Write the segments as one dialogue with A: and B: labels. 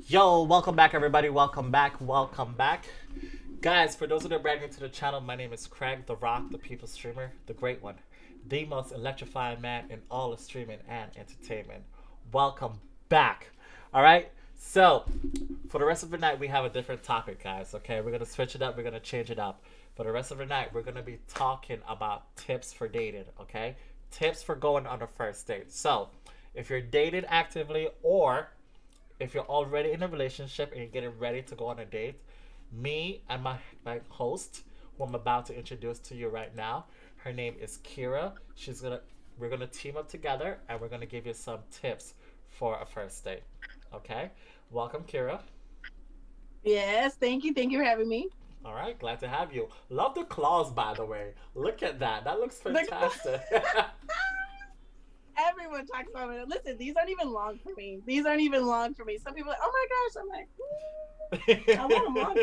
A: Yo, welcome back, everybody. Welcome back. Welcome back. Guys, for those that are brand new to the channel, my name is Creg, the Rock, the People Streamer, the Great One, the most electrifying man in all of streaming and entertainment. Welcome back. All right. So, for the rest of the night, we have a different topic, guys. Okay, we're gonna switch it up. We're gonna change it up. For the rest of the night, we're gonna be talking about tips for dating. Okay, tips for going on a first date. So, if you're dating actively or if you're already in a relationship and you're getting ready to go on a date, me and my host, who I'm about to introduce to you right now, her name is Kira. We're gonna team up together and we're gonna give you some tips for a first date. Okay? Welcome, Kira.
B: Yes, thank you. Thank you for having me.
A: All right, glad to have you. Love the claws, by the way. Look at that. That looks fantastic.
B: Everyone talks about it. Listen, these aren't even long for me. These aren't even long for me. Some people are like, oh my gosh. I'm like, I want them long.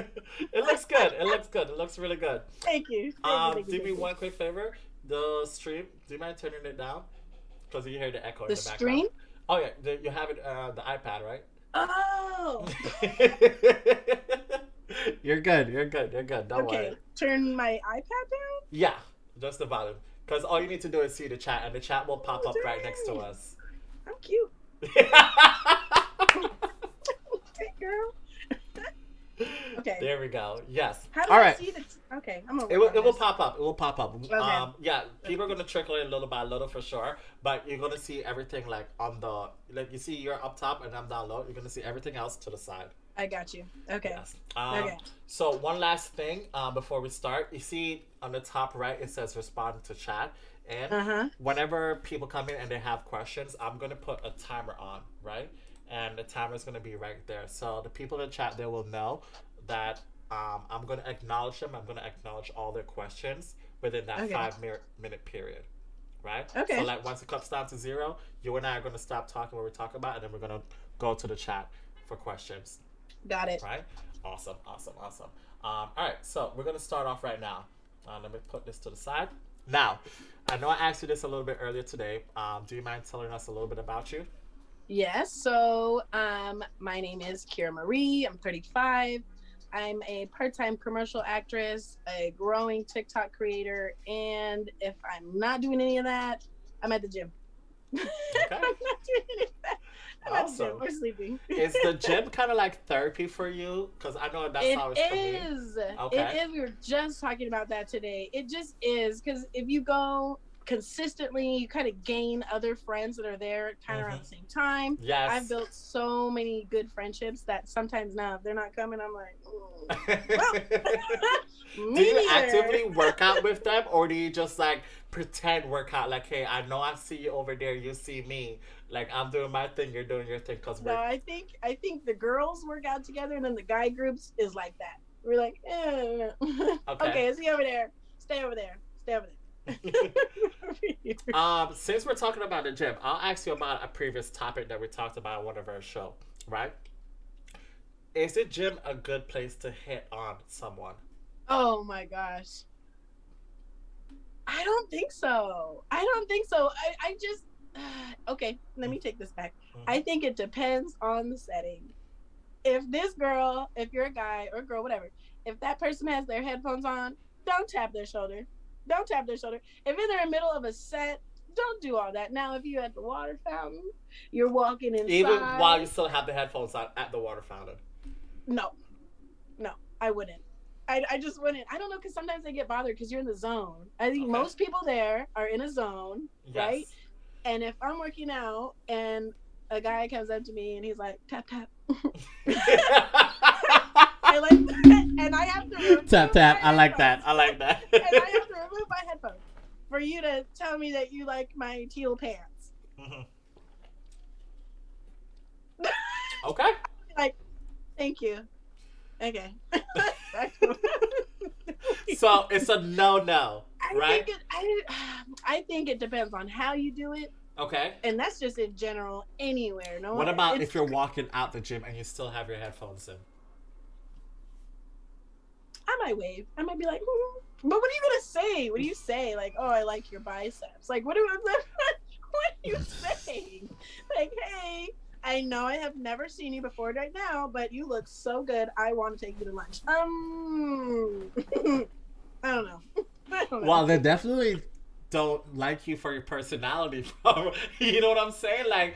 A: It looks good. It looks good. It looks really good.
B: Thank you.
A: Do me one quick favor. The stream, do you mind turning it down? Because you hear the echo in
B: The
A: the background.
B: stream?
A: Oh, yeah. You have it, the iPad, right?
B: Oh.
A: You're good. You're good. You're good. Don't
B: Okay.
A: worry.
B: Turn my iPad down?
A: Yeah, just the volume. Because all you need to do is see the chat, and the chat will pop
B: Oh,
A: up right next to
B: dang.
A: us.
B: I'm cute. Hey, girl. Okay.
A: There we go. Yes.
B: How do
A: All
B: I
A: right.
B: see the... Okay, I'm going
A: It
B: to
A: will, it will pop up. It will pop up.
B: Okay.
A: Yeah, people are gonna trickle in little by little for sure, but you're gonna see everything like on the you see you're up top and I'm down low. You're gonna see everything else to the side.
B: I got you. Okay.
A: Yes.
B: Okay.
A: So one last thing before we start, you see on the top right it says respond to chat, and
B: Uh-huh.
A: whenever people come in and they have questions, I'm gonna put a timer on, right? And the timer is gonna be right there. So the people in the chat, they will know that I'm gonna acknowledge them. I'm gonna acknowledge all their questions within that
B: Okay.
A: 5 minute period, right?
B: Okay.
A: So like once it comes down to zero, you and I are gonna stop talking what we're talking about, and then we're gonna go to the chat for questions.
B: Got it.
A: Right? Awesome, awesome, awesome. All right, so we're gonna start off right now. Let me put this to the side. Now, I know I asked you this a little bit earlier today. Do you mind telling us a little bit about you?
B: Yes. So, my name is Kira Marie. I'm 35. I'm a part-time commercial actress, a growing TikTok creator, and if I'm not doing any of that, I'm at the gym.
A: Okay.
B: I'm not doing any of that. I'm at the
A: Awesome.
B: gym or sleeping.
A: Is the gym kind of like therapy for you? Because I know that's
B: It
A: how it's for me.
B: is.
A: Okay.
B: It is. We were just talking about that today. It just is because if you go consistently, you kind of gain other friends that are there kind of around the same time.
A: Yes.
B: I've built so many good friendships that sometimes now if they're not coming, I'm like,
A: Do
B: me
A: you
B: neither.
A: actively work out with them, or do you just like pretend workout? Like, hey, I know I see you over there, you see me. Like I'm doing my thing, you're doing your thing. Cause
B: No,
A: we're
B: I think the girls work out together, and then the guy groups is like that. We're like, okay, see over there, stay over there, stay over there.
A: Since we're talking about the gym, I'll ask you about a previous topic that we talked about on one of our show, right? Is the gym a good place to hit on someone?
B: Oh my gosh. I don't think so. I just okay, let me take this back.
A: Mhm.
B: I think it depends on the setting. If this girl, if you're a guy or a girl, whatever, if that person has their headphones on, don't tap their shoulder. Don't tap their shoulder. If they're in the middle of a set, don't do all that. Now, if you're at the water fountain, you're walking inside.
A: Even while you still have the headphones on at the water fountain.
B: No, I wouldn't. I just wouldn't. I don't know, because sometimes they get bothered because you're in the zone. I think
A: Okay.
B: most people there are in a zone,
A: Yes.
B: right? And if I'm working out and a guy comes up to me and he's like, tap, tap. I like that. And I have to remove
A: Tap tap.
B: my
A: I like that.
B: headphones.
A: I like that.
B: And I have to remove my headphones for you to tell me that you like my teal pants.
A: Mhm. Okay.
B: Like, thank you. Okay.
A: So it's a no, right?
B: I think it depends on how you do it,
A: Okay.
B: and that's just in general anywhere. No.
A: What about if you're walking out the gym and you still have your headphones in?
B: I might wave. I might be like, "Mm." But what are you gonna say? What do you say? Like, oh, I like your biceps. Like, what are you saying? Like, hey, I know I have never seen you before right now, but you look so good. I want to take you to lunch. I don't know. I don't know.
A: Well, they definitely don't like you for your personality. You know what I'm saying? Like,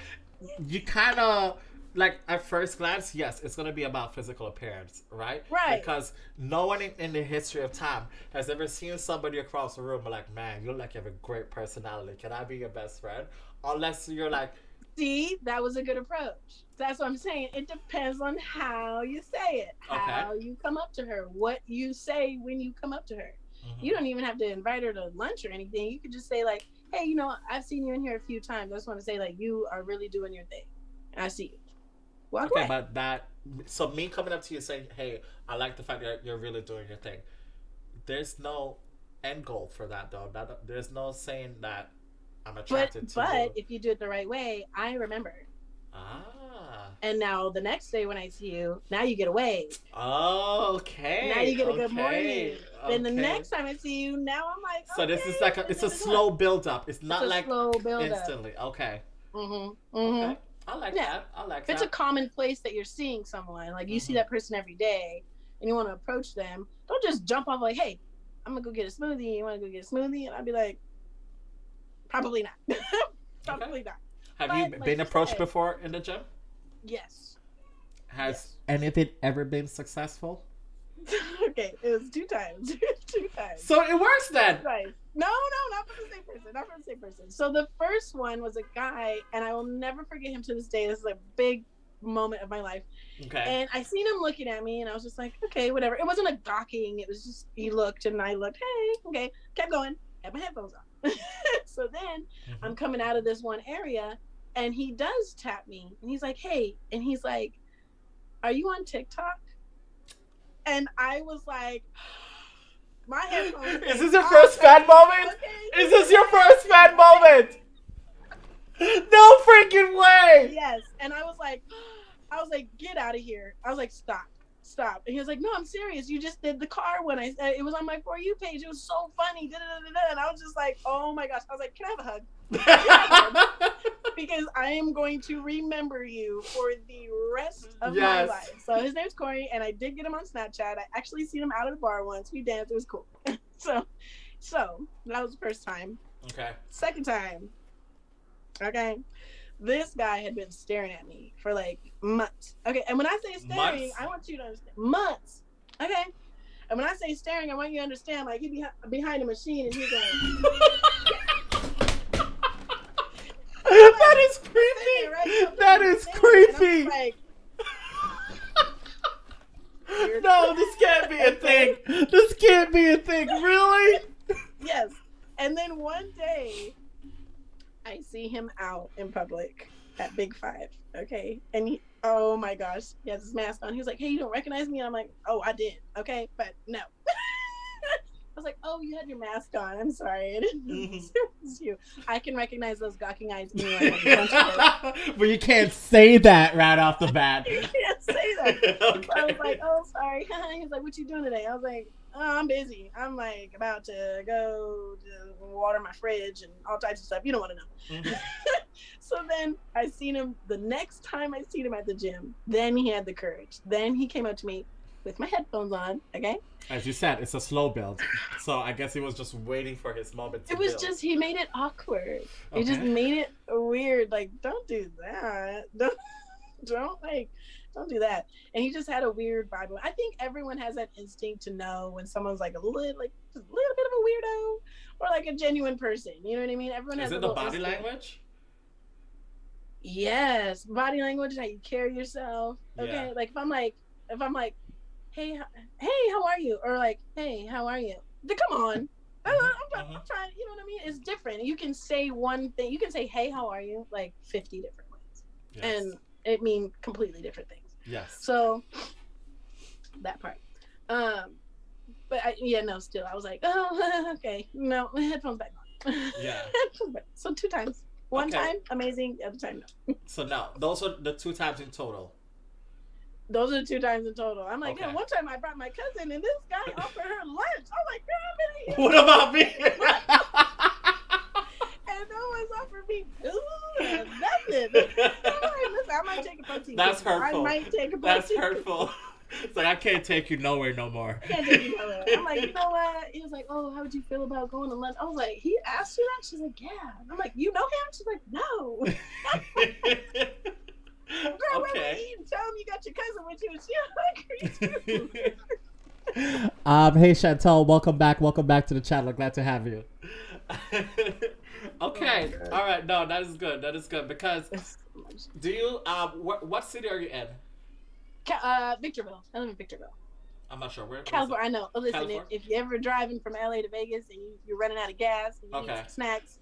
A: you kind of like at first glance, yes, it's gonna be about physical appearance, right?
B: Right.
A: Because no one in the history of time has ever seen somebody across the room and like, man, you look like you have a great personality. Can I be your best friend? Unless you're like,
B: see, that was a good approach. That's what I'm saying. It depends on how you say it, how you come up to her, what you say when you come up to her. You don't even have to invite her to lunch or anything. You could just say like, hey, you know, I've seen you in here a few times. I just want to say like, you are really doing your thing. I see you. Walk away.
A: but so me coming up to you saying, hey, I like the fact that you're really doing your thing. There's no end goal for that though. There's no saying that I'm attracted to you.
B: But if you do it the right way, I remember. And now the next day when I see you, now you get a wave.
A: Okay.
B: Now you get a good morning. Then the next time I see you, now I'm like,
A: so this is like it's a slow build up. It's not like
B: slow build
A: instantly.
B: Up.
A: Okay.
B: Okay.
A: I like that.
B: If it's a common place that you're seeing someone, like you see that person every day, and you want to approach them, don't just jump off like, hey, I'm gonna go get a smoothie. You want to go get a smoothie? And I'd be like, probably not. Probably not.
A: Have you been approached before in the gym?
B: Yes.
A: Has anything ever been successful?
B: Okay, it was 2 times. 2 times.
A: So it works then.
B: Right. No, not for the same person. Not for the same person. So the first one was a guy, and I will never forget him to this day. This is a big moment of my life.
A: Okay.
B: And I seen him looking at me, and I was just like, okay, whatever. It wasn't a gawking. It was just he looked, and I looked. Hey, okay. Kept going. Had my headphones on. So then I'm coming out of this one area, and he does tap me, and he's like, hey, and he's like, are you on TikTok? And I was like, my headphones.
A: Is this your first fan moment? Okay. Is this your first fan moment? No freaking way.
B: Yes. And I was like, get out of here. I was like, stop. And he was like, no, I'm serious. You just did the car when I said it was on my For You page. It was so funny. And I was just like, oh my gosh. I was like, can I have a hug? Because I am going to remember you for the rest of my life. So his name's Corey, and I did get him on Snapchat. I actually seen him out at the bar once. We danced. It was cool. So that was the first time.
A: Okay.
B: Second time. Okay. This guy had been staring at me for like months. Okay. And when I say staring, I want you to understand. Months. Okay. And when I say staring, I want you to understand, like, he behind a machine and he's like...
A: That is creepy. Right? That is creepy. Like, no, this can't be a thing. This can't be a thing. Really?
B: Yes. And then one day, I see him out in public at Big Five. Okay. And he, oh my gosh, he has his mask on. He was like, hey, you don't recognize me? And I'm like, oh, I did. Okay. But no. I was like, oh, you had your mask on. I'm sorry. I didn't know it was you. I can recognize those gawking eyes anyway.
A: But you can't say that right off the bat.
B: You can't say that. Okay. I was like, oh, sorry. He was like, what you doing today? I was like, oh, I'm busy. I'm like about to go to water my fridge and all types of stuff. You don't want to know. So then I seen him the next time I seen him at the gym. Then he had the courage. Then he came up to me with my headphones on. Okay. As
A: you said, it's a slow build. So I guess he was just waiing for his moment to
B: It was
A: build.
B: just, he made it awkward. Okay. He just made it weird. Like, don't do that. Don't do that. And he just had a weird vibe. I think everyone has that instinct to know when someone's like just a little bit of a weirdo or like a genuine person. You know what I mean? Everyone has.
A: Is it the body language?
B: Yes, body language, how you carry yourself. Okay, yeah. Like if I'm like, hey, how are you? Or like, hey, how are you? Come on. I'm trying, you know what I mean? It's different. You can say one thing. You can say, hey, how are you? Like 50 different ways. Yes. And it mean completely different things.
A: Yes.
B: So that part. But still, I was like, oh, okay. No, headphones back on.
A: Yeah.
B: So 2 times. One time, amazing. The other time, no.
A: So now, those are the 2 times in total.
B: Those are the 2 times in total. I'm like, one time I brought my cousin and this guy offered her lunch. I'm like, girl,
A: what about me?
B: And no one's offered me nothing. I'm like, listen, I might take a protein.
A: That's
B: shake.
A: hurtful.
B: I might take a protein.
A: That's hurtful. It's like, I can't take you nowhere no more.
B: I can't take you nowhere. I'm like, you know what? He was like, oh, how would you feel about going to lunch? I was like, he asked you that? She's like, yeah. I'm like, you know him? She's like, no. Girl,
A: Okay.
B: when we eat, tell him you got your cousin with you, and she hungry too.
A: Hey Chantel, welcome back to the channel. Glad to have you. Okay, all right, no, that is good because do you what city are you in?
B: Victorville. I live in Victorville.
A: I'm not sure where.
B: California. I know. Oh, listen, if you're ever driving from LA to Vegas and you're running out of gas and you need some snacks,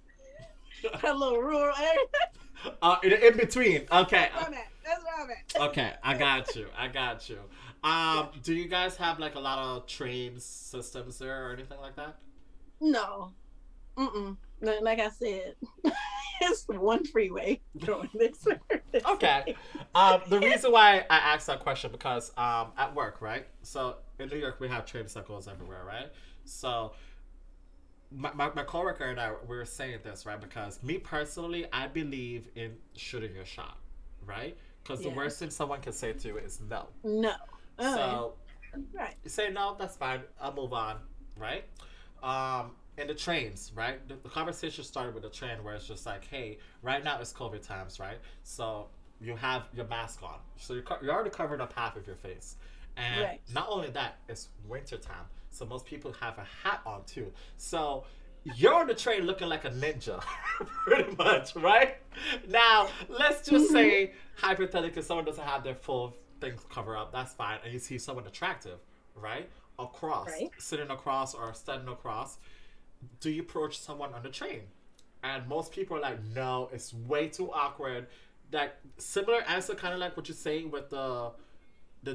B: a little rural area.
A: In between. Okay.
B: That's where I'm at.
A: Okay, I got you. Do you guys have like a lot of train systems there or anything like that?
B: No. Like I said, it's one freeway going this way.
A: Okay. The reason why I asked that question because at work, right? So in New York we have train circles everywhere, right? So my coworker and I we were saying this, right? Because me personally, I believe in shooting your shot, right? Because the worst thing someone can say to you is no.
B: No.
A: So you say no, that's fine. I'll move on, right? In the trains, right? The conversation started with the train where it's just like, hey, right now it's COVID times, right? So you have your mask on, so you're already covering up half of your face, and not only that, it's winter time, so most people have a hat on too. So you're on the train looking like a ninja, pretty much, right? Now let's just say hypothetically someone doesn't have their full things covered up. That's fine, and you see someone attractive, right? Sitting across or standing across. Do you approach someone on the train? And most people are like, no, it's way too awkward. Like similar answer, kind of like what you're saying with the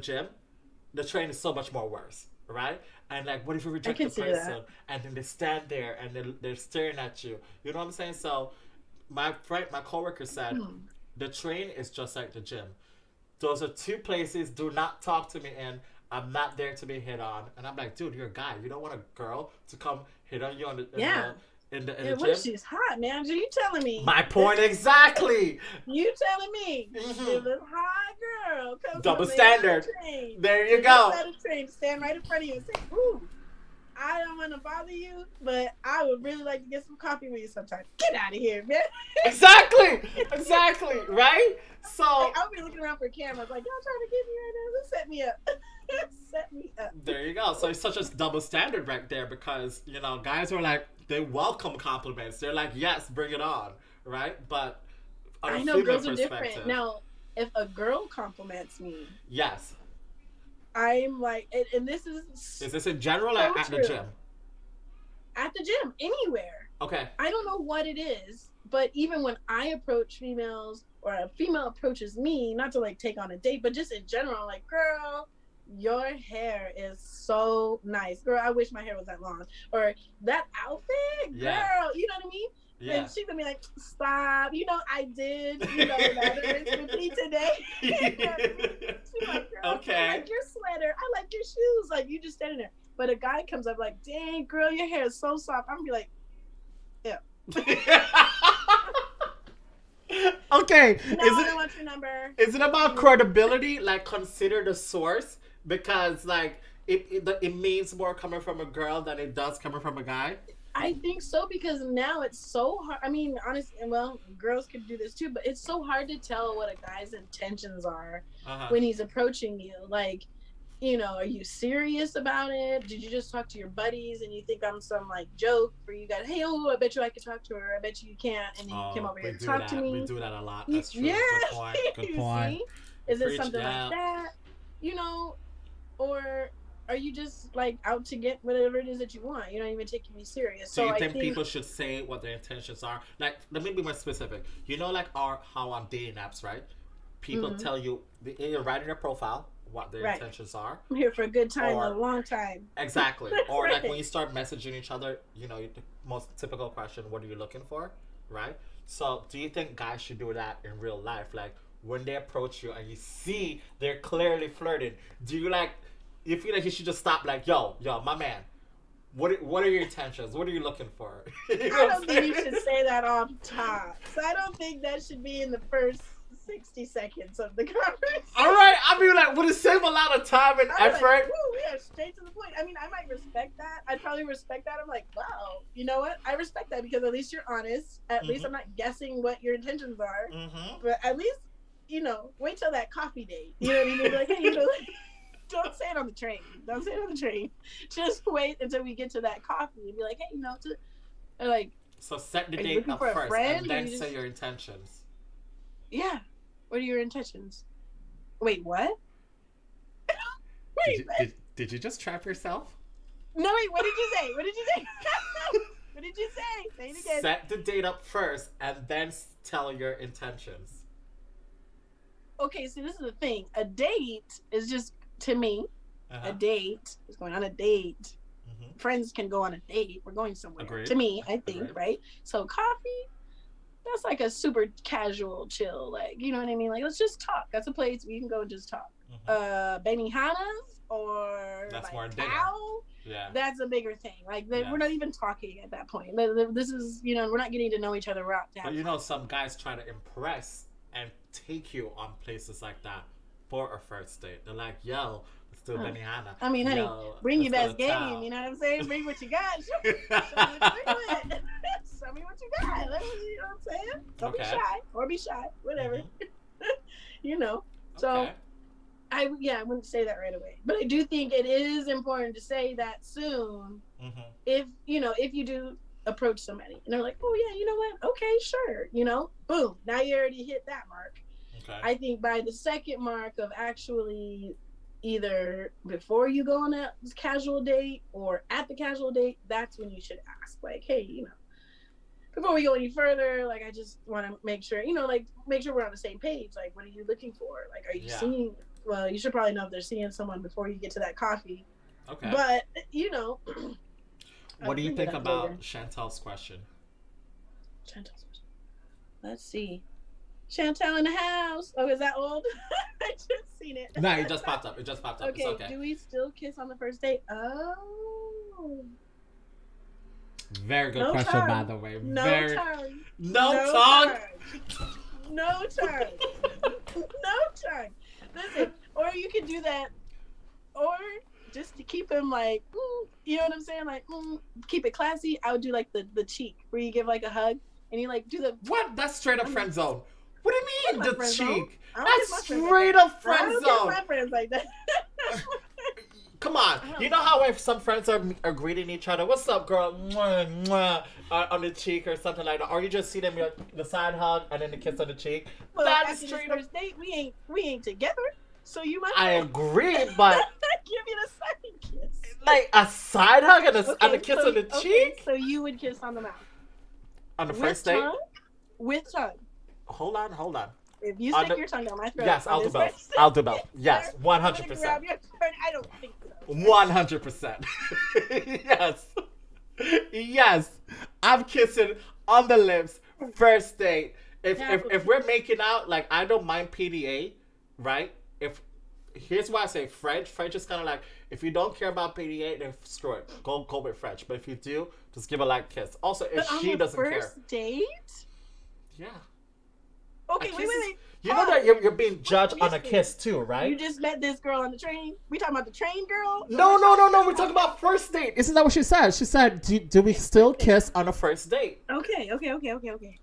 A: gym. The train is so much more worse, right? And like, what if you reject the person and then they stand there and they're staring at you? You know what I'm saying? So my coworker said, the train is just like the gym. Those are two places. Do not talk to me in. I'm not there to be hit on. And I'm like, dude, you're a guy. You don't want a girl to come hit on you in the gym.
B: What if she's hot, man? Are you telling me?
A: My point exactly.
B: You telling me if a hot girl comes
A: double standard.
B: Train,
A: there you go.
B: Train, stand right in front of you and say, ooh, I don't want to bother you, but I would really like to get some coffee with you sometime. Get out of here, man.
A: Exactly, right? So
B: I'll be looking around for cameras, like, y'all trying to get me right now? Let's set me up. Set me up.
A: There you go. So it's such a double standard right there because, guys are like, they welcome compliments. They're like, yes, bring it on, right? But
B: I know girls are different. Now, if a girl compliments me,
A: yes,
B: I'm like, and this is
A: this in general or at the gym?
B: At the gym, anywhere.
A: Okay.
B: I don't know what it is, but even when I approach females or a female approaches me, not to like take on a date, but just in general, like, girl, your hair is so nice. Girl, I wish my hair was that long. Or that outfit, girl, you know what I mean? Yeah. And she's gonna be like, stop, I did, that with me today. She's like, girl,
A: okay.
B: I like your sweater, I like your shoes, like you just standing there. But a guy comes up like, dang, girl, your hair is so soft. I'm gonna be like, yeah.
A: Okay.
B: No, I don't want your number.
A: Is it about credibility? Like, consider the source? Because, like, it means more coming from a girl than it does coming from a guy?
B: I think so, because now it's so hard. I mean, honestly, well, girls could do this too, but it's so hard to tell what a guy's intentions are when he's approaching you. Like, are you serious about it? Did you just talk to your buddies and you think I'm some like joke for you guys? Hey, I bet you I could talk to her. I bet you can't. And then you came over here to talk to me.
A: We do that a lot. That's true.
B: Yeah.
A: Good point.
B: See? Is it something like that? Or are you just like out to get whatever it is that you want? You're not even taking me serious.
A: So you think people should say what their intentions are? Like, let me be more specific. Like how on dating apps, right? People tell you, you're writing your profile, what their intentions are.
B: I'm here for a good time, a long time.
A: Exactly. Or like when you start messaging each other, the most typical question, what are you looking for? Right? So do you think guys should do that in real life? Like when they approach you and you see they're clearly flirting, do you you feel like you should just stop like, yo, my man, what are your intentions? What are you looking for?
B: I don't think you should say that off top. So I don't think that should be in the first 60 seconds of the conversation.
A: All right, I mean, like, would it save a lot of time and effort?
B: Like, woo, we are straight to the point. I mean, I might respect that. I'd probably respect that. I'm like, wow, you know what? I respect that because at least you're honest. At least I'm not guessing what your intentions are. But at least, you know, wait till that coffee date. You know what I mean? Like, hey, you know, like, don't say it on the train. Don't say it on the train. Just wait until we get to that coffee and be like, hey, you know, or like.
A: So set the date up first and then say your intentions.
B: Yeah. What are your intentions? Wait, what?
A: Did you just trap yourself?
B: No, wait, what did you say? What did you say? What did you say? Say it again.
A: Set the date up first and then tell your intentions.
B: Okay, so this is the thing. A date is just, to me, a date is going on a date. Friends can go on a date. We're going somewhere.
A: Agreed.
B: To me, I think, right? So coffee, that's like a super casual chill, like, you know what I mean? Like, let's just talk. That's a place we can go and just talk. Benihanas or
A: that's
B: like
A: more dinner.
B: cow, that's a bigger thing. Like, we're not even talking at that point. This is, you know, we're not getting to know each other.
A: But you know, some guys try to impress and take you on places like that for a first date. They're like, yo, let's do a Benihana.
B: I mean, honey, bring your best game. You know what I'm saying? Bring what you got. Show me what you're doing. Show me what you got. You know what I'm saying? Don't be shy or be shy, whatever. You know. So, I wouldn't say that right away, but I do think it is important to say that soon. If you do approach somebody and they're like, oh yeah, you know what? Okay, sure. You know, boom. Now you already hit that mark. I think by the second mark of actually either before you go on a casual date or at the casual date, that's when you should ask, like, hey, you know, before we go any further, like, I just want to make sure, you know, like, make sure we're on the same page. Like, what are you looking for? Like, are you seeing, well, you should probably know if they're seeing someone before you get to that coffee. But, you know.
A: What do you think about Chantel's question?
B: Let's see. Chantel in the house. Oh, is that old? I just seen it.
A: No, it just popped up. Okay. It's okay.
B: Do we still kiss on the first date? Oh.
A: Very good question, by the way.
B: No tongue.
A: No tongue.
B: No tongue. No tongue. Listen, or you could do that, or just to keep him like, you know what I'm saying? Like, keep it classy. I would do like the cheek, where you give like a hug, and you like do the.
A: What? That's straight up friend zone. What do you mean the cheek? That's
B: straight
A: up friend zone.
B: I don't get my friends like that.
A: Come on. You know how if some friends are greeting each other, what's up, girl? Mwah, mwah, on the cheek or something like that. Or you just see them the side hug and then the kiss on the cheek.
B: Well, that is straight up. First date, we ain't together. So you might.
A: I agree, but
B: give me the second kiss.
A: Like a side hug and a kiss on the cheek.
B: So you would kiss on the mouth.
A: On the first date?
B: With tongue.
A: Hold on.
B: If you stick your tongue down my throat.
A: Yes, I'll do both. I'll do both. Yes, 100%.
B: I don't think so.
A: 100%. Yes. Yes. I'm kissing on the lips, first date. If we're making out, like, I don't mind PDA, right? Here's why I say French. French is kind of like, if you don't care about PDA, then screw it. Go with French. But if you do, just give a light kiss. Also, if she doesn't care.
B: First date?
A: Yeah.
B: Okay, wait.
A: You know that you're being judged on a kiss too, right?
B: You just met this girl on the train? We talking about the train girl?
A: No. We're talking about first date. Isn't that what she said? She said, do we still kiss on a first date?
B: Okay.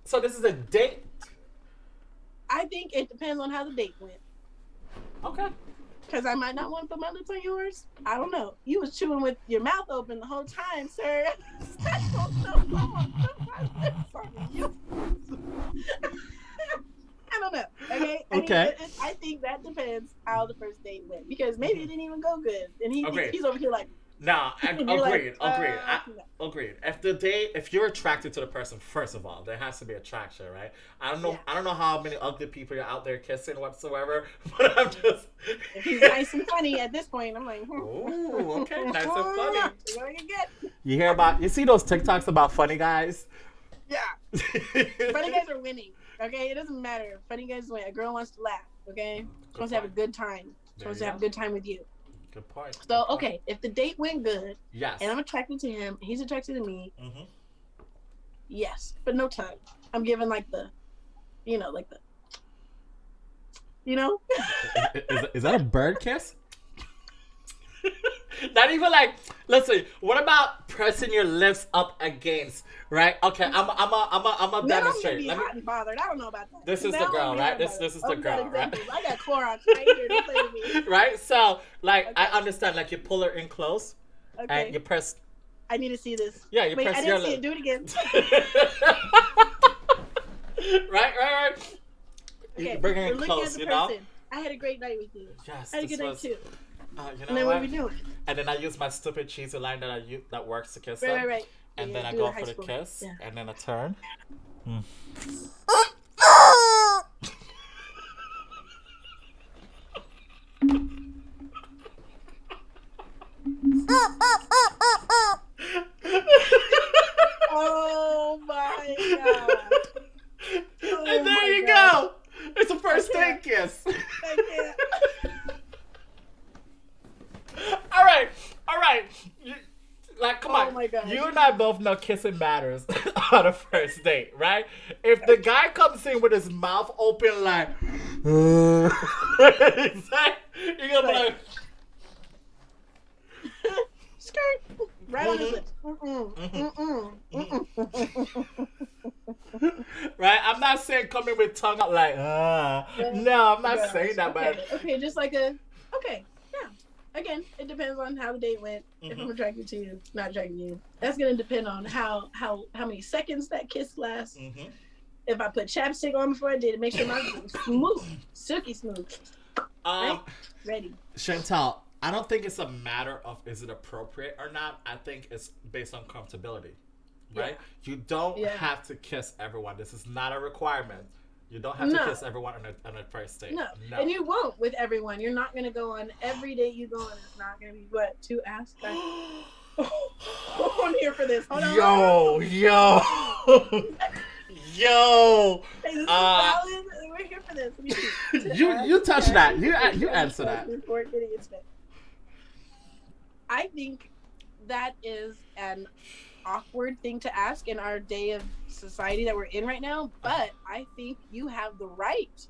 A: So this is a date?
B: I think it depends on how the date went.
A: Okay.
B: Because I might not want to put my lips on yours. I don't know. You was chewing with your mouth open the whole time, sir. I don't know if I want to put my lips on you. I don't know. Okay. I think that depends how the first date went, because maybe it didn't even go good, and he's over here like.
A: No, agreed. If you're attracted to the person, first of all, there has to be attraction, right? I don't know. Yeah. I don't know how many ugly people you're out there kissing whatsoever, but I'm just.
B: If he's nice and funny at this point, I'm like.
A: Ooh, okay, nice and funny.
B: You're gonna get good.
A: You see those TikToks about funny guys?
B: Yeah. Funny guys are winning. Okay, it doesn't matter. Funny guys win. A girl wants to laugh. Okay, she wants to have a good time. She wants to have a good time with you.
A: Good point.
B: So, okay, if the date went good,
A: yes,
B: and I'm attracted to him, he's attracted to me, yes, but no tongue. I'm giving like the, like the, You know?
A: Is that a bird kiss? Not even like, listen, what about pressing your lips up against, right? Okay, I'm a
B: Now
A: demonstrate.
B: I'm gonna be hot and bothered. I don't know about that.
A: This is
B: Now
A: the
B: I'm
A: girl,
B: gonna be
A: right?
B: hot
A: This
B: and
A: is the
B: bothered.
A: girl,
B: Oh,
A: right?
B: I got Clorox right here. Don't play with me.
A: Right? So, like,
B: Okay.
A: I understand, like, you pull her in close,
B: Okay.
A: and you press,
B: I need to see this.
A: yeah, you
B: Wait,
A: press
B: I
A: your
B: didn't see
A: lip.
B: it. Do it again.
A: Right.
B: Okay.
A: You bring her
B: We're
A: in
B: looking
A: close,
B: at the
A: you know?
B: person. I had a great night with you.
A: Yes,
B: I had a
A: this
B: good night
A: was,
B: too.
A: you know
B: And then what are we doing?
A: And then I use my stupid cheesy line that works to kiss
B: Right,
A: them.
B: right, right.
A: And
B: Yeah,
A: then I
B: do
A: go
B: it high
A: for the
B: school.
A: kiss,
B: Yeah.
A: and then a turn.
B: Oh my god. Oh
A: And there
B: my
A: you
B: God.
A: go. It's a first
B: I
A: date kiss.
B: I can't.
A: All right. Like, come
B: Oh
A: on.
B: my God.
A: You and I both know kissing matters on a first date, right? If the guy comes in with his mouth open, like, you're gonna be like,
B: Skirt. Right on his lips.
A: right? I'm not saying come in with tongue out like, no, I'm not
B: Yes.
A: saying that, but
B: Okay, just like yeah. Again, it depends on how the date went. If I'm attracted to you, not attracted to you. That's gonna depend on how many seconds that kiss lasts. If I put chapstick on before I did it, make sure my was smooth, silky smooth. Right? Ready.
A: Chantal, I don't think it's a matter of is it appropriate or not. I think it's based on comfortability, right? You don't have to kiss everyone. This is not a requirement. You don't have to kiss everyone on a first date.
B: No, and you won't with everyone. You're not gonna go on every date you go on. It's not gonna be what to ask. I'm here for this. Hold on.
A: Yo.
B: Hey, this is valid. We're here for this. Let me see.
A: You touch that. You answer that.
B: Before getting into it. I think that is an awkward thing to ask in our day of society that we're in right now, but I think you have the right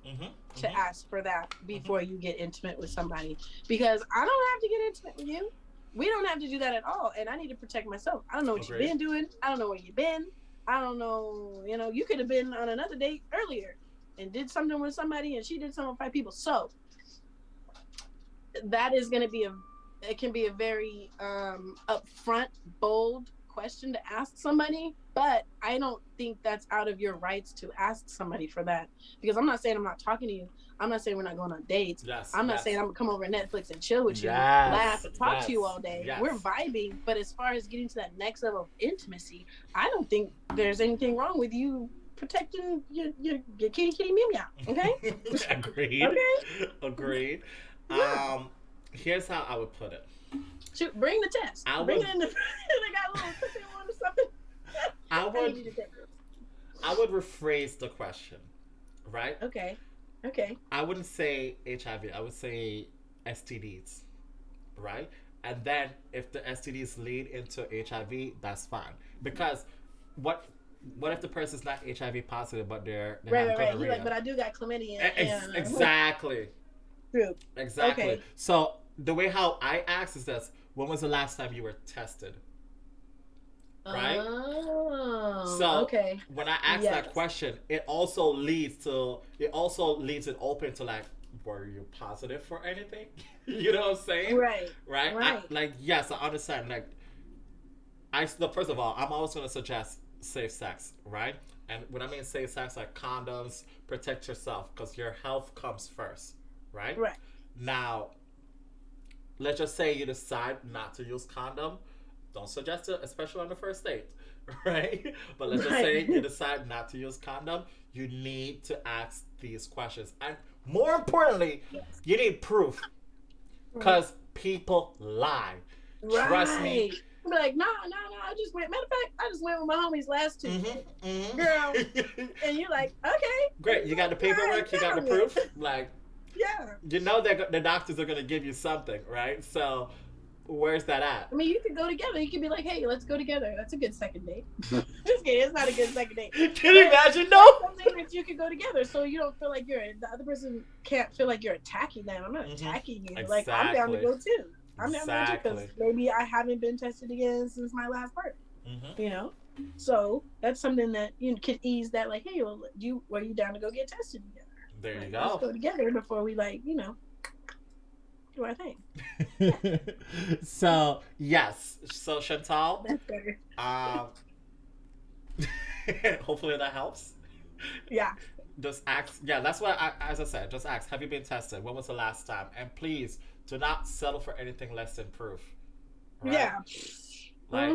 B: to ask for that before you get intimate with somebody, because I don't have to get intimate with you. We don't have to do that at all, and I need to protect myself. I don't know what you've been doing. I don't know where you've been. I don't know, you could have been on another date earlier and did something with somebody and she did something with 5 people. So that is going to be it can be a very upfront, bold question to ask somebody, but I don't think that's out of your rights to ask somebody for that, because I'm not saying I'm not talking to you. I'm not saying we're not going on dates. I'm not saying I'm gonna come over to Netflix and chill with you, laugh and talk to you all day. We're vibing, but as far as getting to that next level of intimacy, I don't think there's anything wrong with you protecting your kitty meow meow. Okay.
A: Agreed.
B: Okay.
A: Agreed. Here's how I would put it.
B: Shoot, bring the test. Bring it in the. They got a little cooking one or something.
A: I would rephrase the question, right?
B: Okay.
A: I wouldn't say HIV. I would say STDs, right? And then if the STDs lead into HIV, that's fine. Because what if the person's not HIV positive, but they have gonorrhea?
B: You're like, but I do got chlamydia.
A: Exactly.
B: True.
A: Exactly.
B: Okay.
A: So the way how I ask is this: when was the last time you were tested? Right?
B: Oh,
A: so
B: okay.
A: When I ask that question, it also leaves it open to like, were you positive for anything? You know what I'm saying? Right. Yes, I understand. First of all, I'm always going to suggest safe sex, right? And when I mean safe sex, like condoms, protect yourself, because your health comes first, right?
B: Right.
A: Now, let's just say you decide not to use condom. Don't suggest it, especially on the first date, right? But let's just say you decide not to use condom. You need to ask these questions. And more importantly, you need proof. Because people lie.
B: Right.
A: Trust me.
B: I'm like, nah, I just went. Matter of fact, I just went with my homies last Tuesday. Girl. And you're like, okay.
A: Great. You got the paperwork, you got the proof. Like,
B: yeah.
A: you know that the doctors are going to give you something, right? So Where's that at?
B: I mean, you could go together. You could be like, hey, let's go together. That's a good second date. Just kidding. It's not a good second date.
A: Can you imagine? No.
B: That's something that you could go together, so you don't feel like the other person can't feel like you're attacking them. I'm not attacking you.
A: Exactly.
B: Like, I'm down to go too. I'm down to go too because maybe I haven't been tested again since my last birth. You know, so that's something that you could ease that. Like, hey, were you down to go get tested together?
A: There you go.
B: Let's go together before we do our thing.
A: So yes, so Chantal.
B: That's better.
A: Hopefully that helps.
B: Yeah.
A: Just ask. Yeah, that's what. As I said, just ask. Have you been tested? When was the last time? And please do not settle for anything less than proof. Right? Yeah. Like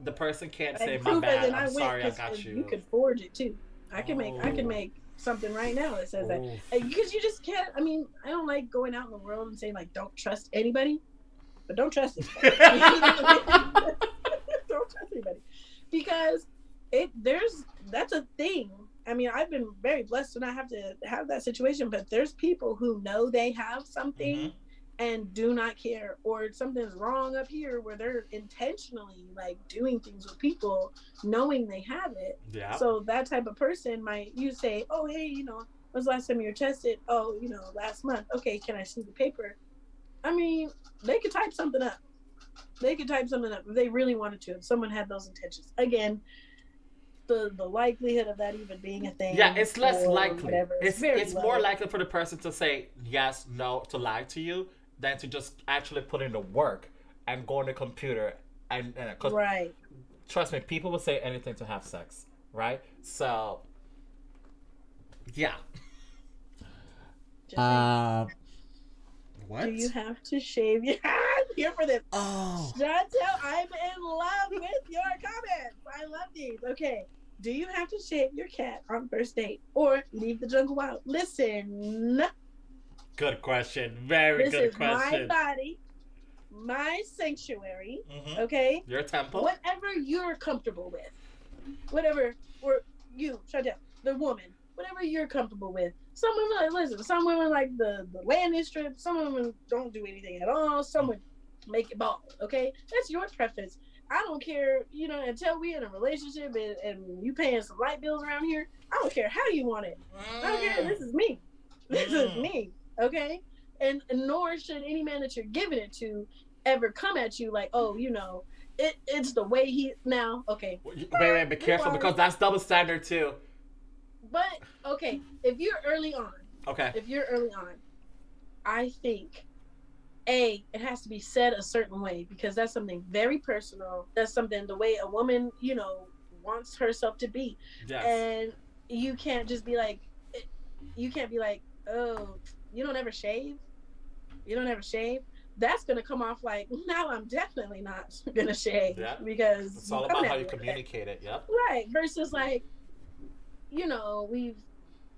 A: the person can't say, "My bad. I'm sorry, I got you."
B: You could forge it too. I can make something right now that says that, because you just can't. I mean, I don't like going out in the world and saying like, don't trust anybody, but don't trust anybody. Don't trust anybody, because that's a thing. I mean, I've been very blessed to not have to have that situation, but there's people who know they have something and do not care, or something's wrong up here where they're intentionally like doing things with people knowing they have it. Yeah. So that type of person you say, oh, hey, when's the last time you were tested? Oh, last month. Okay, can I see the paper? I mean, they could type something up. If they really wanted to, if someone had those intentions. Again, the likelihood of that even being a thing.
A: Yeah, it's less likely. It's more likely for the person to say yes, no, to lie to you, than to just actually put in the work and go on the computer and right. Trust me, people will say anything to have sex, right? So, yeah.
B: What? Do you have to shave your head? Here for this.
A: Oh.
B: Chantel, I'm in love with your comments. I love these. Okay. Do you have to shave your cat on first date or leave the jungle wild? Listen.
A: Good question. Very good question.
B: This is my body, my sanctuary, okay?
A: Your temple.
B: Whatever you're comfortable with. Whatever, or you, Chantel, the woman, whatever you're comfortable with. Some women some women like the landing strip. Some women don't do anything at all. Some would make it bald, okay? That's your preference. I don't care, until we in a relationship and you paying some light bills around here. I don't care how you want it. I don't care. This is me. This is me. Okay, and nor should any man that you're giving it to ever come at you like, oh, it's the way he now. Okay,
A: wait, be careful because that's double standard too.
B: But okay, if you're early on, I think it has to be said a certain way because that's something very personal. That's something the way a woman, wants herself to be, and you can't just be like, oh. You don't ever shave? That's going to come off like, now I'm definitely not going to shave. Yeah. Because
A: it's all about how you communicate it. Yep.
B: Right. Versus like, we've,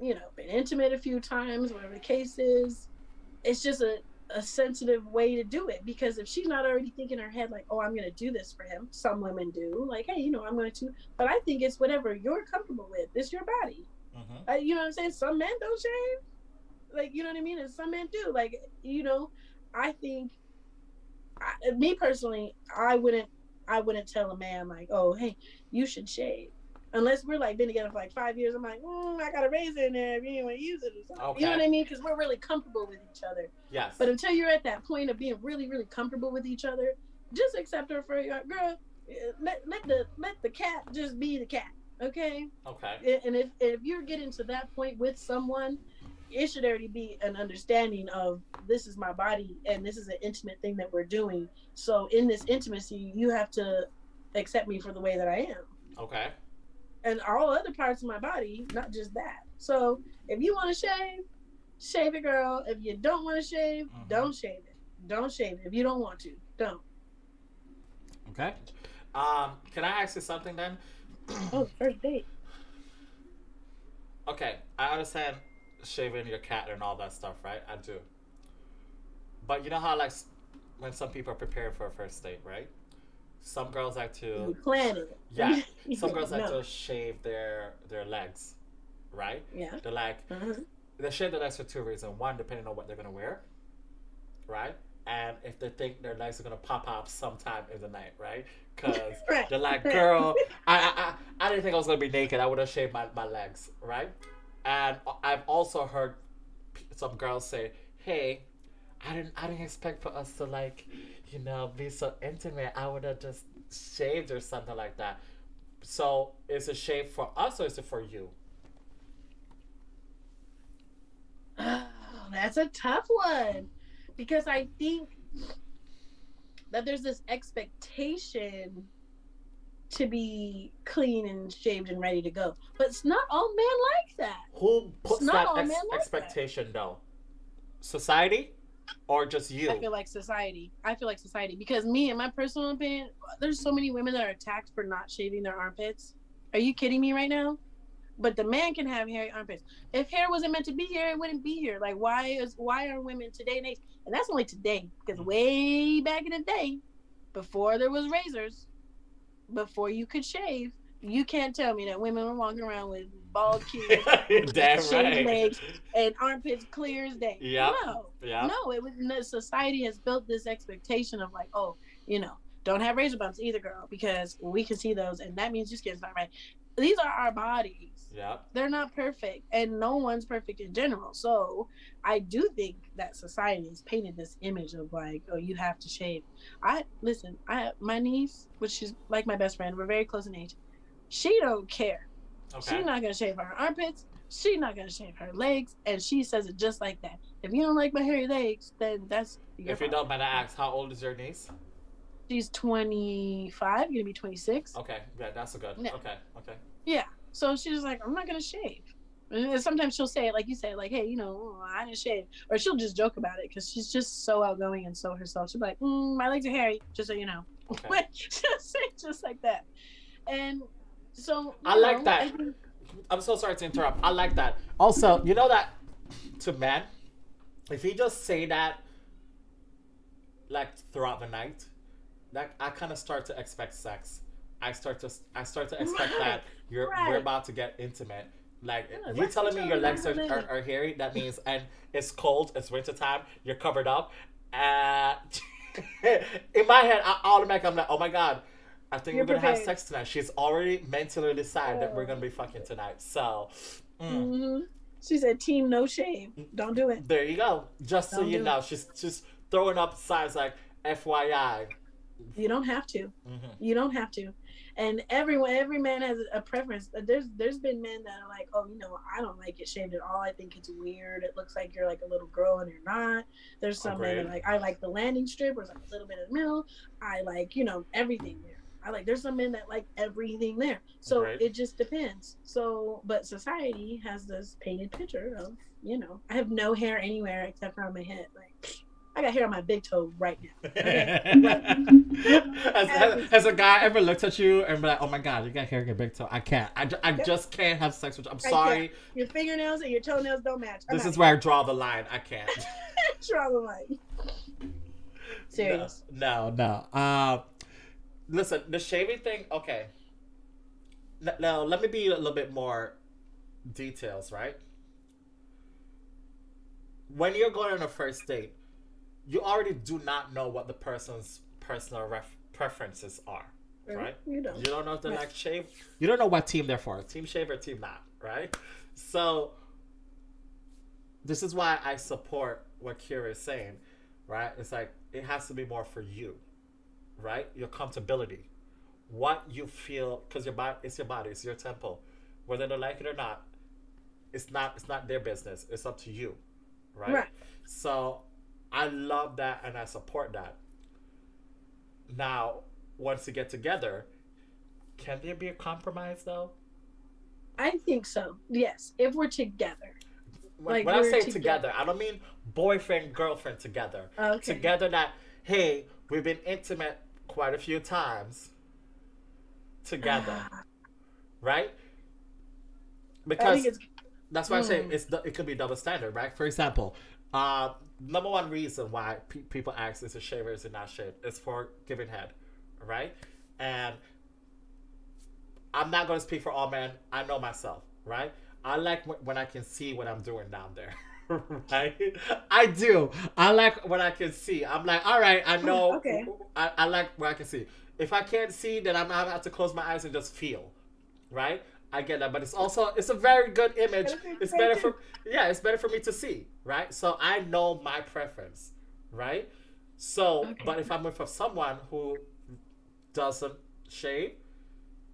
B: been intimate a few times, whatever the case is. It's just a sensitive way to do it. Because if she's not already thinking in her head like, oh, I'm going to do this for him. Some women do. Like, hey, I'm going to. But I think it's whatever you're comfortable with. It's your body. You know what I'm saying? Some men don't shave. Like, you know what I mean? And some men do. Like, I think, me personally, I wouldn't tell a man like, oh, hey, you should shave. Unless we're like been together for like 5 years. I'm like, I got a razor in there if you ain't want to use it or something. Okay. You know what I mean? Because we're really comfortable with each other.
A: Yes.
B: But until you're at that point of being really, really comfortable with each other, just accept her for your girl. Let the cat just be the cat. Okay.
A: Okay.
B: And if you're getting to that point with someone, it should already be an understanding of this is my body and this is an intimate thing that we're doing. So in this intimacy, you have to accept me for the way that I am.
A: Okay.
B: And all other parts of my body, not just that. So if you want to shave it, girl. If you don't want to shave, don't shave it. Don't shave it. If you don't want to, don't.
A: Okay. Can I ask you something then?
B: Oh, first date.
A: Okay, I understand shaving your cat and all that stuff, right? I do. But you know how like when some people are preparing for a first date, right? Some girls like to
B: plan it.
A: Yeah. Some girls like to shave their legs, right?
B: Yeah.
A: They're like they shave their legs for two reasons. One, depending on what they're gonna wear, right? and if they think their legs are gonna pop out sometime in the night, right? Because
B: Right.
A: they're like, girl, I didn't think I was gonna be naked. I would have shaved my legs, right? And I've also heard some girls say, hey, I didn't expect for us to like, be so intimate. I would have just shaved or something like that. So is it shaved for us or is it for you?
B: Oh, that's a tough one because I think that there's this expectation to be clean and shaved and ready to go, but it's not all men like that.
A: Who
B: It's
A: puts
B: not
A: that
B: all men like that.
A: expectation though? Society or just you?
B: I feel like society. Because me, in my personal opinion, there's so many women that are attacked for not shaving their armpits. Are you kidding me right now? But the man can have hairy armpits. If hair wasn't meant to be here, it wouldn't be here. Like why are women today and age? And that's only today, because way back in the day, before there was razors, before you could shave, you can't tell me that women were walking around with bald kids, shaved legs, and armpits clear as day.
A: Yep.
B: No, it was society has built this expectation of like, oh, don't have razor bumps either, girl, because we can see those, and that means your skin's not right. These are our bodies.
A: Yeah.
B: They're not perfect, and no one's perfect in general. So I do think that society has painted this image of like, oh, you have to shave. I have my niece, which is like my best friend. We're very close in age. She don't care. Okay. She's not gonna shave her armpits. She's not gonna shave her legs, and she says it just like that. If you don't like my hairy legs, then that's your
A: If you don't mind, I ask, how old is your niece?
B: She's 25, gonna be 26.
A: Okay, yeah, that's a good. Yeah. Okay.
B: Yeah. So she's like, I'm not gonna shave. And sometimes she'll say it like you say, like, hey, I didn't shave, or she'll just joke about it because she's just so outgoing and so herself. She'll be like, my legs are hairy, just so you know. Okay. She'll say it just like that, and so
A: I like that. I'm so sorry to interrupt. I like that. Also, you know that to men, if you just say that like throughout the night, that I kind of start to expect sex. I start to expect that we're about to get intimate. Like you telling me your legs are hairy, that means, and it's cold, it's wintertime, you're covered up. In my head, I'm like, oh my god, I think we're gonna have sex tonight. She's already mentally decided that we're gonna be fucking tonight. So,
B: she said, "Team no shave, don't do it."
A: There you go. Just so you know, she's just throwing up signs like FYI.
B: You don't have to. You don't have to. And every man has a preference. There's been men that are like, oh, I don't like it shaved at all. I think it's weird. It looks like you're like a little girl and you're not. There's some men that are like, I like the landing strip where it's like a little bit in the middle. I like, everything there. There's some men that like everything there. So it just depends. So, but society has this painted picture of, I have no hair anywhere except for on my head. Like, I got hair on my big toe right now. Okay?
A: Has a guy ever looked at you and be like, oh my god, you got hair on your big toe? I can't. I just can't have sex with you. I'm sorry.
B: Your fingernails and your toenails don't match.
A: This is where I draw the line. I can't.
B: Draw the line. Serious.
A: No. Listen, the shaving thing, okay. Now, let me be a little bit more details, right? When you're going on a first date, you already do not know what the person's personal preferences are, right? You don't know if they like shave. You don't know what team they're for, team shave or team not, right? So this is why I support what Kira is saying, right? It's like it has to be more for you, right? Your comfortability, what you feel, because it's your body, it's your temple. Whether they like it or not, it's not their business. It's up to you, right? So I love that and I support that. Now, once you get together, can there be a compromise though?
B: I think so. Yes, if we're together.
A: When I say together, I don't mean boyfriend, girlfriend together. Okay. Together that, hey, we've been intimate quite a few times together. Right? Because that's why I say it could be double standard, right? For example, number one reason why people ask is it shaved or is it not shaved is for giving head, right? And I'm not going to speak for all men. I know myself, right? I like when I can see what I'm doing down there, Right? I do. I like what I can see. I'm like, all right, I know.
B: Okay.
A: I like what I can see. If I can't see, then I'm gonna have to close my eyes and just feel. Right? I get that, but it's a very good image. It's better for it's better for me to see, right? So I know my preference, right? So,
B: Okay.
A: but if I'm with someone who doesn't shave,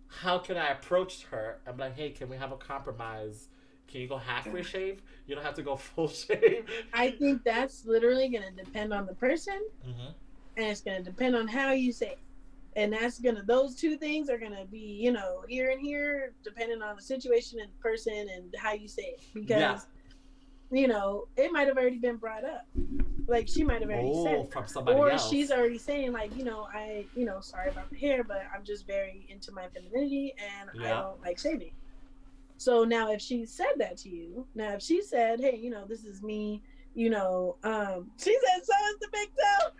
A: how can I approach her? I'm like, hey, can we have a compromise? Can you go halfway shave? You don't have to go full shave.
B: I think that's literally going to depend on the person,
A: Mm-hmm.
B: and it's going to depend on how you say it. And those two things are going to be, here and here, depending on the situation and the person and how you say it. Because, it might have already been brought up. Like, she might have already said it.
A: From somebody
B: or
A: else.
B: she's already saying, like, sorry about the hair, but I'm just very into my femininity and I don't like shaving. So now if she said that to you, if she said, hey, this is me, she said, so is the big toe.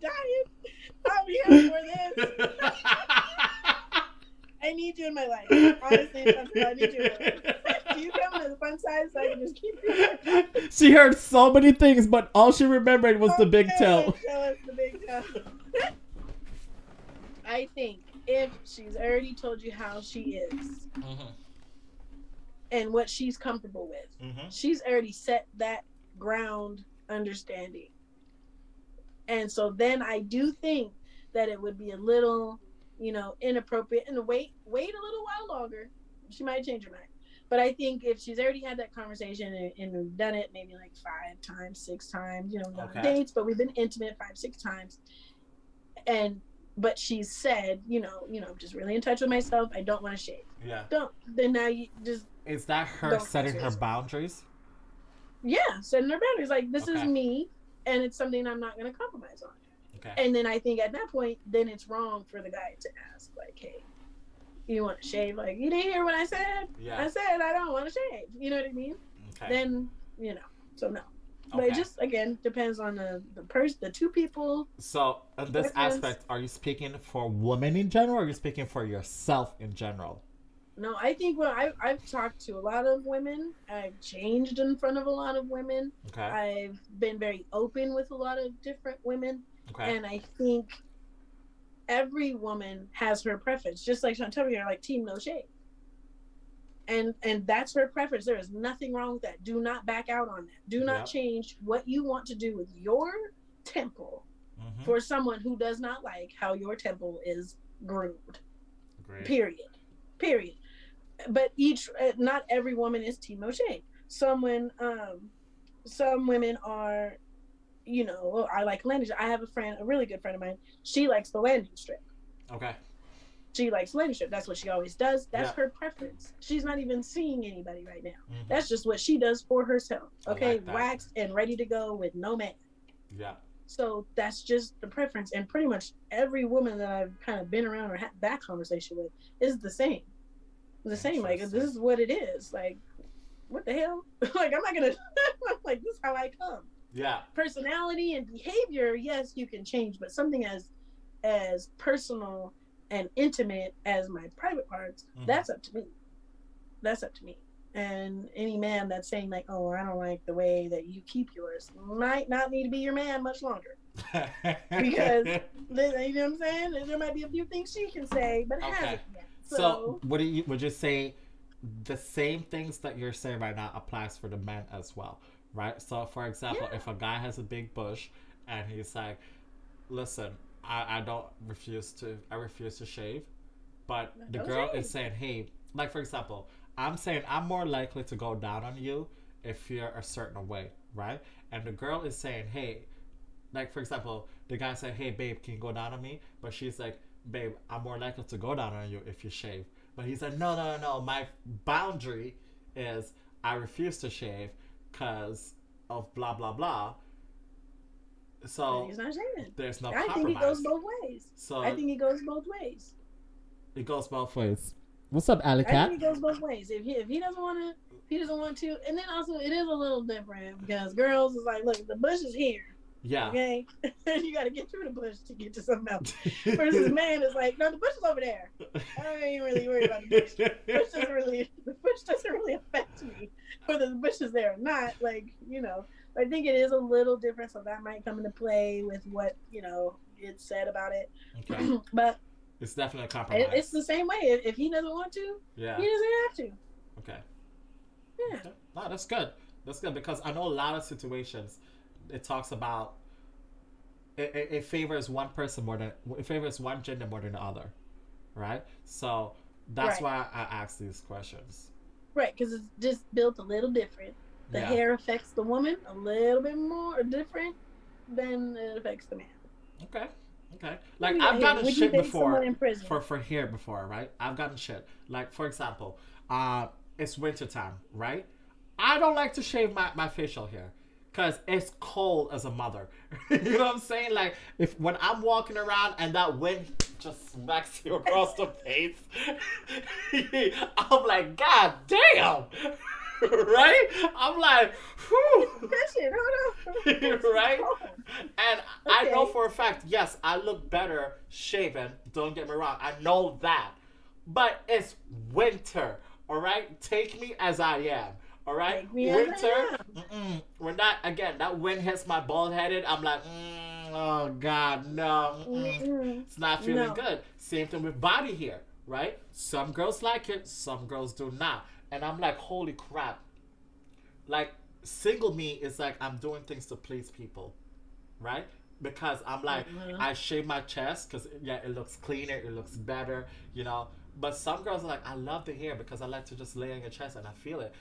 B: Dying. I'm here for this. I need you in my life. Honestly, I need you in my life. Do you come to the fun side so I can just keep you?
A: She heard so many things, but all she remembered was the big toe.
B: Show us the big toe. I think if she's already told you how she is
A: Mm-hmm.
B: and what she's comfortable with,
A: Mm-hmm.
B: she's already set that ground understanding. And so then I do think that it would be a little, inappropriate and wait a little while longer. She might change her mind. But I think if she's already had that conversation and we've done it maybe like 5 times, 6 times, we've gone on dates, but we've been intimate 5, 6 times. But she's said, I'm just really in touch with myself. I don't want to shave.
A: Yeah.
B: Then now you just.
A: Is that her setting her boundaries?
B: Yeah, setting her boundaries. Like, this is me, and it's something I'm not going to compromise on.
A: Okay.
B: And then I think at that point, then it's wrong for the guy to ask, like, hey, you want to shave? Like, you didn't hear what I said?
A: Yeah.
B: I said I don't want to shave. You know what I mean?
A: Okay.
B: Then, so no. But it just, again, depends on the two people.
A: So, in this aspect, are you speaking for women in general, or are you speaking for yourself in general?
B: No, I think I've talked to a lot of women. I've changed in front of a lot of women.
A: Okay.
B: I've been very open with a lot of different women.
A: Okay.
B: And I think every woman has her preference. Just like Chantel here, like team no shave. And that's her preference. There is nothing wrong with that. Do not back out on that. Do not change what you want to do with your temple for someone who does not like how your temple is groomed.
A: Great.
B: Period. But not every woman is team no shave. Some women are, I like landing strip. I have a really good friend of mine. She likes the landing strip. Okay. She likes landing strip. That's what she always does. That's her preference. She's not even seeing anybody right now. Mm-hmm. That's just what she does for herself. Okay, like waxed and ready to go with no man. Yeah. So that's just the preference. And pretty much every woman that I've kind of been around or had that conversation with is the same. Like, this is what it is. Like, what the hell? Like, I'm not gonna like, this is how I come. Yeah. Personality and behavior, yes, you can change, but something as personal and intimate as my private parts, that's up to me. And any man that's saying like, oh, I don't like the way that you keep yours, might not need to be your man much longer. Because, you know what I'm saying? There might be a few things she can say, but hasn't yet. So
A: would you say the same things that you're saying right now applies for the men as well, right? So for example, if a guy has a big bush and he's like, listen, I refuse to shave, but the girl is saying, hey, like for example, I'm saying I'm more likely to go down on you if you're a certain way, right? And the girl is saying, hey, like for example, the guy said, hey babe, can you go down on me? But she's like, babe, I'm more likely to go down on you if you shave. But he said, no, my boundary is I refuse to shave because of blah blah blah. So
B: he's not shaving.
A: There's no compromise.
B: I think he goes both ways.
A: So
B: I think he goes both ways.
A: It goes both ways. What's up, Alley Cat?
B: I think he goes both ways. If he doesn't want to, and then also it is a little different because girls is like, look, the bush is here.
A: Yeah.
B: Okay, you got to get through the bush to get to something else. Versus man is like, no, the bush is over there. I ain't really worried about the bush. The bush doesn't really affect me, whether the bush is there or not. Like, I think it is a little different, so that might come into play with what it's said about it.
A: Okay.
B: But
A: it's definitely a compromise.
B: It's the same way. If he doesn't want to,
A: yeah,
B: he doesn't have to.
A: Okay.
B: Yeah.
A: Okay. No, that's good. That's good because I know a lot of situations. It talks about it favors one person more than it favors one gender more than the other, right? So that's why I ask these questions.
B: Right, because it's just built a little different. The hair affects the woman a little bit more different than it affects the man.
A: Okay. Like I've gotten shit before for hair before, right? I've gotten shit. Like for example, it's wintertime, right? I don't like to shave my facial hair. Because it's cold as a mother. You know what I'm saying? Like, when I'm walking around and that wind just smacks you across the face, I'm like, God damn! Right? I'm like, whew. Right? And I know for a fact, yes, I look better shaven. Don't get me wrong. I know that. But it's winter. All right? Take me as I am. All right, winter. When that wind hits my bald headed, I'm like, oh God, no, it's not feeling good. Same thing with body hair, right? Some girls like it, some girls do not, and I'm like, holy crap! Like single me is like I'm doing things to please people, right? Because I'm like, I shave my chest because it looks cleaner, it looks better, But some girls are like, I love the hair because I like to just lay on your chest and I feel it.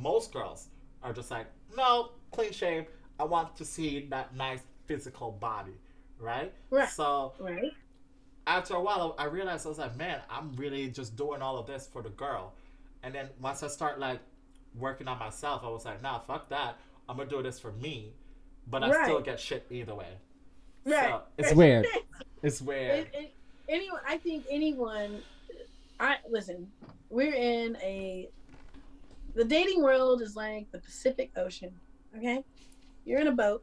A: Most girls are just like, no, clean shave. I want to see that nice physical body, right? So after a while, I realized I was like, man, I'm really just doing all of this for the girl. And then once I start like working on myself, I was like, nah, fuck that. I'm gonna do this for me, but I still get shit either way.
B: Right.
A: So it's weird. It's weird.
B: I think anyone. Listen, we're in the dating world is like the Pacific Ocean, okay? You're in a boat.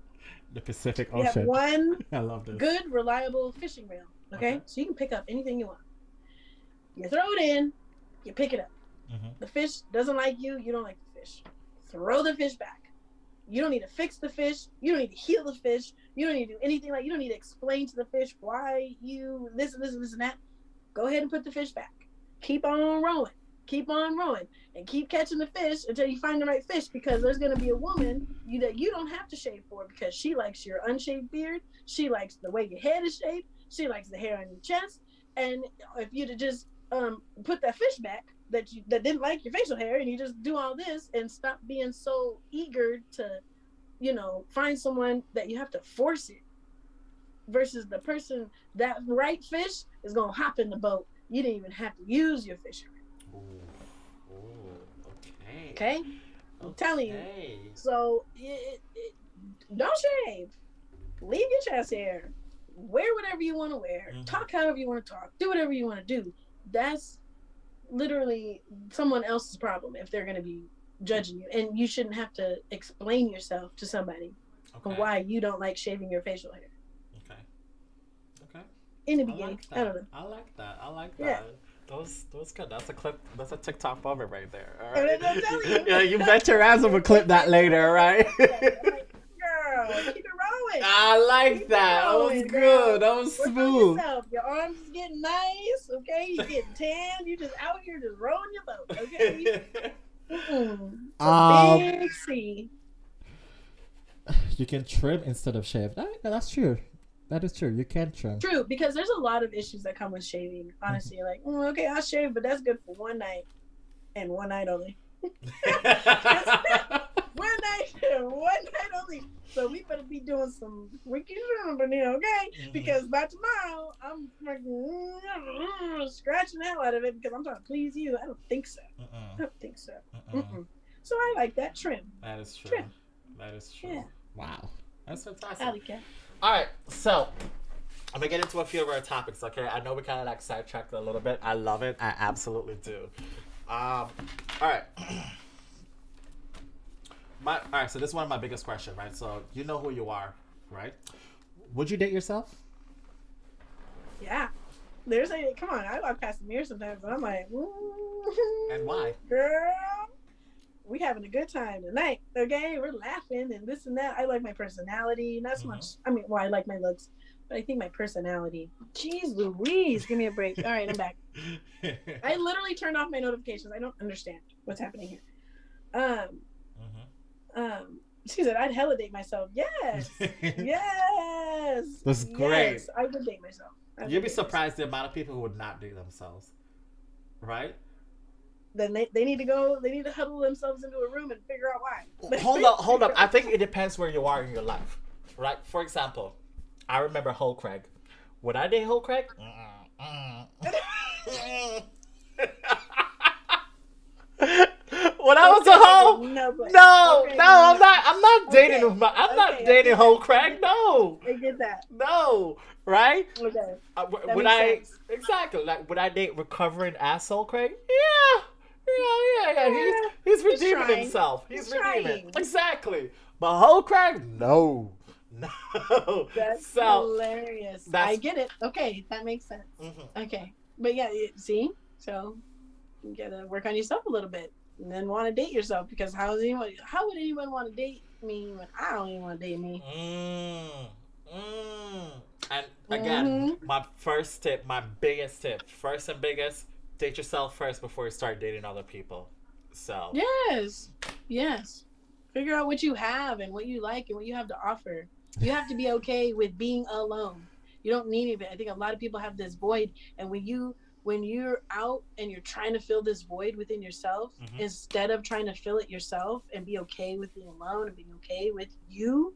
A: The Pacific Ocean.
B: You have one
A: I love this.
B: good, reliable fishing reel, okay? So you can pick up anything you want. You throw it in, you pick it up. Mm-hmm. The fish doesn't like you, you don't like the fish. Throw the fish back. You don't need to fix the fish. You don't need to heal the fish. You don't need to do anything you don't need to explain to the fish why you this and that. Go ahead and put the fish back. Keep on rowing, and keep catching the fish until you find the right fish. Because there's going to be a woman that you don't have to shave for because she likes your unshaved beard. She likes the way your head is shaved. She likes the hair on your chest. And if you to just put that fish back that didn't like your facial hair, and you just do all this and stop being so eager to, find someone that you have to force it. Versus the person that right fish is going to hop in the boat. You didn't even have to use your fishery.
A: Okay.
B: Okay? I'm telling you. So, don't shave. Leave your chest hair. Wear whatever you want to wear. Mm-hmm. Talk however you want to talk. Do whatever you want to do. That's literally someone else's problem if they're going to be judging you. And you shouldn't have to explain yourself to somebody on why you don't like shaving your facial hair. In the beginning, I don't know.
A: I like that. Yeah. That was good. That's a clip. That's a TikTok moment right there. All right. Yeah, you bet your ass I'm gonna clip that later, right?
B: Girl, keep it rolling.
A: I like that. That was good. That was smooth.
B: Your arms is getting nice. Okay, you getting tan. You just out here just rowing your boat. Okay. Big C.
A: You can trim instead of shave. That's true. That is true. You can trim.
B: True, because there's a lot of issues that come with shaving. Honestly, you're like, okay, I'll shave, but that's good for one night, and one night only. One night only. So we better be doing some freaky shrimping here, okay? Mm-hmm. Because by tomorrow, I'm scratching the hell out of it because I'm trying to please you. I don't think so. I don't think so. So I like that trim.
A: That is true.
B: Trim.
A: That is true.
B: Yeah.
A: Wow. That's fantastic.
B: I like it.
A: All right, so I'm gonna get into a few of our topics. Okay, I know we kind of like sidetracked a little bit. I love it. I absolutely do. All right. All right. So this is one of my biggest questions, right? So you know who you are, Right? Would you date yourself?
B: Yeah. Come on, I walk past the mirror sometimes and I'm like,
A: And why?
B: Girl, we having a good time tonight. Okay, we're laughing and this and that. I like my personality, not so much. I mean, well, I like my looks, but I think my personality. Jeez Louise, give me a break. All right, I'm back. I literally turned off my notifications. I don't understand what's happening here. She said I'd hella date myself. Yes, yes.
A: That's great.
B: Yes, I would date myself.
A: You'd be surprised the amount of people who would not date themselves, right?
B: Then they need to go. They need to huddle themselves into a room and figure out why.
A: Hold up. I think it depends where you are in your life, right? For example, I remember Whole Creg. Would I date Whole Creg? When I was a hoe, no, I'm not dating. I'm not dating Whole Creg. No,
B: I get that.
A: No, right?
B: Okay.
A: Would I sense. Exactly like would I date recovering asshole Creg? Yeah. He's redeeming himself. He's redeeming exactly. But Whole Creg, no.
B: That's hilarious. I get it. Okay, that makes sense. Okay, but yeah, see, so you gotta work on yourself a little bit. And then want to date yourself because how would anyone want to date me when I don't even want to date me?
A: And again, my first tip, my biggest tip, first and biggest, date yourself first before you start dating other people. So yes, figure out what you have and what you like and what you have to offer. You have to be okay with being alone. You don't need it. I think a lot of people have this void, and when you're out and you're trying to fill this void within yourself, instead of trying to fill it yourself and be okay with being alone and being okay with you,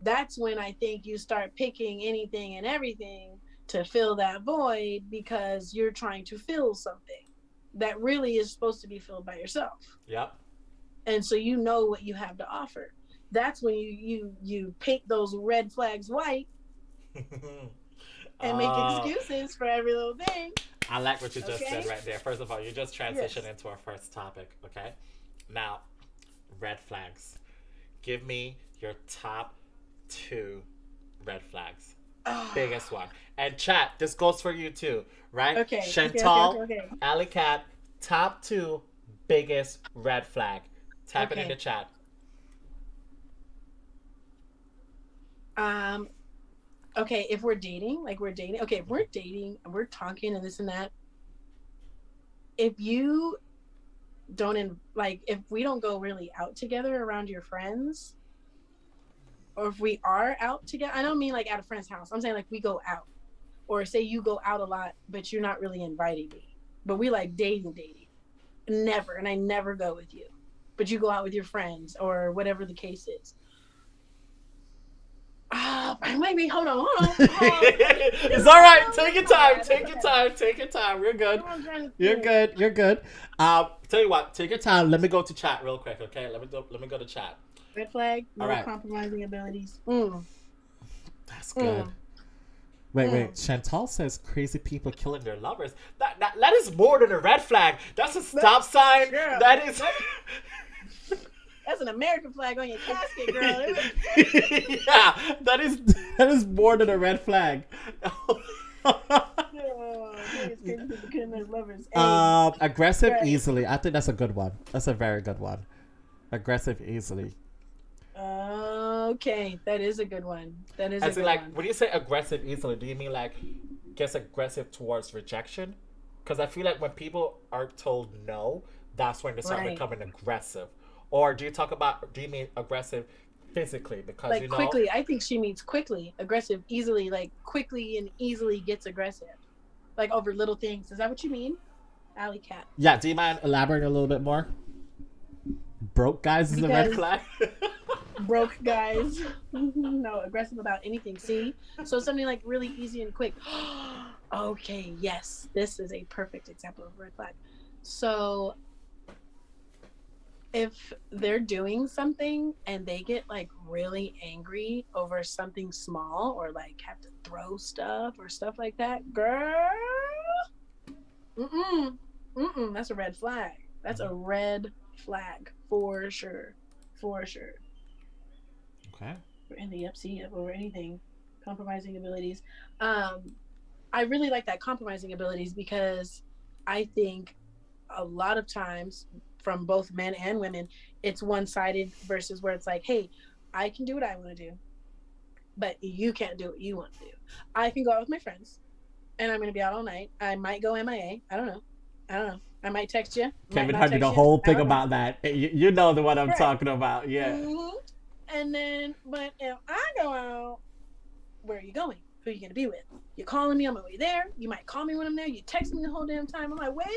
A: that's when I think you start picking anything and everything to fill that void because you're trying to fill something that really is supposed to be filled by yourself. Yep. And so you know what you have to offer. That's when you paint those red flags white and make excuses for every little thing. I like what you just said right there. First of all, you just transitioned into our first topic, okay? Now, red flags. Give me your top 2 red flags. Biggest one. And chat, this goes for you too, right? Okay. Chantal, okay. Alley Cat, top 2 biggest red flag. Type it in the chat.
B: Okay, if we're dating, if we're dating and we're talking and this and that, if you don't if we don't go really out together around your friends, or if we are out together, I don't mean like at a friend's house. I'm saying like we go out, or say you go out a lot, but you're not really inviting me, but we like dating. Never, and I never go with you, but you go out with your friends or whatever the case is. Maybe hold on.
A: It's all right. Take your time. We're good. You're good. Tell you what. Take your time. Let me go to chat real quick. Okay. Let me go to chat.
B: Red flag. No compromising abilities.
A: That's good. Wait. Chantal says crazy people killing their lovers. That is more than a red flag. That's a stop sign. Girl, that is.
B: That's an American flag on your casket, girl.
A: Yeah, that is more than a red flag. Aggressive easily. I think that's a good one. That's a very good one. Aggressive easily.
B: Okay, that is a good one. That is a good
A: one.
B: When
A: you say aggressive easily, do you mean like gets aggressive towards rejection? Because I feel like when people are told no, that's when they start becoming aggressive. Or do you mean aggressive physically? Because
B: quickly. I think she means quickly. Aggressive easily, like quickly and easily gets aggressive. Like over little things. Is that what you mean? Alley Cat.
A: Yeah, do you mind elaborating a little bit more? Broke guys is a red flag?
B: Broke guys. No, aggressive about anything. See? So something like really easy and quick. Okay, yes. This is a perfect example of red flag. So if they're doing something and they get like really angry over something small or like have to throw stuff or stuff like that, girl, that's a red flag. That's a red flag for sure. Okay. in the upsy over anything. Compromising abilities. I really like that compromising abilities because I think a lot of times from both men and women, it's one-sided versus where it's like, hey, I can do what I want to do, but you can't do what you want to do. I can go out with my friends and I'm going to be out all night. I might go MIA. I don't know. I might text you.
A: Kevin had the whole thing about that. You know the one I'm talking about. Yeah.
B: Mm-hmm. And then, but if I go out, where are you going? Who are you going to be with? You're calling me on my way there. You might call me when I'm there. You text me the whole damn time. I'm like, wait.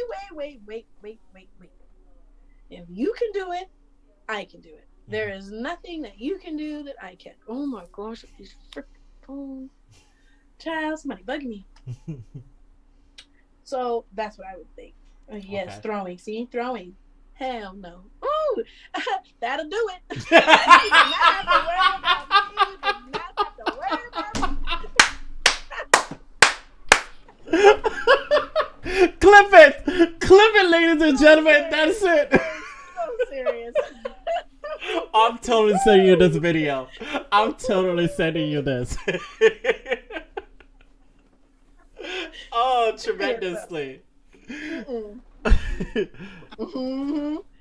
B: If you can do it, I can do it. There is nothing that you can do that I can't. Oh my gosh, these freaking phone. Child, somebody bug me. So that's what I would think. Yes, okay. Throwing. See, throwing. Hell no. Ooh, that'll do it. You do not have to worry about me. You do not have to worry about
A: me. Clip it, ladies and gentlemen. That's it.
B: So serious.
A: I'm totally sending you this video. I'm totally sending you this. Oh, tremendously.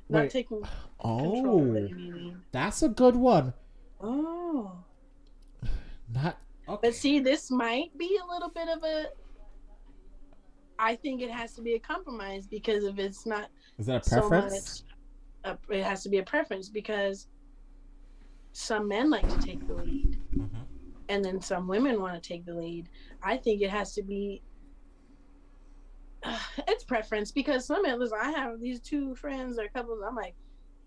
B: Not taking control.
A: That's a good one.
B: Oh.
A: Not okay.
B: But see, this might be a little bit of a. I think it has to be a compromise because if it's not.
A: Is that a preference?
B: It has to be a preference because some men like to take the lead, and then some women want to take the lead. I think it has to be. It's preference because some men. Listen, I have these two friends or couples. I'm like,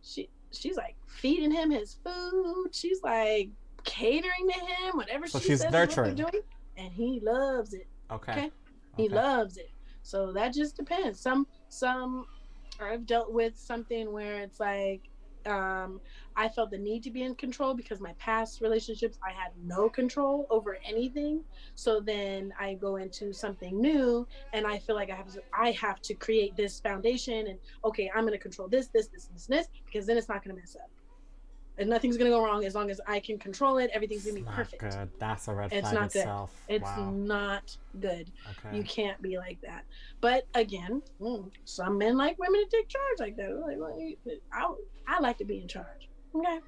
B: she's like feeding him his food. She's like catering to him, whatever so she says nurturing. Doing, and he loves it. Okay. He loves it. So that just depends. Some I've dealt with something where it's like I felt the need to be in control because my past relationships I had no control over anything. So then I go into something new and I feel like I have to create this foundation and okay, I'm going to control this because then it's not going to mess up. And nothing's going to go wrong as long as I can control it. Everything's going to be perfect.
A: Good. That's a red flag
B: it's not
A: itself.
B: Good. It's not good. Okay. You can't be like that. But again, some men like women to take charge like that. Like, I like to be in charge. Okay.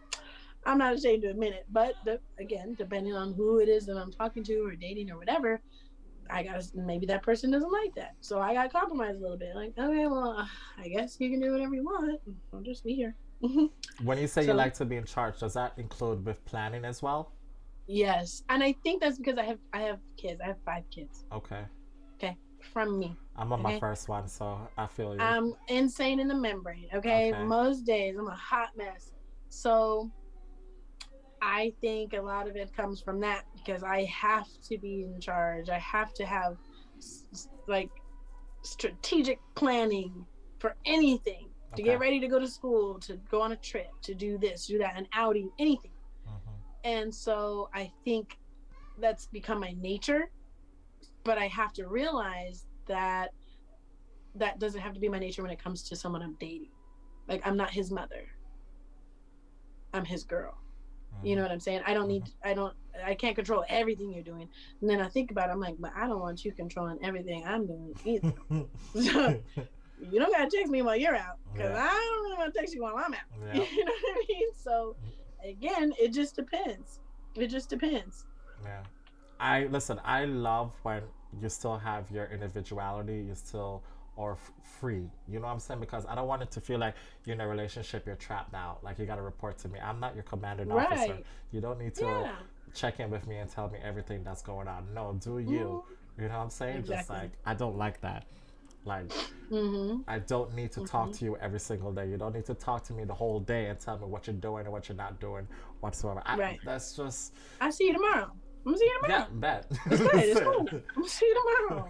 B: I'm not ashamed to admit it. But again, depending on who it is that I'm talking to or dating or whatever, maybe that person doesn't like that. So I got compromised a little bit. Like, okay, well, I guess you can do whatever you want. I'll just be here.
A: When you say you like to be in charge, does that include with planning as well?
B: Yes, and I think that's because I have kids. I have 5 kids.
A: Okay.
B: From me.
A: I'm on my first one, so I feel you.
B: I'm insane in the membrane. Okay, most days I'm a hot mess. So I think a lot of it comes from that because I have to be in charge. I have to have like strategic planning for anything. To get ready to go to school, to go on a trip, to do this, do that, an outing, anything. And so I think that's become my nature, but I have to realize that that doesn't have to be my nature when it comes to someone I'm dating. Like, I'm not his mother. I'm his girl. You know what I'm saying? I can't control everything you're doing. And then I think about it, I'm like, but I don't want you controlling everything I'm doing either. So, you don't gotta text me while you're out, because I don't really want to text you while I'm out. Yeah. You know what I mean? So, again, it just depends.
A: Yeah. I love when you still have your individuality, you still are free. You know what I'm saying? Because I don't want it to feel like you're in a relationship, you're trapped out. Like, you got to report to me. I'm not your commanding officer. You don't need to check in with me and tell me everything that's going on. No, do you. You know what I'm saying? Exactly. Just like, I don't like that. Like, I don't need to talk to you every single day. You don't need to talk to me the whole day and tell me what you're doing and what you're not doing whatsoever. That's just...
B: I see you tomorrow. I'm going to see you tomorrow.
A: Yeah, bet.
B: It's good. It's cool. I'm going to see you tomorrow.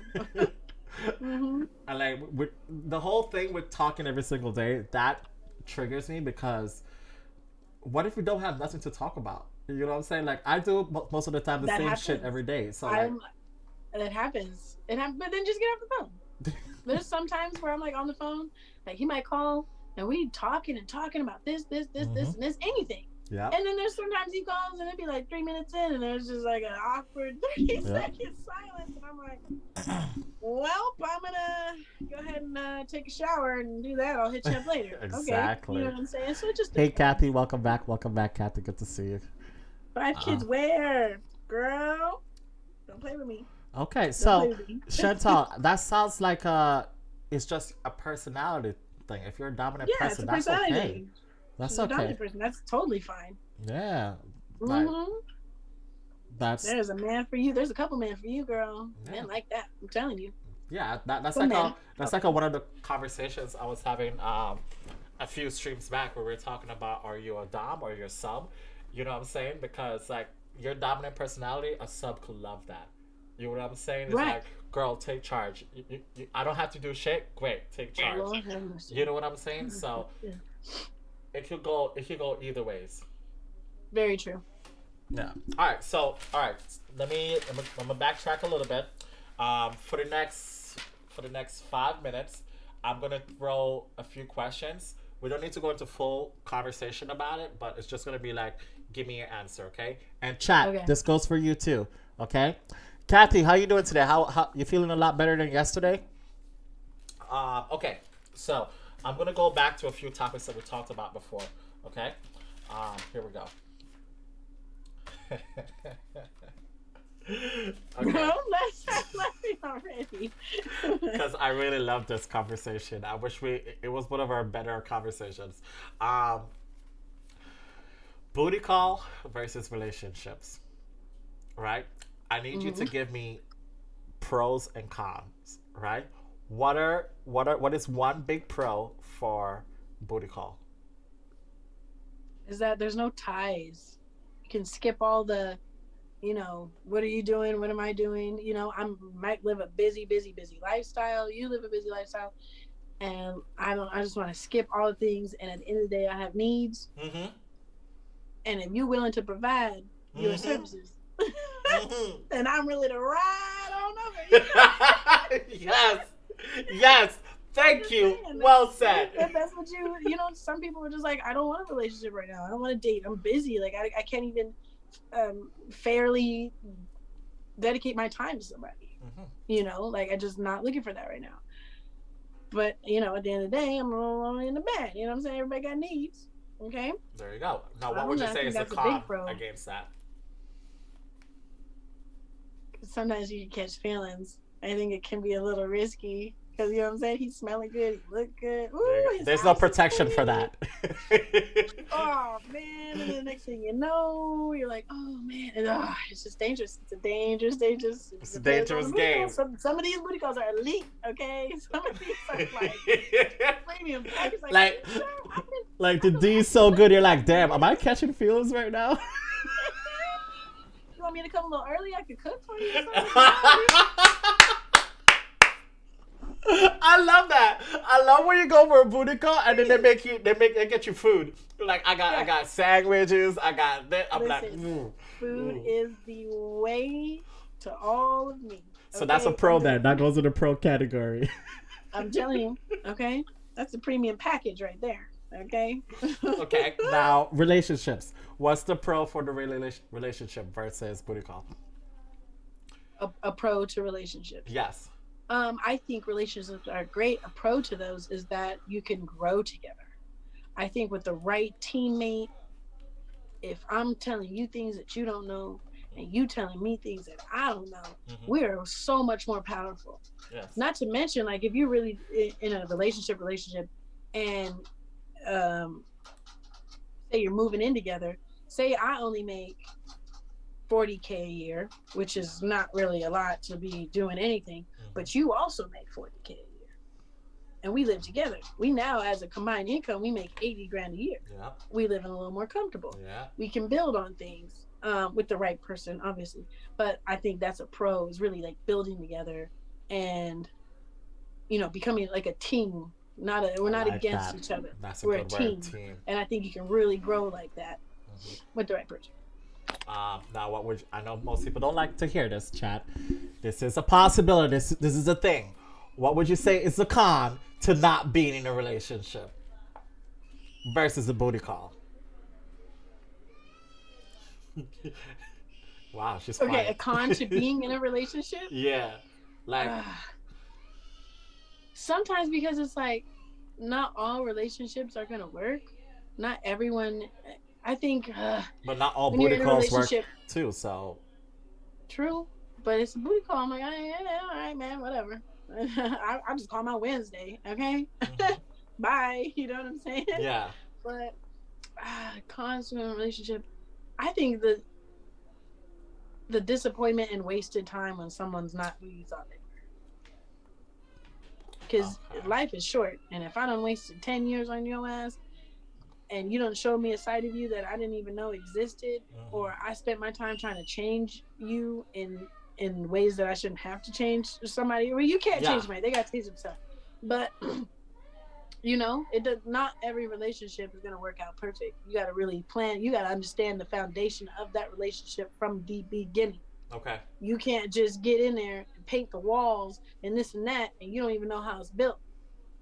A: And like, with the whole thing with talking every single day, that triggers me because what if we don't have nothing to talk about? You know what I'm saying? Like, I do most of the time the same shit every day. So
B: it happens. But then just get off the phone. There's sometimes where I'm like on the phone, like he might call and we talking about this, and this, anything.
A: Yeah.
B: And then there's sometimes he calls and it'd be like 3 minutes in and there's just like an awkward 30-second silence. And I'm like, well, I'm going to go ahead and take a shower and do that. I'll hit you up later.
A: Exactly.
B: Okay. You know what I'm saying? So it just
A: Hey, Kathy, welcome back. Welcome back, Kathy. Good to see you.
B: 5 kids where? Girl, don't play with me.
A: Okay, so Chantal, that sounds like it's just a personality thing. If you're a dominant person, that's okay. That's okay. A dominant
B: person. That's totally fine.
A: Yeah.
B: Mm-hmm. There's a man for you. There's a couple men for you, girl. Yeah. Men like that. I'm telling you.
A: Yeah, that's like one of the conversations I was having a few streams back where we were talking about, are you a dom or you're a sub? You know what I'm saying? Because like your dominant personality, a sub could love that. You know what I'm saying? It's like, girl, take charge. I don't have to do shit. Great, take charge. You know what I'm saying? So it could go either ways.
B: Very true.
A: Yeah. All right. I'm gonna backtrack a little bit. For the next 5 minutes, I'm gonna throw a few questions. We don't need to go into full conversation about it, but it's just gonna be like, give me your answer, okay? And chat, this goes for you too, okay? Kathy, how you doing today? How you feeling? A lot better than yesterday? Okay, so I'm gonna go back to a few topics that we talked about before. Okay, here we go.
B: Okay. No, let's start laughing already.
A: Because I really love this conversation. I wish it was one of our better conversations. Booty call versus relationships, right? I need you to give me pros and cons, right? What is one big pro for booty call?
B: Is that there's no ties. You can skip all the, what are you doing? What am I doing? I might live a busy lifestyle. You live a busy lifestyle. And I just want to skip all the things. And at the end of the day, I have needs. Mm-hmm. And if you're willing to provide your services, and I'm willing to ride on over you. Yes. Thank you. Well said. That's what some people are just like, I don't want a relationship right now. I don't want to date. I'm busy. Like, I can't even fairly dedicate my time to somebody. Mm-hmm. I'm just not looking for that right now. But, at the end of the day, I'm alone in the bed. You know what I'm saying? Everybody got needs. Okay?
A: There you go. Now, what would you say is the con against that?
B: Sometimes you can catch feelings. I think it can be a little risky because, you know what I'm saying? He's smelling good. He look good. Ooh,
A: there's no protection for that.
B: Oh, man. And then the next thing you know, you're like, oh, man. And, it's just dangerous. It's a dangerous.
A: It's a dangerous game.
B: Some of these booty calls are elite, okay? Some of these are like premium.
A: Like the D's so good, you're like, damn, am I catching feelings right now?
B: You want me to come a little early? I could cook for you.
A: I love that. I love when you go for a booty call and then they get you food. You're like, I got sandwiches. I got that. I'm like,
B: food is the way to all of me.
A: So that's a pro then. That goes in the pro category.
B: I'm telling you. Okay, that's a premium package right there. Okay.
A: Okay. Now, relationships. What's the pro for the relationship versus booty call?
B: A pro to relationships.
A: Yes.
B: I think relationships are great. A pro to those is that you can grow together. I think with the right teammate, if I'm telling you things that you don't know and you telling me things that I don't know, we're so much more powerful. Yes. Not to mention, like, if you're really in a relationship and say you're moving in together, say I only make $40K a year, which is not really a lot to be doing anything, but you also make $40K a year, and we live together. We now, as a combined income, we make $80,000 a year. Yeah. We live in a little more comfortable. Yeah. We can build on things with the right person, obviously. But I think that's a pro, is really like building together and becoming like a team. We're not against each other. We're a team. And I think you can really grow like that with the right person.
A: Now, I know most people don't like to hear this, chat. This is a possibility. This is a thing. What would you say is the con to not being in a relationship versus a booty call? Wow, she's
B: Okay, a
A: quiet.
B: con to being in a relationship.
A: Yeah, like
B: Uh, Sometimes because it's like not all relationships are gonna work. Not everyone. I think
A: but not all
B: when you're
A: booty
B: in a
A: calls work
B: relationship,
A: too. So
B: true, but it's a booty call. I'm like, all right, man, whatever. I just call my Wednesday, okay?
A: mhm.
B: Bye. You know what I'm saying?
A: Yeah.
B: But cons to a relationship, I think the disappointment and wasted time when someone's not who you thought they were. Because
A: Okay.
B: life is short, and if I done wasted 10 years on your ass, and you don't show me a side of you that I didn't even know existed,
A: Mhm.
B: or I spent my time trying to change you in ways that I shouldn't have to change somebody. Well, you can't
A: Yeah.
B: change somebody; they got to change themselves. But you know, it does not every relationship is going to work out perfect. You got to really plan. You got to understand the foundation of that relationship from the beginning.
A: Okay.
B: You can't just get in there and paint the walls and this and that, and you don't even know how it's built.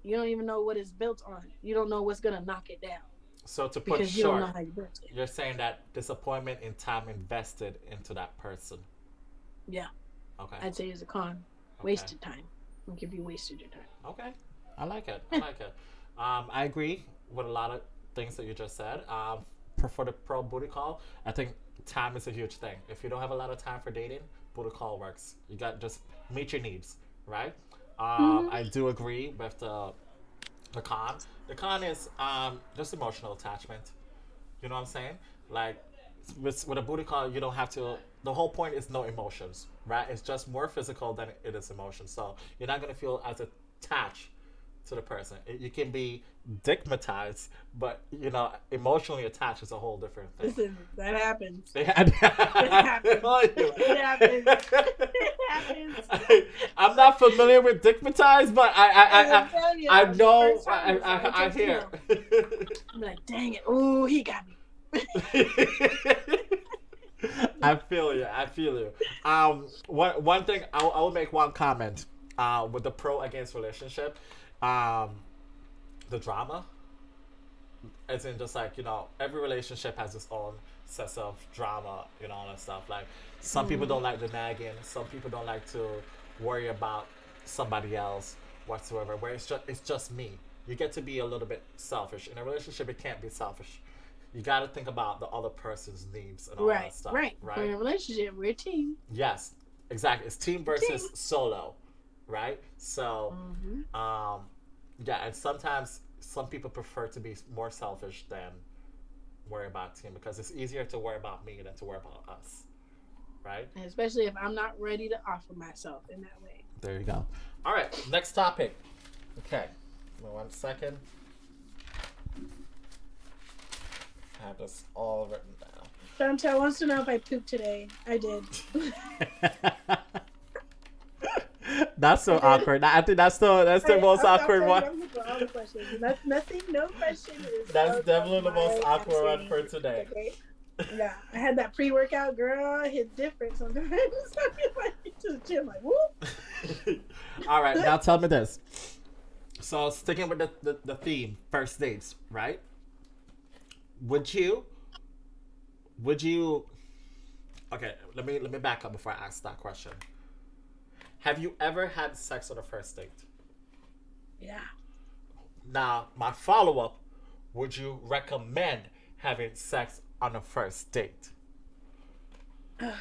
B: You don't even know what it's built on. You don't know what's going to knock it down
A: So to put
B: because you don't know
A: short,
B: how you built it.
A: you're saying that disappointment in time invested into that person.
B: Yeah,
A: Okay.
B: I'd say it's a con.
A: Okay.
B: Wasted time. Like if you wasted your time.
A: Okay. I like it. I like it. I agree with a lot of things that you just said. For the pro booty call, I think time is a huge thing. If you don't have a lot of time for dating, booty call works. You got just meet your needs, right?
B: Mm-hmm.
A: I do agree with the con. The con is just emotional attachment. You know what I'm saying? Like with a booty call, you don't have to. The whole point is no emotions, right? It's just more physical than it is emotions. So you're not gonna feel as attached to the person. You can be digmatized, but emotionally attached is a whole different thing.
B: Listen, that happens.
A: It
B: happens. It happens. It happens.
A: I'm not familiar with digmatized, but I know I hear.
B: I'm like, dang it! Oh, he got me.
A: I feel you. I feel you. One thing I will make one comment. With the pro against relationship, the drama, as in just like every relationship has its own sense of drama, all that stuff. Like some people don't like the nagging. Some people don't like to worry about somebody else whatsoever. Where it's just me. You get to be a little bit selfish in a relationship. It can't be selfish. You got to think about the other person's needs and all that stuff.
B: Right. For a relationship, we're a team.
A: Yes, exactly. It's team versus
B: Team.
A: solo, right? So, yeah, and sometimes some people prefer to be more selfish than worry about team because it's easier to worry about me than to worry about us, right?
B: And especially if I'm not ready to offer myself in that way.
A: There you go. All right, next topic. Okay, give me 1 second. I have this all written down.
B: Chantel wants to know if I pooped today. I did.
A: That's so awkward. I think that's the most awkward one.
B: All the questions. Nothing, no question is.
A: That's definitely the most awkward one for today.
B: Okay. Yeah, I had that pre-workout, girl. It hit different sometimes. I feel like to the gym, like whoop.
A: All right, now tell me this. So sticking with the theme, first dates, right? Would you? Okay, let me back up before I ask that question. Have you ever had sex on a first date?
B: Yeah.
A: Now, my follow-up, would you recommend having sex on a first date? Oh,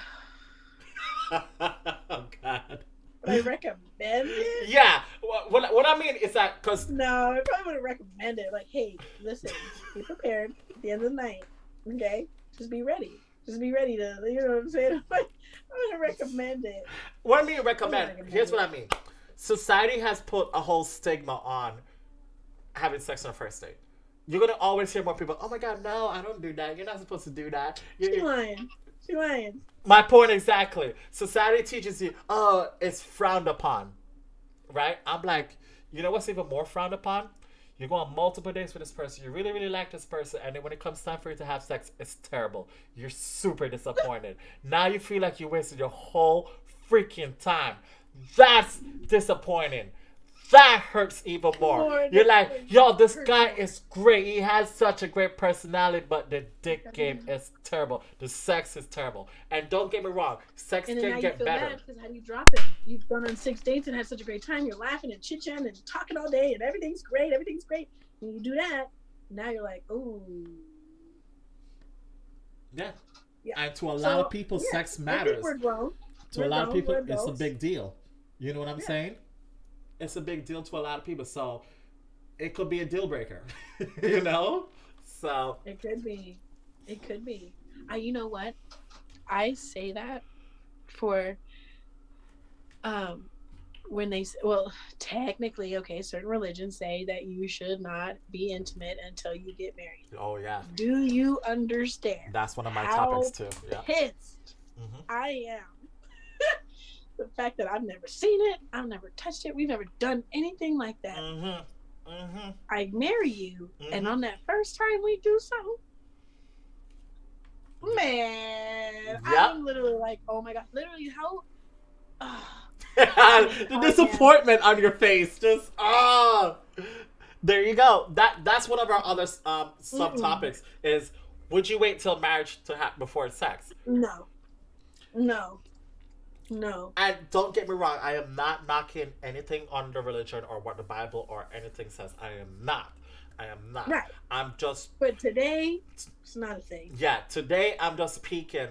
A: God.
B: Would I recommend it?
A: Yeah. What I mean is that because...
B: No, I probably wouldn't recommend it. Like, hey, listen, be prepared at the end of the night, okay? Just be ready. Just be ready to, you know what I'm saying? I wouldn't recommend it.
A: What I mean recommend? Here's what I mean. Society has put a whole stigma on having sex on a first date. You're going to always hear more people, oh my God, no, I don't do that. You're not supposed to do that.
B: She's lying. She's lying.
A: My point exactly. Society teaches you, oh, it's frowned upon. Right? I'm like, you know what's even more frowned upon? You go on multiple dates with this person. You really, really like this person. And then when it comes time for you to have sex, it's terrible. You're super disappointed. Now you feel like you wasted your whole freaking time. That's disappointing. that hurts even more.
B: More
A: You're
B: than
A: like, yo, this
B: hurts
A: guy
B: more.
A: is great. He has such a great personality, but the dick game is terrible. The sex is terrible. And don't get me wrong, sex
B: And then now
A: can
B: you
A: get
B: feel
A: better.
B: bad because how do you drop it? You've gone on 6 dates and had such a great time. You're laughing and chit-chatting and talking all day and everything's great. Everything's great. And you do that. Now you're like, oh.
A: Yeah.
B: Yeah.
A: And to a lot
B: So,
A: of people,
B: yeah,
A: sex
B: I think
A: matters.
B: we're grown.
A: To a
B: We're
A: lot of
B: grown,
A: people,
B: we're
A: it's a
B: adults.
A: big deal. You know what I'm
B: Yeah.
A: saying? It's a big deal to a lot of people. So it could be a deal breaker. You know? So
B: It could be. It could be. You know what? I say that for when they well, technically, okay, certain religions say that you should not be intimate until you get married.
A: oh yeah.
B: Do you understand
A: That's one of my
B: how
A: topics too. Yeah.
B: pissed
A: Hmm.
B: I am? The fact that I've never seen it, I've never touched it, we've never done anything like that.
A: Mm-hmm. Mm-hmm.
B: I marry you, and
A: Mhm.
B: on that first time we do something, man,
A: Yep.
B: I'm literally like, oh my god, literally how.
A: The disappointment on your face, just there you go. That's one of our other subtopics is: would you wait till marriage to have before sex?
B: No, no, no.
A: And don't get me wrong, I am not knocking anything on the religion or what the Bible or anything says. I am not.
B: Right.
A: I'm just
B: But today, it's not a thing.
A: yeah. Today I'm just speaking.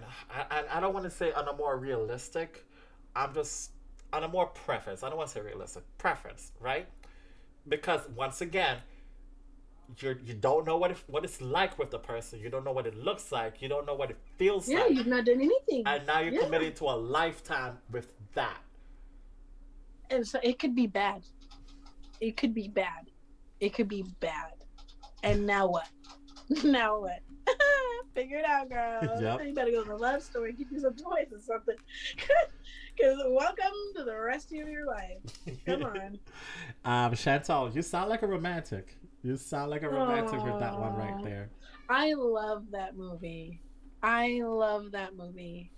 A: I don't want to say on a more realistic. I'm just on a more preference. I don't want to say realistic preference, right? Because once again, you don't know what it's like with the person. You don't know what it looks like. You don't know what it feels
B: Yeah,
A: like.
B: you've not done anything.
A: And now you're
B: Yeah.
A: committing to a lifetime with that.
B: And so it could be bad. It could be bad. It could be bad. And now what? Now what? Figure it out, girl.
A: Yep.
B: You better go to the love store and get you some toys or something. Because welcome to the rest of your life. Come on.
A: Chantal, you sound like a romantic. You sound like a romantic with that one right there.
B: I love that movie. I love that movie.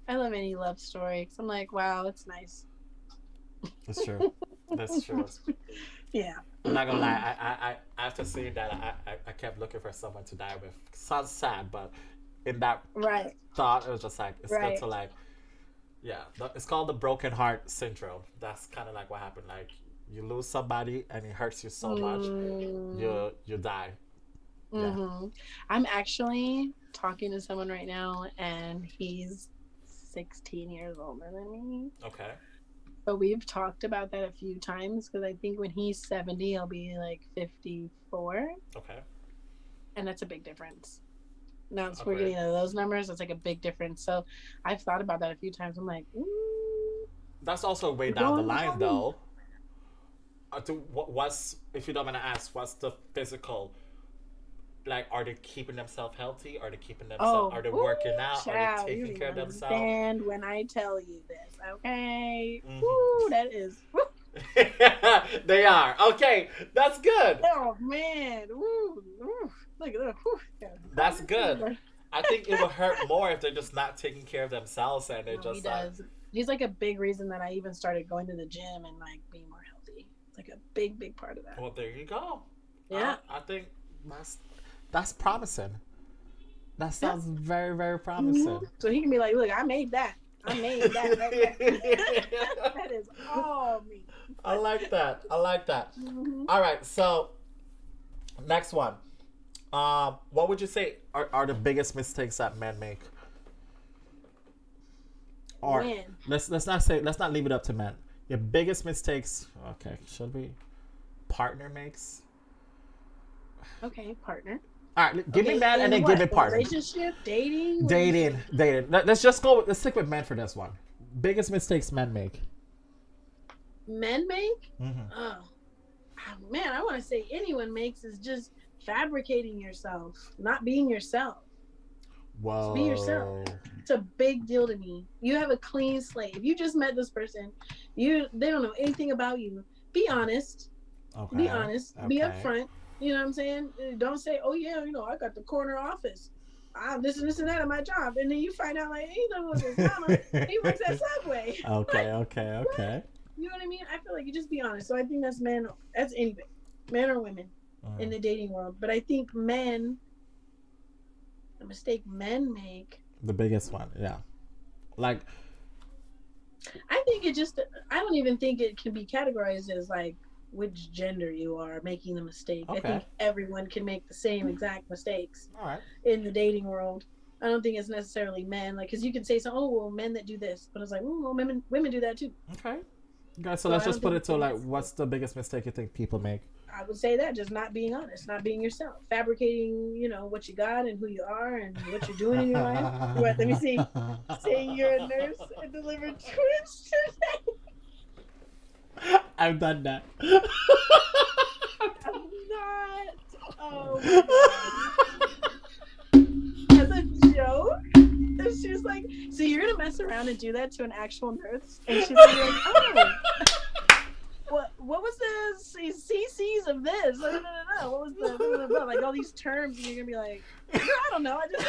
B: I love any love story. Cause I'm like, wow, that's nice.
A: That's true. That's true.
B: Yeah.
A: I'm not gonna lie. I after seeing that, I kept looking for someone to die with. Sounds sad, but in that
B: Right.
A: thought, it was just like it's good
B: Right.
A: to like, yeah. It's called the broken heart syndrome. That's kind of like what happened. Like you lose somebody and it hurts you so much, you die. Yeah.
B: Mm-hmm. I'm actually talking to someone right now, and he's 16 years older than me.
A: Okay.
B: But we've talked about that a few times because I think when he's 70, he'll be like 54,
A: Okay.
B: and that's a big difference. Now we're
A: Agreed.
B: getting into those numbers, it's like a big difference. So I've thought about that a few times. I'm like,
A: That's also way
B: We're
A: down the
B: going
A: line,
B: home.
A: though. What's if you don't want to ask? What's the physical? Like, are they keeping themselves healthy? Are they keeping themselves? Are they working out? Are
B: child,
A: they
B: you
A: taking care of
B: don't
A: themselves?
B: understand when I tell you this, okay?
A: Mhm.
B: Woo, that is.
A: They are okay. That's good.
B: Oh man! Woo, woo. Look at that. Woo. Yeah.
A: That's good. I think it would hurt more if they're just not taking care of themselves and they're
B: No, he
A: just like,
B: does. He's like a big reason that I even started going to the gym and like being more healthy. It's like a big part of that.
A: well, there you go.
B: Yeah.
A: I think that's promising. That sounds very, very promising.
B: Mhm. So he can be like, look, I made that. I made that. That is all me.
A: I like that. I like that.
B: Mhm.
A: All right, so next one. What would you say are the biggest mistakes that men make? Or
B: When?
A: let's not leave it up to men. Your biggest mistakes. Okay, should we? Partner makes.
B: Okay, partner.
A: All right, give me
B: Okay,
A: men and then
B: in
A: give me
B: what?
A: partner.
B: Relationship, dating.
A: Dating. Let's stick with men for this one. Biggest mistakes men make.
B: Men make?
A: Mm-hmm.
B: Oh, man, I want to say anyone makes is just fabricating yourself, not being yourself.
A: Whoa.
B: Be yourself. It's a big deal to me. You have a clean slate. If you just met this person, they don't know anything about you. Be honest.
A: Okay.
B: Be honest. Be
A: Okay.
B: upfront. You know what I'm saying? Don't say, "Oh yeah, I got the corner office. This and this and that at my job," and then you find out like he doesn't work at Walmart. He works at Subway.
A: Okay.
B: You know what I mean? I feel like you just be honest. So I think that's men. That's anybody, men or women, in the dating world. But I think men, the mistake men make.
A: The biggest one, yeah. Like,
B: I think it just. I don't even think it can be categorized as like which gender you are making the mistake.
A: Okay.
B: I think everyone can make the same exact mistakes.
A: All right.
B: In the dating world. I don't think it's necessarily men, like, because you could say, so, oh, well, men that do this, but it's like, oh, well, women do that too.
A: Okay. Guys, so let's just put it to like, what's the biggest mistake you think people make?
B: I would say that, just not being honest, not being yourself, fabricating, you know, what you got and who you are and what you're doing in your life. What? Let me see. Saying you're a nurse and delivered twins today.
A: I've done that.
B: I'm not. Oh my God. As a joke. And she's like, so you're gonna mess around and do that to an actual nurse? And she's like, oh, what was the CCs of this? What was the like all these terms? And you're gonna be like, I don't know. I just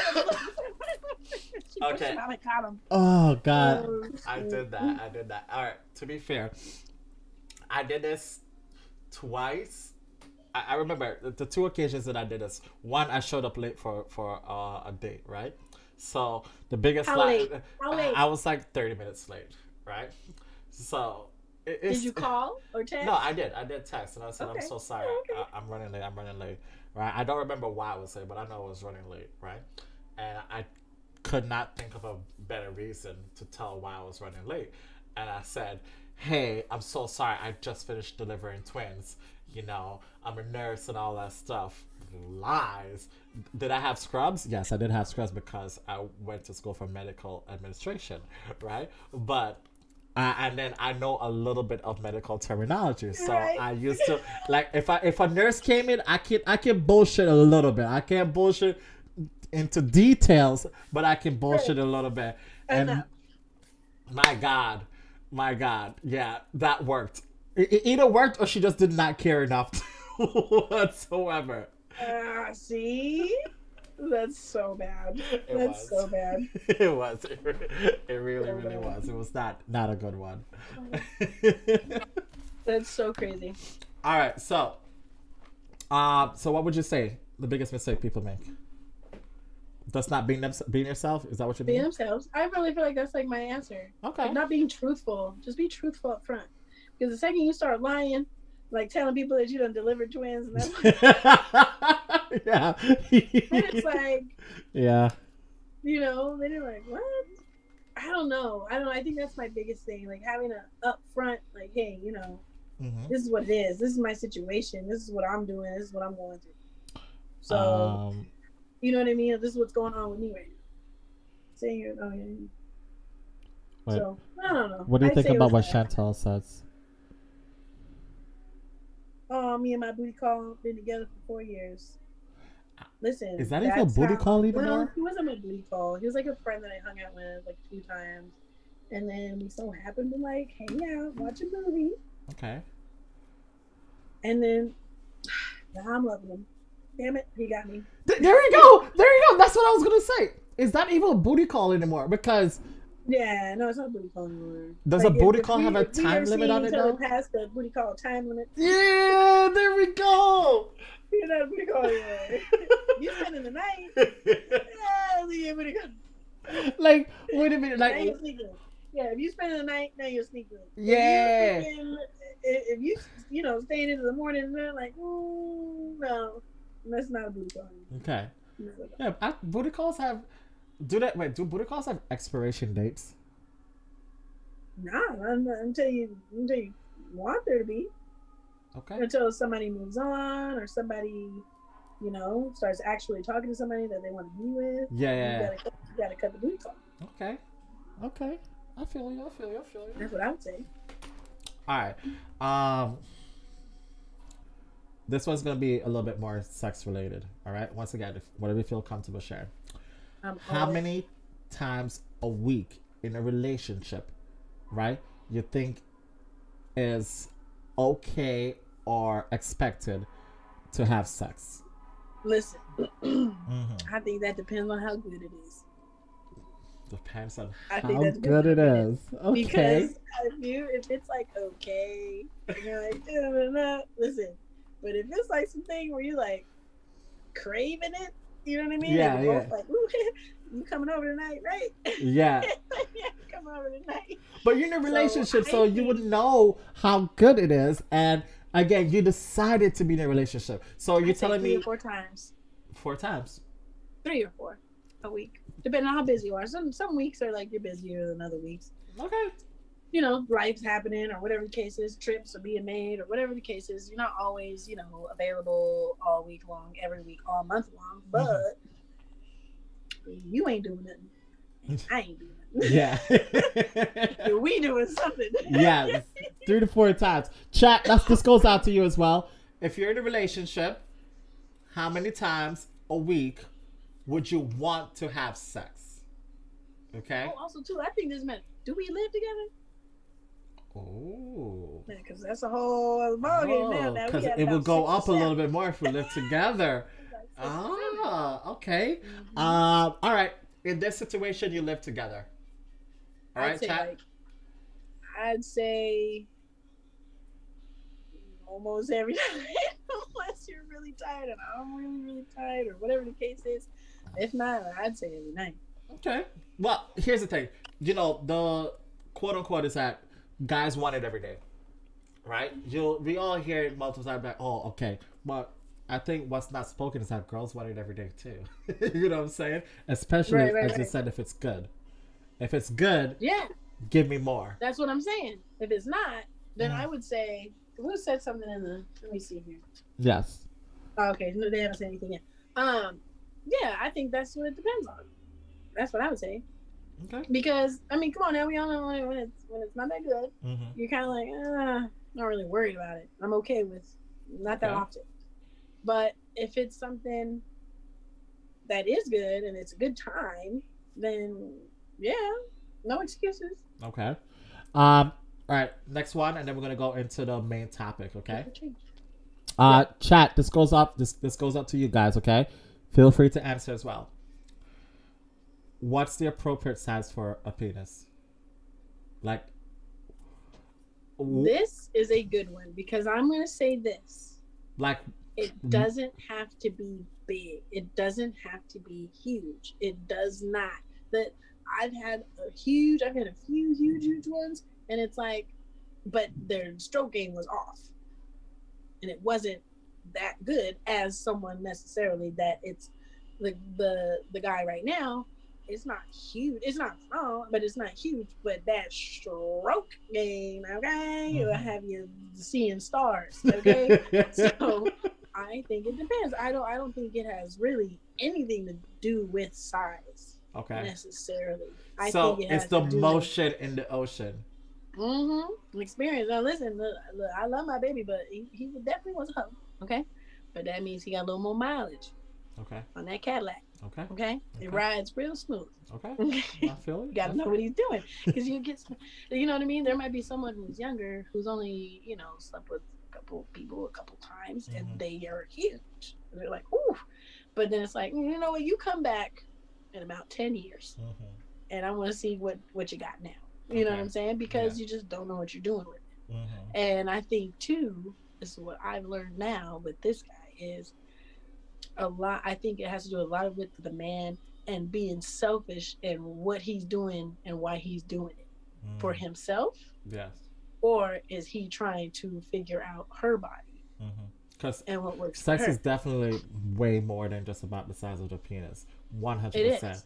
B: she
A: okay.
B: Him out and caught him.
A: Oh God, I did that. All right. To be fair, I did this twice. I remember the two occasions that I did this. One, I showed up late for a date, right? So the biggest
B: How late?
A: I was like 30 minutes late, right? So
B: did you call or text?
A: No, I did text, and I said, okay. I'm so sorry,
B: okay.
A: I'm running late, right? I don't remember why I was late, but I know I was running late, right? And I could not think of a better reason to tell why I was running late, and I said, hey, I'm so sorry, I just finished delivering twins. You know, I'm a nurse and all that stuff. Lies. Did I have scrubs? Yes, I did have scrubs because I went to school for medical administration, right? But and then I know a little bit of medical terminology, so right. I used to like if a nurse came in, I can bullshit a little bit. I can't bullshit into details, but I can bullshit a little bit. And my God, yeah, that worked. It either worked or she just did not care enough whatsoever.
B: See? That's so bad. That's so bad.
A: It was. It really was. It was not a good one.
B: That's so crazy.
A: All right, so what would you say the biggest mistake people make? That's not being yourself? Is that what you mean?
B: Being themselves. I really feel like that's like my answer.
A: Okay.
B: Like not being truthful. Just be truthful up front. Because the second you start lying, like telling people that you done delivered twins, and that's
A: yeah.
B: Then it's like,
A: yeah.
B: You know, then you're like, what? I don't know. I think that's my biggest thing. Like having a upfront, like, hey, you know, this is what it is. This is my situation. This is what I'm doing. This is what I'm going through. So, you know what I mean? This is what's going on with me right now. Saying you're, so I don't know.
A: What do you think about what Chantal says?
B: Oh, me and my booty call been together for 4 years. Listen,
A: is that even a booty call anymore?
B: Well, he wasn't my booty call. He was like a friend that I hung out with like 2 times, and then we so happened to like hang out, watch a movie.
A: Okay.
B: And then now I'm loving him. Damn it, he got me.
A: There you go. That's what I was gonna say. Is that even a booty call anymore? Because
B: yeah, no, it's not a booty call anymore.
A: Does a booty call have a time limit on it though?
B: Past the booty call time limit.
A: Yeah, there we go.
B: You're not a booty call anymore. You spending the night. Yeah, you're booty call.
A: Like, wait a minute. Like,
B: now you're sneaking. Yeah, if you spending the night, now you're sneaking.
A: Yeah.
B: If you know, staying into the morning, they're like, no, that's not a booty call anymore.
A: Okay. Yeah, booty calls have. Do booty calls have expiration dates?
B: Nah, until you want there to be.
A: Okay.
B: Until somebody moves on or somebody, you know, starts actually talking to somebody that they want to be with.
A: Yeah.
B: You gotta cut the booty call.
A: Okay. I feel you.
B: That's what I would say.
A: All right. This one's gonna be a little bit more sex related. All right. Once again, whatever you feel comfortable sharing. How many times a week in a relationship, right, you think is okay or expected to have sex?
B: Listen, I think that depends on how good it is.
A: Depends on
B: I think
A: how
B: that's good
A: good it
B: enough.
A: is. Okay.
B: Because if it's like okay, and you're like, listen. But if it's like something where you like craving it, you know what I mean?
A: Yeah,
B: And we're
A: yeah.
B: both like, ooh, you coming over tonight, right?
A: Yeah.
B: Yeah, come over tonight.
A: But you're in a
B: So
A: relationship,
B: I
A: so you would
B: think
A: know how good it is. And again, you decided to be in a relationship. So you're
B: I'd say
A: telling
B: three or
A: me
B: four times,
A: 4 times.
B: 3 or 4 a week, depending on how busy you are. Some weeks are like you're busier than other weeks.
A: Okay.
B: You know, life's happening or whatever the case is, trips are being made or whatever the case is. You're not always, available all week long, every week, all month long. But you ain't doing nothing. And I ain't doing
A: Yeah.
B: nothing. We doing something.
A: Yeah. 3 to 4 times. Chat, this goes out to you as well. If you're in a relationship, how many times a week would you want to have sex? Okay.
B: Oh, also too, I think this meant, do we live together?
A: Oh.
B: Because that's a whole other ballgame now. Now
A: Because
B: we got
A: it will
B: about
A: go
B: 6 or
A: up a
B: 7.
A: little bit more if we live together.
B: Like 6 or 7.
A: Okay.
B: Mhm.
A: All right. In this situation, you live together. All right, chat.
B: I'd say almost every night, unless you're really tired and I'm really, really tired or whatever the case is. If not, I'd say every night.
A: Okay. Well, here's the thing. The quote unquote is that guys want it every day, right? We all hear it multiple times. Like, oh, okay. But I think what's not spoken is that girls want it every day too. You know what I'm saying? Especially as you said, if it's good. If it's good,
B: yeah,
A: give me more.
B: that's what I'm saying. If it's not, then I would say who said something in the. Let me see here.
A: Yes.
B: Oh, okay, no, they haven't said anything yet. Yeah, I think that's what it depends on. That's what I would say.
A: Okay.
B: Because I mean, come on now, we all know when it's not that good, you're kind of like, not really worried about it. I'm okay with not that often. But if it's something that is good and it's a good time, then yeah, no excuses.
A: Okay. All right. Next one, and then we're gonna go into the main topic. Okay. Chat. This goes up. This goes up to you guys. Okay. Feel free to answer as well. What's the appropriate size for a penis? Like,
B: this is a good one because I'm gonna say this.
A: Like,
B: it doesn't have to be big. It doesn't have to be huge. It does not. That I've had a few huge ones, and it's like, but their stroke game was off, and it wasn't that good as someone necessarily that it's the guy right now. It's not huge. It's not small, but it's not huge. But that stroke game, okay, will have you seeing stars, okay. So I think it depends. I don't think it has really anything to do with size.
A: Okay.
B: Necessarily.
A: So it's the motion in the ocean.
B: Experience. Now listen, look, I love my baby, but he definitely was a hoe. Okay, but that means he got a little more mileage.
A: Okay.
B: On that Cadillac. Okay. It rides real smooth.
A: Okay. I feel it.
B: You gotta know what he's doing because you get, you know what I mean. There might be someone who's younger who's only slept with a couple people a couple times and they are huge. And they're like, ooh, but then it's like, you know what? You come back in about 10 years, and I want to see what you got now. You know what I'm saying? Because you just don't know what you're doing with it. And I think too, this is what I've learned now with this guy is. I think it has to do a lot with the man and being selfish and what he's doing and why he's doing it for himself.
A: Yes.
B: Or is he trying to figure out her body?
A: Because
B: and what works.
A: Sex is definitely way more than just about the size of the penis. 100%.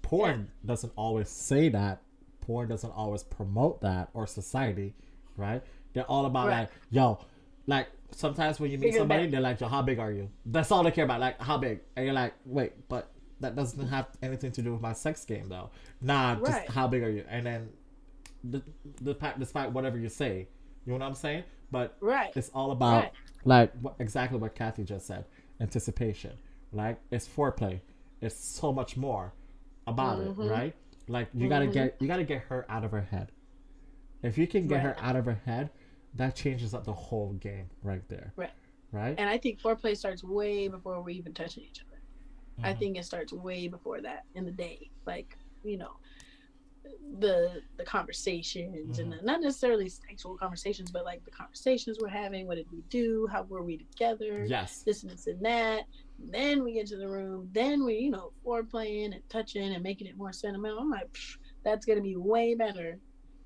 A: Porn doesn't always say that. Porn doesn't always promote that, or society, right? They're all about like, yo, like. Sometimes when you meet somebody, they're like, yo, how big are you? That's all they care about, like, how big? And you're like, wait, but that doesn't have anything to do with my sex game, though. Nah, just how big are you? And then, despite whatever you say, you know what I'm saying? But it's all about, like, exactly what Kathy just said, anticipation. Like, it's foreplay. It's so much more about it, right? Like, you gotta get her out of her head. If you can get her out of her head, that changes up the whole game right there. Right.
B: And I think foreplay starts way before we're even touching each other. I think it starts way before that in the day. Like you know, the conversations and not necessarily sexual conversations, but like the conversations we're having. What did we do? How were we together?
A: Yes.
B: This and that. Then we get to the room. Then we, foreplaying and touching and making it more sentimental. I'm like, that's gonna be way better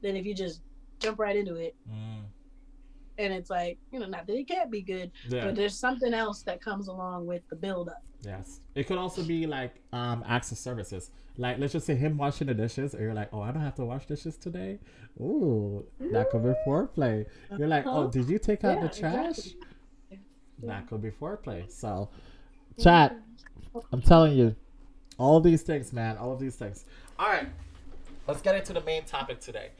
B: than if you just jump right into it. And it's like, not that it can't be good, but there's something else that comes along with the build up.
A: Yes. It could also be like acts of services. Like, let's just say him washing the dishes, or you're like, oh, I don't have to wash dishes today. Ooh, that could be foreplay. You're like, oh, did you take out the trash? Exactly. That could be foreplay. So, chat, I'm telling you, all these things, man, all of these things. All right, let's get into the main topic today.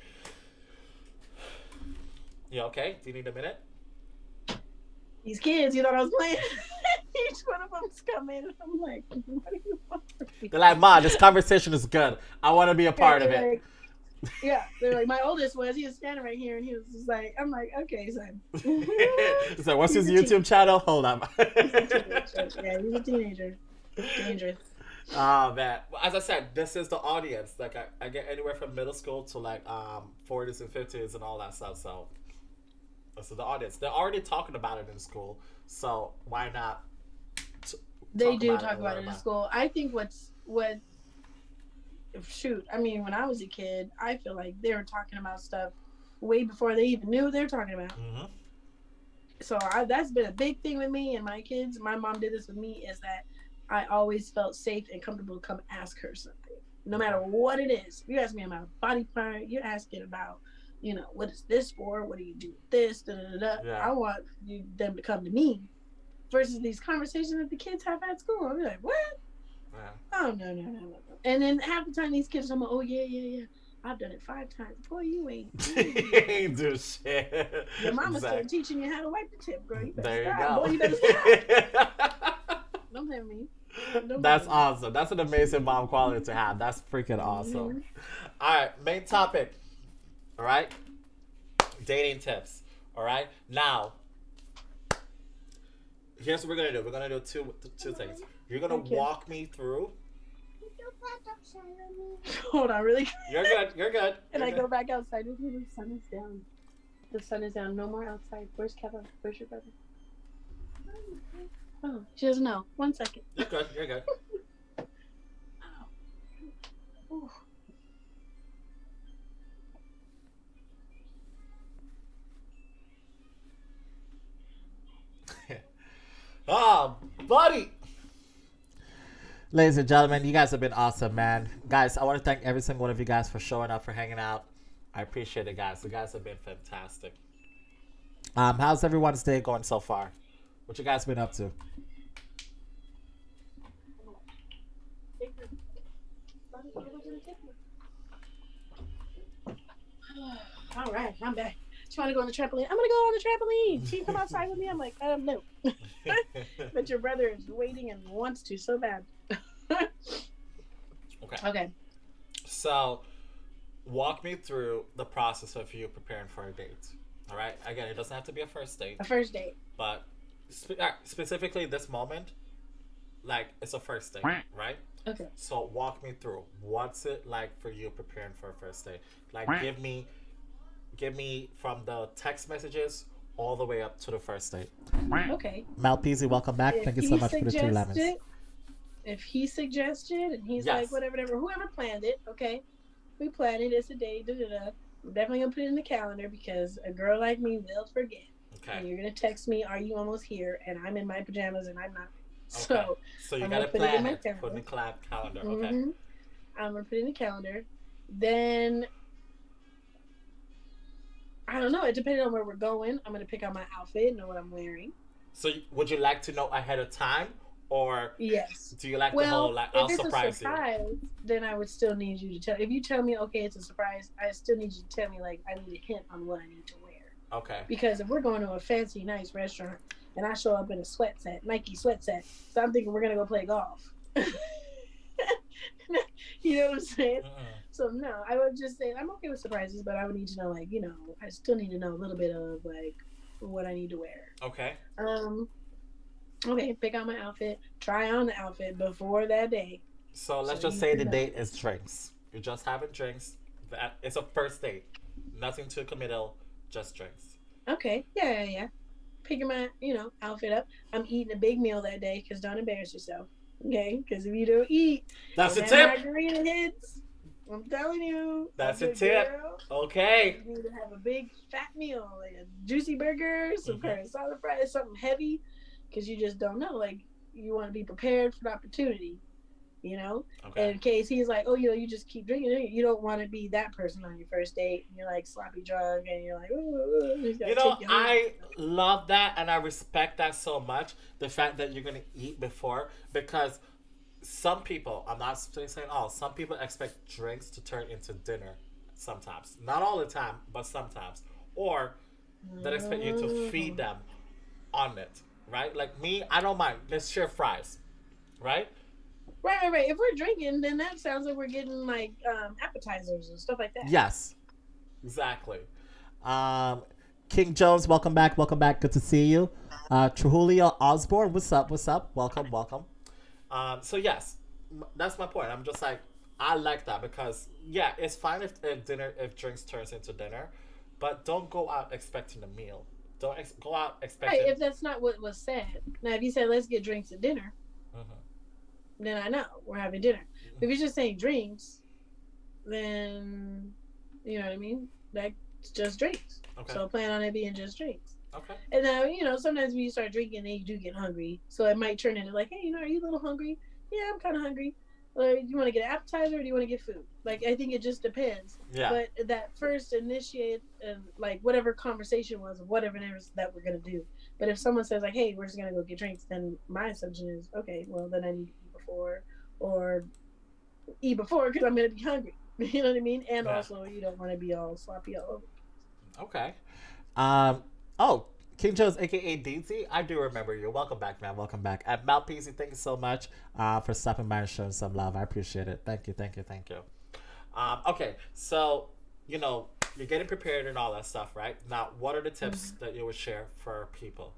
A: You okay? Do you need a minute?
B: These kids, you thought I was playing? Each one of them's coming. I'm like, what do you want from me?
A: They're like, Ma, this conversation is good. I want to be a part of it.
B: Yeah, they're like, my oldest he was standing right here, and he was just like, I'm like, okay, son.
A: So what's his YouTube channel? Hold on.
B: Yeah, he's a teenager. Dangerous.
A: Oh, man. Well, as I said, this is the audience. Like, I get anywhere from middle school to like 40s and 50s and all that stuff. So this is the audience. They're already talking about it in school. So why not?
B: They do talk about it in school. I think I mean, when I was a kid, I feel like they were talking about stuff way before they even knew they were talking about. Mm-hmm. So that's been a big thing with me and my kids. My mom did this with me, is that I always felt safe and comfortable to come ask her something, no matter what it is. You ask me about a body part, you're asking about, what is this for? What do you do with this? Da, da, da, da. Yeah. I want them to come to me versus these conversations that the kids have at school. I'll be like, what? Yeah. Oh, no. And then half the time these kids are like, oh, yeah. I've done it 5 times. Boy, you ain't.
A: Ain't do shit.
B: Your mama started teaching you how to wipe the tip, girl. You better
A: there
B: stop.
A: You go.
B: Boy, you better stop. Don't blame me.
A: That's awesome. That's an amazing mom quality to have. That's freaking awesome. Mm-hmm. All right, main topic. All right, dating tips. All right, now here's what we're gonna do. We're gonna do two things. You're gonna walk me through.
B: Hold on, really?
A: You're good.
B: And I go back outside with you. The sun is down. The sun is down. No more outside. Where's Kevin? Where's your brother? Oh, she doesn't know. 1 second.
A: You're good.
B: Oh.
A: Oh, buddy. Ladies and gentlemen, you guys have been awesome, man. Guys, I want to thank every single one of you guys for showing up, for hanging out. I appreciate it, guys. You guys have been fantastic. How's everyone's day going so far? What you guys been up to?
B: All right, I'm back. She want to go on the trampoline. I'm going to go on the trampoline. Can you come outside with me? I'm like, no. But your brother is waiting and wants to so bad. Okay.
A: So, walk me through the process of you preparing for a date. All right? Again, it doesn't have to be a first date.
B: A first date.
A: But specifically this moment, like, it's a first date, right?
B: Okay.
A: So, walk me through. What's it like for you preparing for a first date? Like, give me from the text messages all the way up to the first date.
B: Okay.
A: Malpeasy, welcome back. Thank you so much for the 2 lemons.
B: If he suggested and he's like, whatever, whoever planned it, okay, we planned it, it's a day, I'm definitely going to put it in the calendar because a girl like me will forget.
A: Okay.
B: And you're going to text me, are you almost here? And I'm in my pajamas and I'm not.
A: Okay. So you got to plan it. Put in the calendar. Okay.
B: Mm-hmm. I'm going to put it in the calendar. Then, I don't know. It depends on where we're going. I'm going to pick out my outfit, know what I'm wearing.
A: So would you like to know ahead of time? Or
B: yes.
A: Do you like the whole, like, I'll surprise
B: you? Then I would still need you to tell. If you tell me, okay, it's a surprise, I still need you to tell me, like, I need a hint on what I need to wear.
A: Okay.
B: Because if we're going to a fancy, nice restaurant and I show up in a sweat set, Nike sweat set, so I'm thinking we're going to go play golf. You know what I'm saying? So, no, I would just say I'm okay with surprises, but I would need to know, like, I still need to know a little bit of, like, what I need to wear.
A: Okay.
B: Okay, pick out my outfit, try on the outfit before that day.
A: So let's just say the date is drinks. You're just having drinks. That it's a first date. Nothing too committal. Just drinks.
B: Okay. Yeah, yeah, yeah. Picking my, outfit up. I'm eating a big meal that day because don't embarrass yourself. Okay? Because if you don't eat
A: That's
B: and
A: a
B: that
A: tip.
B: margarita hits, I'm telling you,
A: That's
B: a
A: a
B: good
A: tip.
B: girl.
A: Okay.
B: You need to have a big fat meal, like a juicy burger, some kind of salad fries, something heavy, because you just don't know. Like you want to be prepared for the opportunity,
A: Okay.
B: And in case he's like, oh, you just keep drinking. You don't want to be that person on your first date. And you're like sloppy drunk, and you're like, ooh, he's gotta take you home.
A: I love that and I respect that so much. The fact that you're gonna eat before, because some people, I'm not saying all, some people expect drinks to turn into dinner sometimes. Not all the time, but sometimes. Or that expect you to feed them on it, right? Like me, I don't mind. Let's share fries, right?
B: Right. If we're drinking, then that sounds like we're getting like appetizers and stuff like that.
A: Yes, exactly. Um, King Jones, welcome back. Welcome back. Good to see you. Trujillo Osborne, what's up? What's up? Welcome, welcome. So yes, that's my point. I'm just like, I like that because yeah, it's fine if drinks turns into dinner, but don't go out expecting a meal. Don't go out expecting.
B: Right, if that's not what was said. Now, if you said let's get drinks at dinner, then I know we're having dinner. But if you're just saying drinks, then you know what I mean. That's just drinks.
A: Okay.
B: So plan on it being just drinks.
A: Okay.
B: And now, sometimes when you start drinking, then you do get hungry. So it might turn into like, hey, are you a little hungry? Yeah, I'm kind of hungry. Or do you want to get an appetizer or do you want to get food? Like, I think it just depends.
A: Yeah.
B: But that first initiate, like, whatever conversation was, whatever it is that we're going to do. But if someone says, like, hey, we're just going to go get drinks, then my assumption is, okay, well, then I need to eat before. Or eat before because I'm going to be hungry. You know what I mean? And also, you don't want to be all sloppy all over.
A: Okay. Oh, King Jones, aka DT, I do remember you. Welcome back, man. Welcome back. At Mount PC, thank you so much for stopping by and showing some love. I appreciate it. Thank you. Okay, so you're getting prepared and all that stuff, right? Now, what are the tips that you would share for people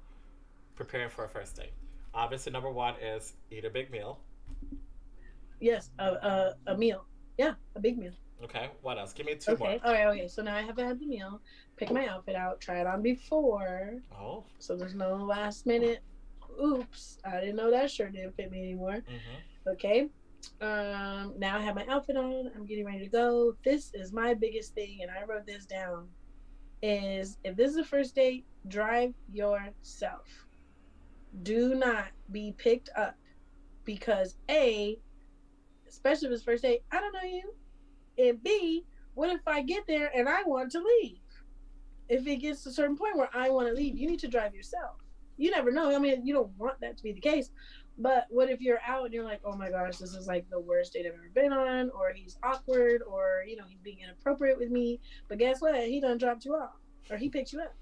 A: preparing for a first date? Obviously, number one is eat a big meal.
B: Yes, a meal. Yeah, a big meal.
A: Okay, what else? Give me two more.
B: Okay. So now I haven't had the meal. Pick my outfit out. Try it on before.
A: Oh.
B: So there's no last minute. Oops, I didn't know that shirt didn't fit me anymore. Okay. Now I have my outfit on. I'm getting ready to go. This is my biggest thing, and I wrote this down. Is if this is a first date, drive yourself. Do not be picked up because A, especially if it's first date, I don't know you. And B, what if I get there and I want to leave? If it gets to a certain point where I want to leave, you need to drive yourself. You never know. I mean, you don't want that to be the case. But what if you're out and you're like, oh my gosh, this is like the worst date I've ever been on, or he's awkward, or, he's being inappropriate with me. But guess what? He done dropped you off, or he picked you up.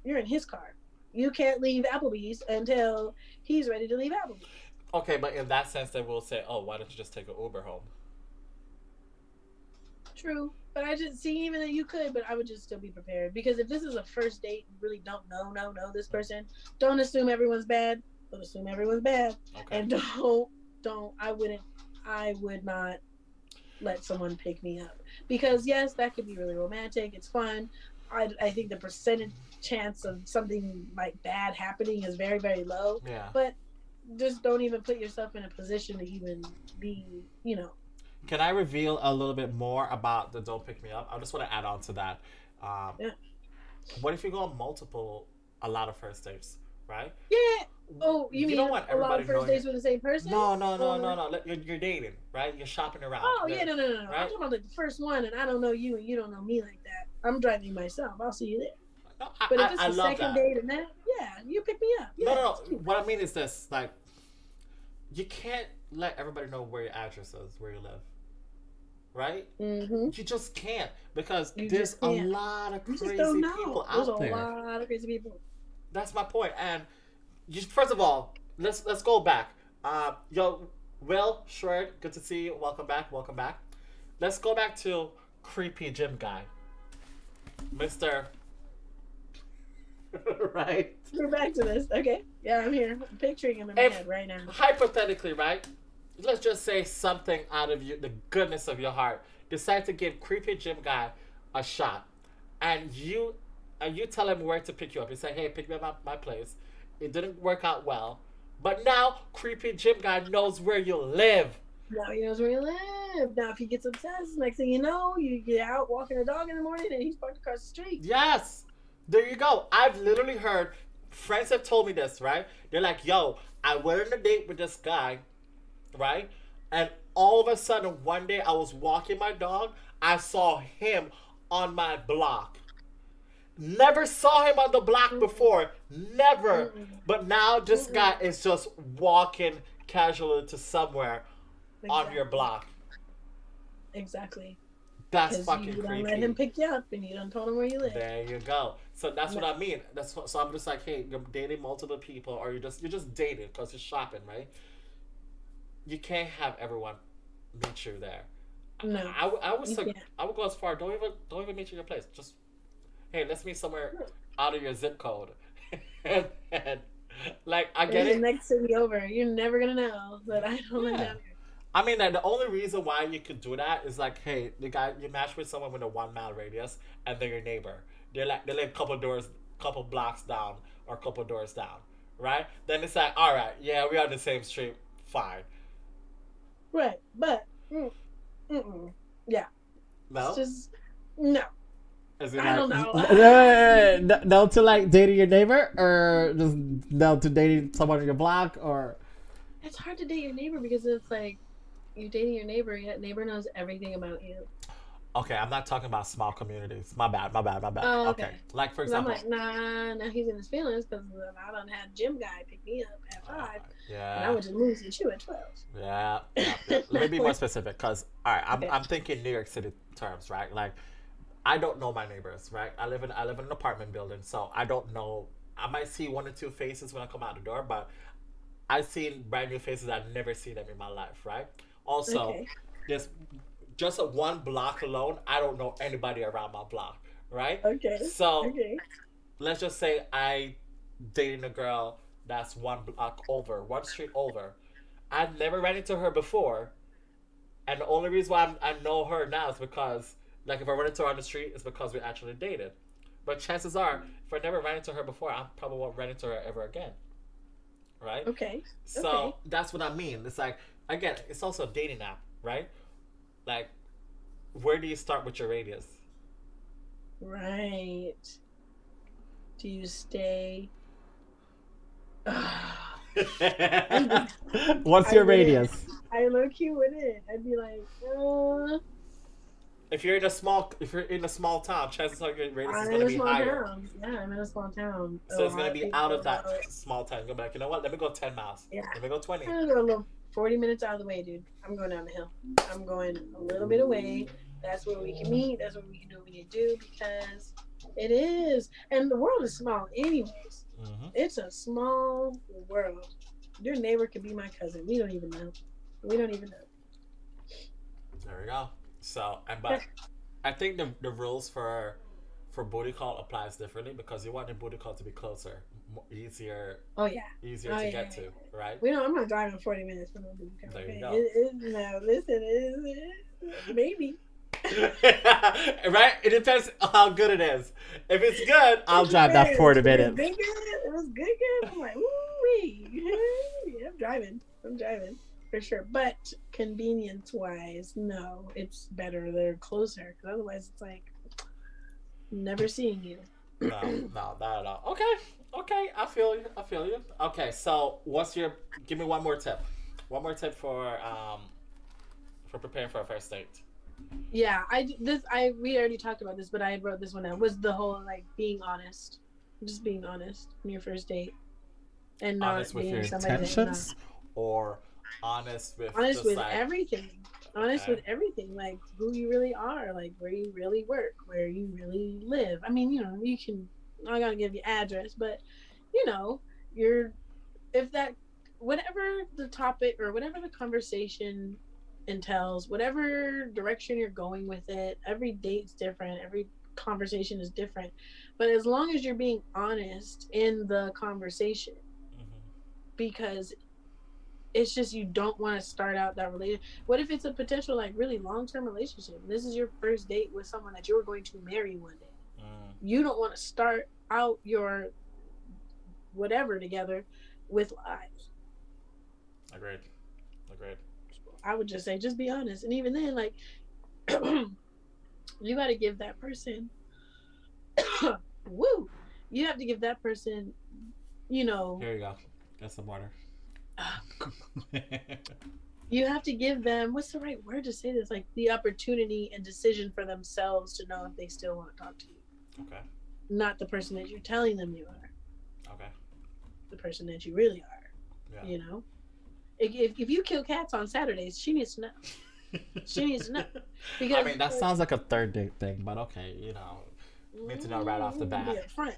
B: You're in his car. You can't leave Applebee's until he's ready to leave Applebee's.
A: Okay, but in that sense, they will say, oh, why don't you just take an Uber home?
B: True, but I just see even that you could, but I would just still be prepared because if this is a first date, you really don't know this person. Don't assume everyone's bad. Don't assume everyone's bad, and I would not let someone pick me up because yes, that could be really romantic. It's fun. I think the percentage chance of something like bad happening is very, very low.
A: Yeah.
B: But just don't even put yourself in a position to even be,
A: Can I reveal a little bit more about the don't pick me up? I just want to add on to that.
B: Yeah.
A: What if you go on a lot of first dates, right?
B: Yeah. Oh, you mean
A: don't want
B: a lot of first dates
A: you.
B: with the same person?
A: No. You're dating, right? You're shopping around.
B: Oh, yeah, no.
A: Right?
B: I'm talking about the first one, and I don't know you, and you don't know me like that. I'm driving myself. I'll see you there.
A: No,
B: but if it's
A: I
B: a
A: love
B: second
A: that.
B: date and that, yeah, you pick me up. Yeah,
A: No. What I mean is this, like, you can't let everybody know where your address is, where you live. Right?
B: Mm-hmm.
A: You just can't because there's a lot of crazy people out there.
B: There's a lot of crazy people.
A: That's my point. And first of all, let's go back. Will Shred, good to see you. Welcome back. Let's go back to creepy gym guy, Mr. Right.
B: We're back to this. Okay. Yeah, I'm here. I'm picturing him in my head right now.
A: Hypothetically, right? let's just say something out of you, the goodness of your heart, decide to give creepy gym guy a shot, and you tell him where to pick you up. You say, "Hey, pick me up at my place." It didn't work out well, but now creepy gym guy knows where you live.
B: Now he knows where you live. Now if he gets obsessed, next thing you know, you get out walking a dog in the morning and he's parked across the street.
A: Yes, there you go. I've literally heard friends have told me this. Right? They're like, "Yo, I went on a date with this guy, right? And all of a sudden, one day I was walking my dog. I saw him on my block. Never saw him on the block before. Never. But now this guy is just walking casually to somewhere on your
B: Exactly.
A: block.
B: Exactly.
A: That's
B: Because
A: fucking
B: you don't let him
A: creepy.
B: pick you up and you don't told him where you live.
A: There you go. So that's what
B: No.
A: I mean. So I'm just like, hey, you're dating multiple people, or you're just dating because you're shopping, right? You can't have everyone meet you there.
B: No. You can't.
A: I would go as far. Don't even meet you in your place. Just hey, let's meet somewhere out of your zip code. and, like I get
B: Maybe the
A: it.
B: next city over. You're never gonna know that I don't live
A: Yeah.
B: down here.
A: I mean, like, the only reason why you could do that is like, hey, the guy you match with someone with a 1 mile radius, and they're your neighbor. They live a couple doors, couple blocks down, or a couple doors down, right? Then it's like, all right, yeah, we're on the same street, fine.
B: Right. But yeah.
A: No,
B: It's just no.
A: is it
B: I
A: like
B: don't know.
A: no to like dating your neighbor, or just no to dating someone on your block, or
B: It's hard to date your neighbor because it's like you're dating your neighbor, yet neighbor knows everything about you.
A: okay, I'm not talking about small communities. My bad, my bad, my bad.
B: Oh,
A: Okay,
B: okay.
A: like for
B: Because I'm
A: example,
B: like, nah, now he's in his feelings because I done had gym guy pick me up at 5, and I
A: yeah.
B: went to the movies with you at 12.
A: Yeah. Let me be more specific, because all right,
B: Okay.
A: I'm thinking New York City terms, right? Like, I don't know my neighbors, right? I live in an apartment building, so I don't know. I might see one or two faces when I come out the door, but I've seen brand new faces I've never seen them in my life, right? Also,
B: Okay.
A: there's just a one block alone. I don't know anybody around my block, right?
B: Okay.
A: So
B: Okay.
A: let's just say I dating a girl that's one block over, one street over. I've never ran into her before, and the only reason why I know her now is because, like, if I run into her on the street, it's because we actually dated. But chances are, if I never ran into her before, I probably won't run into her ever again, right?
B: Okay. Okay.
A: So that's what I mean. It's like, again, it's also a dating app, right? Like, where do you start with your radius?
B: Right. Do you stay?
A: What's
B: I
A: your
B: wouldn't.
A: radius?
B: I low key wouldn't. I'd be like,
A: If you're in a small town, chances are your radius is
B: I'm
A: going
B: in
A: to
B: a
A: be
B: small
A: higher.
B: town. Yeah, I'm in a small town.
A: So
B: A
A: it's going
B: lot
A: to
B: of
A: be out
B: people
A: of that
B: know it.
A: small town. You're going to be like, you know what? Let me go 10 miles.
B: Yeah.
A: Let me go 20.
B: I'm gonna go a little 40 minutes out of the way, dude. I'm going down the hill. I'm going a little bit away. That's where we can meet. That's where we can do what we need to do because it is. And the world is small, anyways.
A: Hmm.
B: It's a small world. Your neighbor could be my cousin. We don't even know. We don't even know.
A: There we go. So, but I think the rules for booty call applies differently, because you want your booty call to be closer, easier
B: Oh yeah.
A: easier
B: Oh
A: to
B: yeah.
A: get
B: Yeah,
A: to, right?
B: We don't. I'm not driving 40 minutes for no booty call.
A: There you
B: Okay?
A: go.
B: No, listen. Maybe.
A: Right? It depends on how good it is. If it's good, I'll drive that
B: If
A: 40
B: it was
A: minutes.
B: good, it was good. I'm like, woo-wee. Yeah, I'm driving. For sure. But convenience-wise, no, it's better they're closer. Because otherwise, it's like never seeing you.
A: No, no, not at all. Okay, I feel you. Okay, so give me one more tip. One more tip for preparing for a first date.
B: Yeah, we already talked about this, but I wrote this one down. Was the whole like being honest, just being honest on your first date, and not
A: Honest with
B: being
A: your
B: somebody
A: intentions, or honest with
B: honest
A: just
B: with
A: like,
B: everything. Honest
A: okay.
B: with everything, like who you really are, like where you really work, where you really live. I mean, you can. I'm not gonna give you address, but you're if that whatever the topic or whatever the conversation entails, whatever direction you're going with it, every date's different, every conversation is different. But as long as you're being honest in the conversation,
A: Mhm.
B: because it's just you don't want to start out that relationship. What if it's a potential like really long-term relationship? This is your first date with someone that you're going to marry one day. You don't want to start out your whatever together with lies.
A: Agreed.
B: I would just say, just be honest. And even then, like, you got to give that person, woo, you have to give that person, you know.
A: Here you go. Get some water.
B: You have to give them, what's the right word to say this? Like the opportunity and decision for themselves to know if they still want to talk to you.
A: Okay.
B: Not the person that you're telling them you are.
A: Okay.
B: The person that you really are. Yeah. You know? If you kill cats on Saturdays, she needs to know. She needs to know. Because,
A: I mean, that sounds like a third date thing, but okay, you know. Need to know right off the bat.
B: Be up front.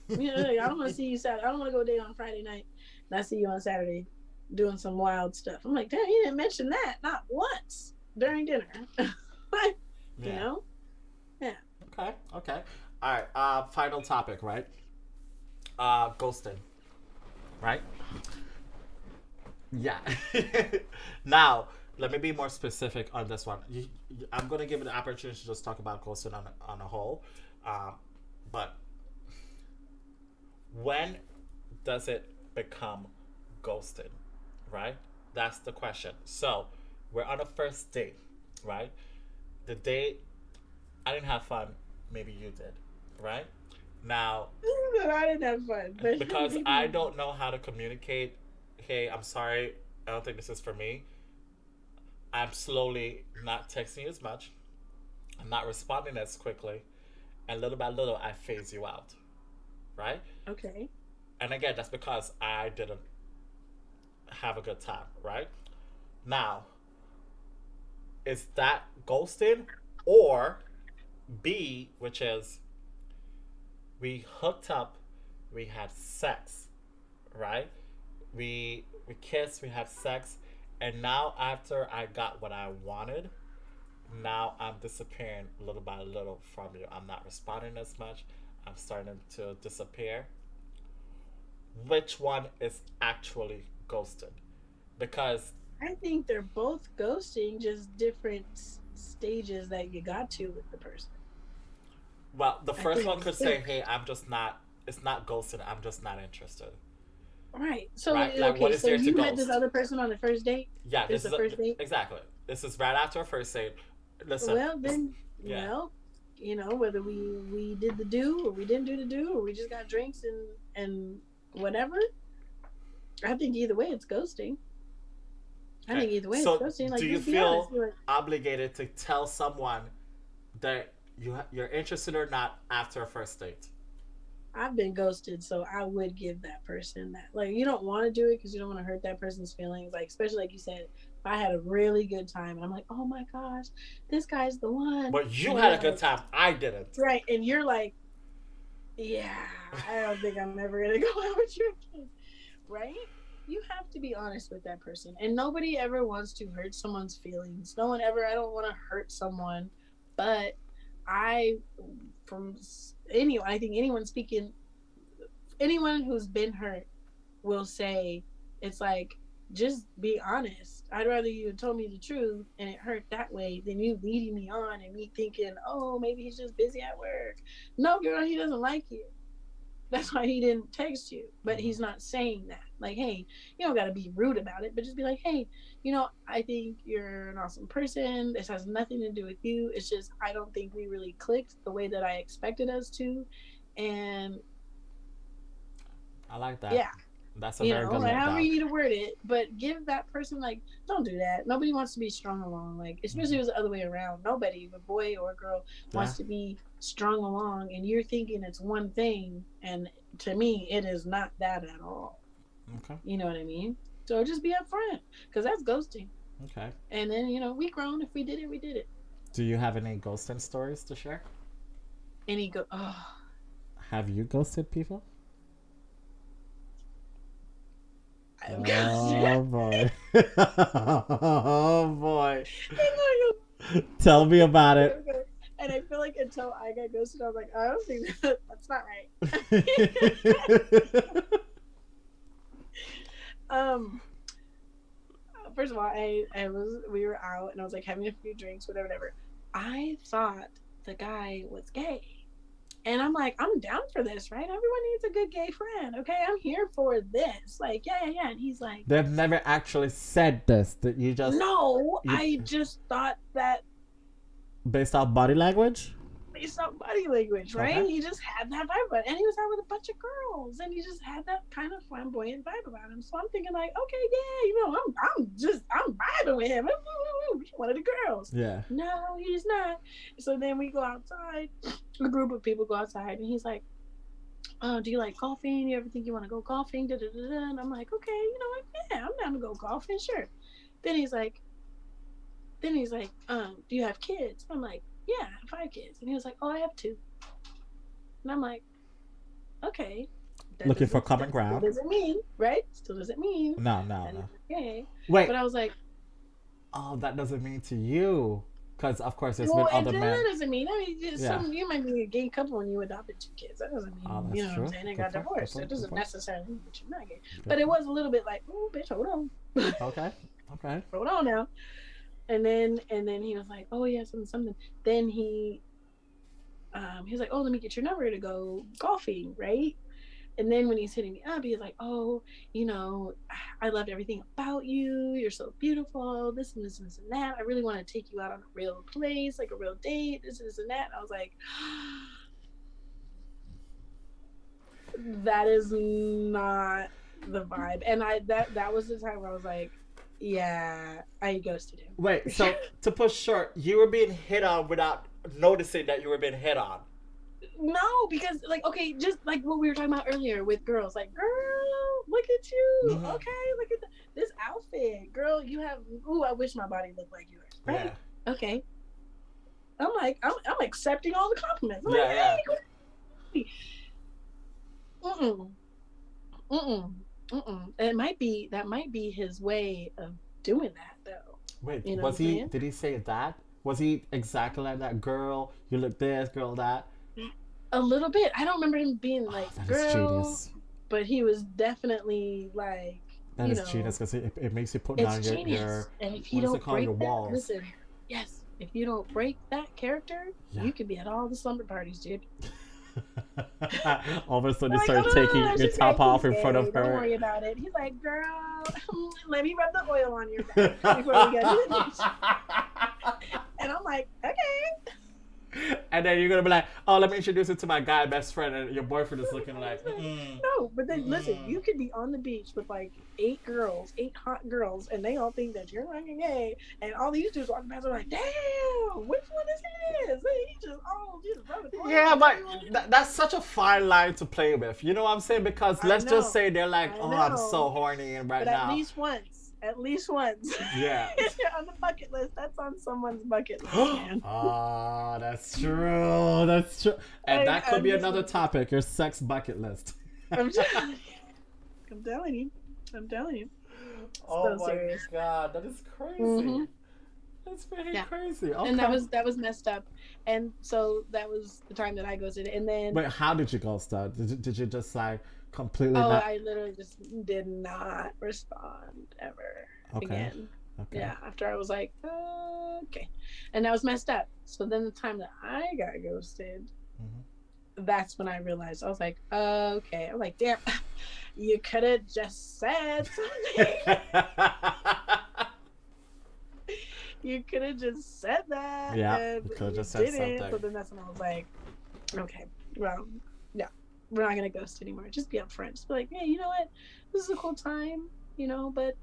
B: You know, like, I don't want to see you Saturday. I don't want to go date on Friday night and I see you on Saturday doing some wild stuff. I'm like, damn, you didn't mention that. Not once during dinner. You know? Yeah.
A: Okay. All right. Final topic, right? Ghosting. Right? Yeah. Now, let me be more specific on this one. I'm going to give it an opportunity to just talk about ghosting on a whole. But when does it become ghosting? Right? That's the question. So, we're on a first date, right? The date, I didn't have fun. Maybe you did, right? Now,
B: I didn't have fun. But
A: because I don't know how to communicate, hey, I'm sorry, I don't think this is for me. I'm slowly not texting you as much. I'm not responding as quickly. And little by little, I phase you out, right?
B: Okay.
A: And again, that's because I didn't have a good time, right? Now, is that ghosting? Or B, which is we hooked up, we had sex, right? We kissed, we had sex, and now after I got what I wanted, now I'm disappearing little by little from you. I'm not responding as much. I'm starting to disappear. Which one is actually ghosted? Because
B: I think they're both ghosting, just different stages that you got to with the person.
A: Well, the first one could say, hey, it's not ghosting, I'm just not interested.
B: Right. So,
A: right? Like,
B: okay, so you met this other person on the first date?
A: Yeah,
B: this is the first date?
A: Exactly. This is right after a first date. Listen.
B: Well, then, well, you know, whether we did the do or we didn't do the do or we just got drinks and whatever, I think either way it's ghosting. I think either way it's ghosting. Like,
A: do you feel obligated to tell someone that you're interested or not after a first date?
B: I've been ghosted, so I would give that person that. Like, you don't want to do it because you don't want to hurt that person's feelings. Like, especially like you said, if I had a really good time and I'm like, oh my gosh, this guy's the one.
A: But you had a good time. I didn't.
B: Right. And you're like, yeah, I don't think I'm ever going to go out with you again. Right? You have to be honest with that person. And nobody ever wants to hurt someone's feelings. I don't want to hurt someone. But I think anyone who's been hurt will say, it's like, just be honest. I'd rather you had told me the truth and it hurt that way than you leading me on and me thinking, oh, maybe he's just busy at work. No, girl, he doesn't like you. That's why he didn't text you. But he's not saying that. Like, hey, you don't got to be rude about it, but just be like, hey, you know, I think you're an awesome person. This has nothing to do with you. It's just, I don't think we really clicked the way that I expected us to. And
A: I like that.
B: Yeah.
A: That's a very good
B: like, however you need to word it, but give that person, like, don't do that. Nobody wants to be strung along. Like, especially if it was the other way around. Nobody, a boy or a girl, wants to be strung along, and you're thinking it's one thing, and to me, it is not that at all.
A: Okay.
B: You know what I mean? So just be upfront, because that's ghosting.
A: Okay.
B: And then, you know, we grown. If we did it, we did it.
A: Do you have any ghosting stories to share? Have you ghosted people? Oh boy. Oh boy. Tell me about it.
B: And I feel like until I got ghosted, I was like, I don't think that's not right. first of all, we were out and I was like having a few drinks, whatever. I thought the guy was gay. And I'm like, I'm down for this, right? Everyone needs a good gay friend. Okay, I'm here for this. Like, yeah. And he's like,
A: they've never actually said this. That you just
B: I just thought that
A: based off body language.
B: Based on body language, right?
A: Okay.
B: He just had that vibe, and he was out with a bunch of girls, and he just had that kind of flamboyant vibe about him. So I'm thinking, like, okay, yeah, I'm vibing with him. He's one of the girls.
A: Yeah.
B: No, he's not. So then we go outside. A group of people go outside, and he's like, "Oh, do you like golfing? You ever think you want to go golfing?" And I'm like, "Okay, you know what? Yeah, I'm down to go golfing, sure." Then he's like, "Do you have kids?" I'm like, "Yeah, I have 5 kids." And he was like, "Oh, I have 2." And I'm like, "Okay."
A: Looking for common ground.
B: Still doesn't mean, right? Still doesn't mean.
A: No.
B: Okay.
A: Wait.
B: But I was like,
A: oh, that doesn't mean to you. Because, of course, there's
B: well,
A: been other men.
B: That doesn't mean. I mean, you might be a gay couple when you adopted 2 kids. That doesn't mean, you know what I'm saying, they got divorced. It doesn't necessarily mean that you're not gay. But it was a little bit like, oh, bitch, hold on.
A: Okay.
B: Hold on now. And then he was like, oh, yeah, something. Then he was like, oh, let me get your number to go golfing, right? And then when he's hitting me up, he's like, oh, you know, I loved everything about you. You're so beautiful. This and this and this and that. I really want to take you out on a real place, like a real date, this and that. And I was like, that is not the vibe. And that was the time where I was like, yeah, I ghosted him.
A: Wait, so to push short, you were being hit on without noticing that you were being hit on.
B: No, because like, okay, just like what we were talking about earlier with girls, like, girl, look at you.
A: Mm-hmm.
B: Okay, look at this outfit, girl. You have. Ooh, I wish my body looked like yours. Right? Yeah. Okay. I'm like, I'm accepting all the compliments. I'm like, hey, That might be his way of doing that, though.
A: Wait, you know was he? Did he say that? Was he exactly like that? Girl, you look this, girl that.
B: A little bit. I don't remember him being like, girl, but he was definitely like,
A: that is genius because it makes you put down your
B: and if you don't break that, walls. Listen, yes, if you don't break that character, you could be at all the slumber parties, dude.
A: All of a sudden you start taking your top off in front of her.
B: Don't worry about it. He's like, girl, let me rub the oil on your back before we get to the beach. And I'm like, okay.
A: And then you're gonna be like, oh, let me introduce you to my guy best friend, and your boyfriend is looking like,
B: no, but then listen, you could be on the beach with like 8 hot girls, and they all think that you're fucking gay, and all these dudes walking past are like, damn, which one is his? He just rubbing it.
A: Yeah, but that's such a fine line to play with. You know what I'm saying? Because let's just say they're like, I'm so horny and right now.
B: At least once.
A: Yeah.
B: On the bucket list. That's on someone's bucket list, man.
A: Oh, that's true. That's true. And that could be another topic, your sex bucket list.
B: I'm telling you.
A: Oh my serious. God, that is crazy. Mm-hmm. That's pretty crazy. Okay.
B: And that was messed up. And so that was the time that I ghosted. And then.
A: Wait, how did you ghost that? Did you just like completely?
B: Oh, I literally just did not respond ever again. Okay. Yeah, after I was like, okay, and that was messed up. So then the time that I got ghosted, that's when I realized I was like, okay. I'm like, damn, you could have just said something. You could have just said that.
A: Yeah, you could have just said something.
B: So then that's when I was like, okay, well, yeah, we're not gonna ghost anymore. Just be upfront. Just be like, hey, you know what? This is a cool time, but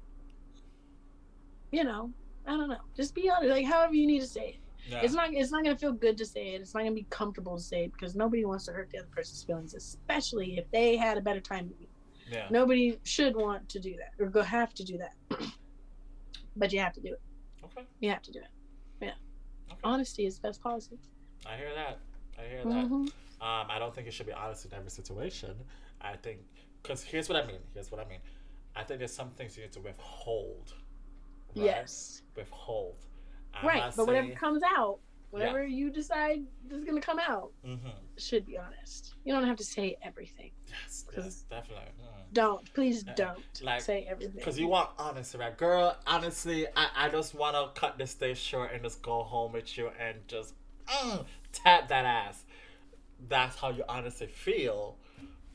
B: I don't know. Just be honest, like however you need to say it. Yeah. It's not gonna feel good to say it. It's not gonna be comfortable to say it because nobody wants to hurt the other person's feelings, especially if they had a better time than you. Yeah. Nobody should want to do that or have to do that. But you have to do it. Okay. You have to do it. Yeah. Okay. Honesty is the best policy.
A: I hear that. Mm-hmm. I don't think you should be honest in every situation. I think, because here's what I mean. I think there's some things you need to withhold. Right?
B: Yes.
A: Withhold.
B: Right, but whatever comes out,
A: Yeah.
B: Whatever you decide is gonna come out
A: Mm-hmm.
B: should be honest. You don't have to say everything.
A: Yes, yes,
B: Because
A: definitely.
B: please
A: Uh,
B: don't
A: like,
B: say everything.
A: because you want honesty, right? Girl, honestly, I just want to cut this day short and just go home with you and just tap that ass. That's how you honestly feel.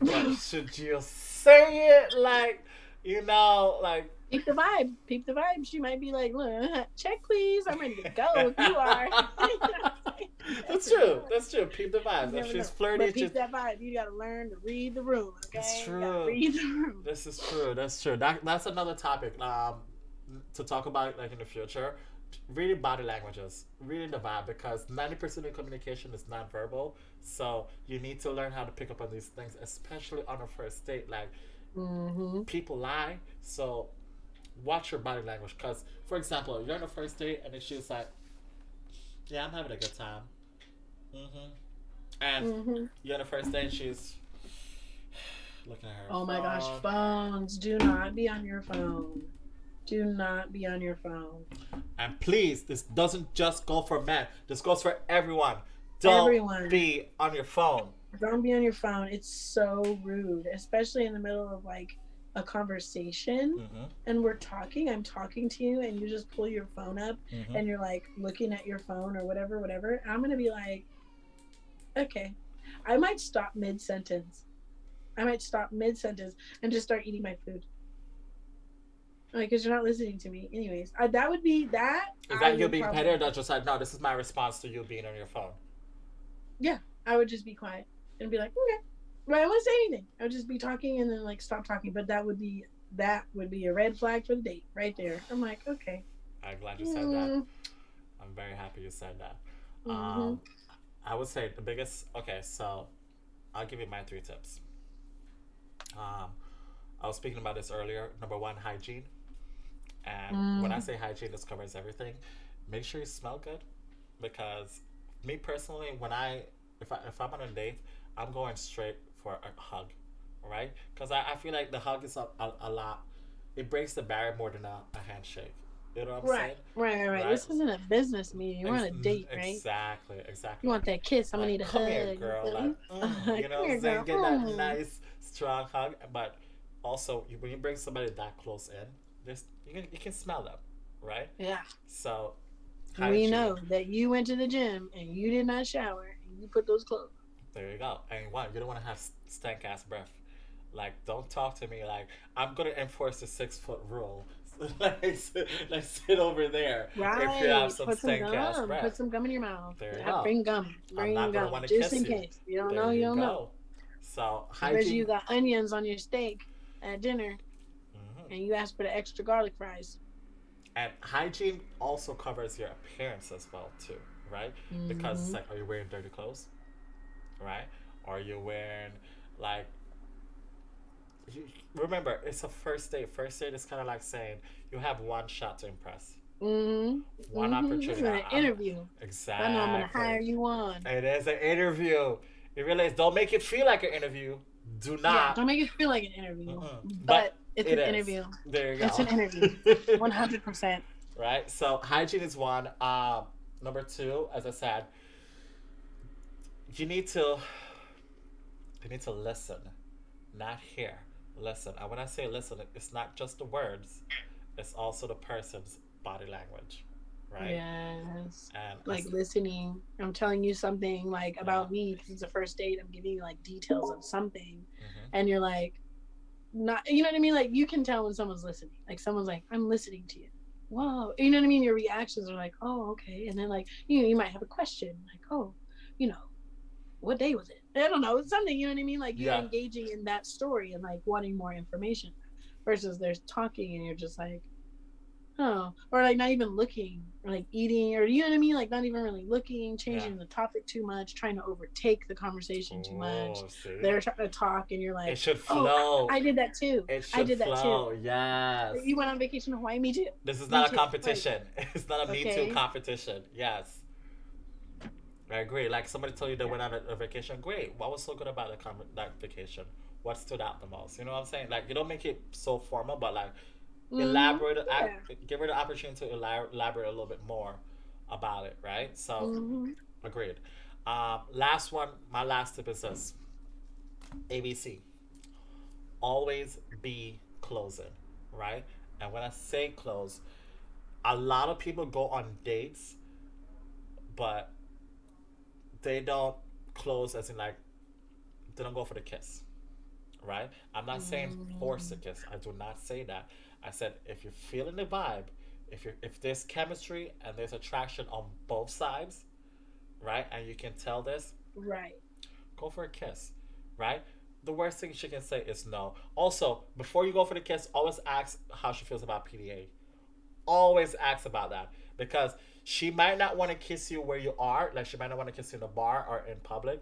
A: But should you say it like, like,
B: Peep the vibe. Peep the vibe. She might be like, look, check please. I'm ready to go if you are.
A: that's true. That's true. Peep the vibes. If she's
B: Know.
A: flirty,
B: But peep that vibe. You gotta learn to read the room, okay?
A: That's
B: You gotta
A: true.
B: read the room.
A: This is true. That's true. That's another topic to talk about like in the future. Reading body languages, reading the vibe, because 90% of communication is nonverbal. So you need to learn how to pick up on these things, especially on a first date. Like people lie, so watch your body language. Because, for example, you're on a first date and then she's like, "Yeah, I'm having a good time," and you're on a first date, and she's looking at her.
B: Oh my
A: phone.
B: gosh, phones. Do not be on your phone. Do not be on your phone.
A: And please, this doesn't just go for men. This goes for everyone. Don't be on your phone.
B: Don't be on your phone. It's so rude, especially in the middle of like a conversation and I'm talking to you and you just pull your phone up and you're like looking at your phone or whatever. I'm going to be like, okay. I might stop mid-sentence and just start eating my food. Like, because you're not listening to me. Anyways, that would be that.
A: Is that you being petty, or that's just like, no, this is my response to you being on your phone?
B: Yeah, I would just be quiet and be like, okay. But I wouldn't say anything. I would just be talking and then like stop talking. But that would be a red flag for the date right there. I'm like, okay.
A: I'm glad you said that. I'm very happy you said that. I would say the biggest. Okay, so I'll give you my 3 tips. I was speaking about this earlier. Number 1, hygiene. And when I say hygiene, this covers everything. Make sure you smell good, because me personally, if I'm on a date, I'm going straight for a hug, right? Because I feel like the hug is a lot. It breaks the barrier more than a handshake. You know what I'm saying?
B: Right. This isn't a business meeting. You're on a date, right?
A: Exactly.
B: You want that kiss? I'm gonna need a
A: come
B: hug.
A: Here, girl. Like, you know what I'm saying? Get that nice, strong hug. But also, when you bring somebody that close in, you can smell them, right?
B: Yeah.
A: So
B: we know that you went to the gym and you did not shower and you put those clothes.
A: There you go. And you don't want to have stank ass breath. Like, don't talk to me like I'm gonna enforce the 6-foot rule. like sit over there.
B: Right.
A: If you have some
B: put
A: stank ass breath.
B: Put some gum in your mouth.
A: There you go.
B: Bring gum.
A: I'm not gonna want to
B: just
A: kiss
B: in case. You don't know.
A: You
B: don't know.
A: So
B: hygiene. You got onions on your steak at dinner, and you ask for the extra garlic fries.
A: And hygiene also covers your appearance as well too, right? Because it's like, are you wearing dirty clothes, right? Are you wearing like? Remember, it's a first date. First date is kind of like saying you have one shot to impress. One opportunity.
B: This is an interview.
A: Exactly.
B: I know I'm gonna hire you on.
A: It is an interview. You realize? Don't make it feel like an interview. Do not.
B: Yeah, don't make it feel like an interview. But it's an interview.
A: There you go.
B: It's an interview. 100%.
A: Right. So hygiene is one. Number 2, as I said, you need to listen, not hear. Listen. And when I say listen, it's not just the words; it's also the person's body language. Right.
B: Yes.
A: And
B: like listening. I'm telling you something like about me because it's a first date. I'm giving you like details of something, and you're like, not. You know what I mean? Like you can tell when someone's listening. Like someone's like, I'm listening to you. Whoa. You know what I mean? Your reactions are like, oh, okay. And then like you might have a question like, oh, what day was it? I don't know, something. You know what I mean? Like you're engaging in that story and like wanting more information, versus there's talking and you're just like. Oh, or like not even looking, or like eating, or you know what I mean? Like not even really looking, changing the topic too much, trying to overtake the conversation too much.
A: See?
B: They're trying to talk, and you're like,
A: it should flow.
B: Oh, I did that too.
A: I did that too. Yes.
B: You went on vacation to Hawaii? Me too.
A: This is not a competition. Right. It's not a me too competition. Yes. I agree. Like somebody told you they went on a vacation. Great. What was so good about that vacation? What stood out the most? You know what I'm saying? Like you don't make it so formal, but like. Elaborate. Give her the opportunity to elaborate a little bit more about it, right? So,
B: Mm-hmm.
A: agreed. Last one, my last tip is this: ABC. Always be closing, right? And when I say close, a lot of people go on dates, but they don't close as in like they don't go for the kiss, right? I'm not saying force a
B: Mm-hmm.
A: kiss. I do not say that. I said if you're feeling the vibe, if there's chemistry and there's attraction on both sides, right? And you can tell this,
B: Right.
A: go for a kiss, right? The worst thing she can say is no. Also, before you go for the kiss, always ask how she feels about PDA. Always ask about that because she might not want to kiss you where you are. Like she might not want to kiss you in the bar or in public,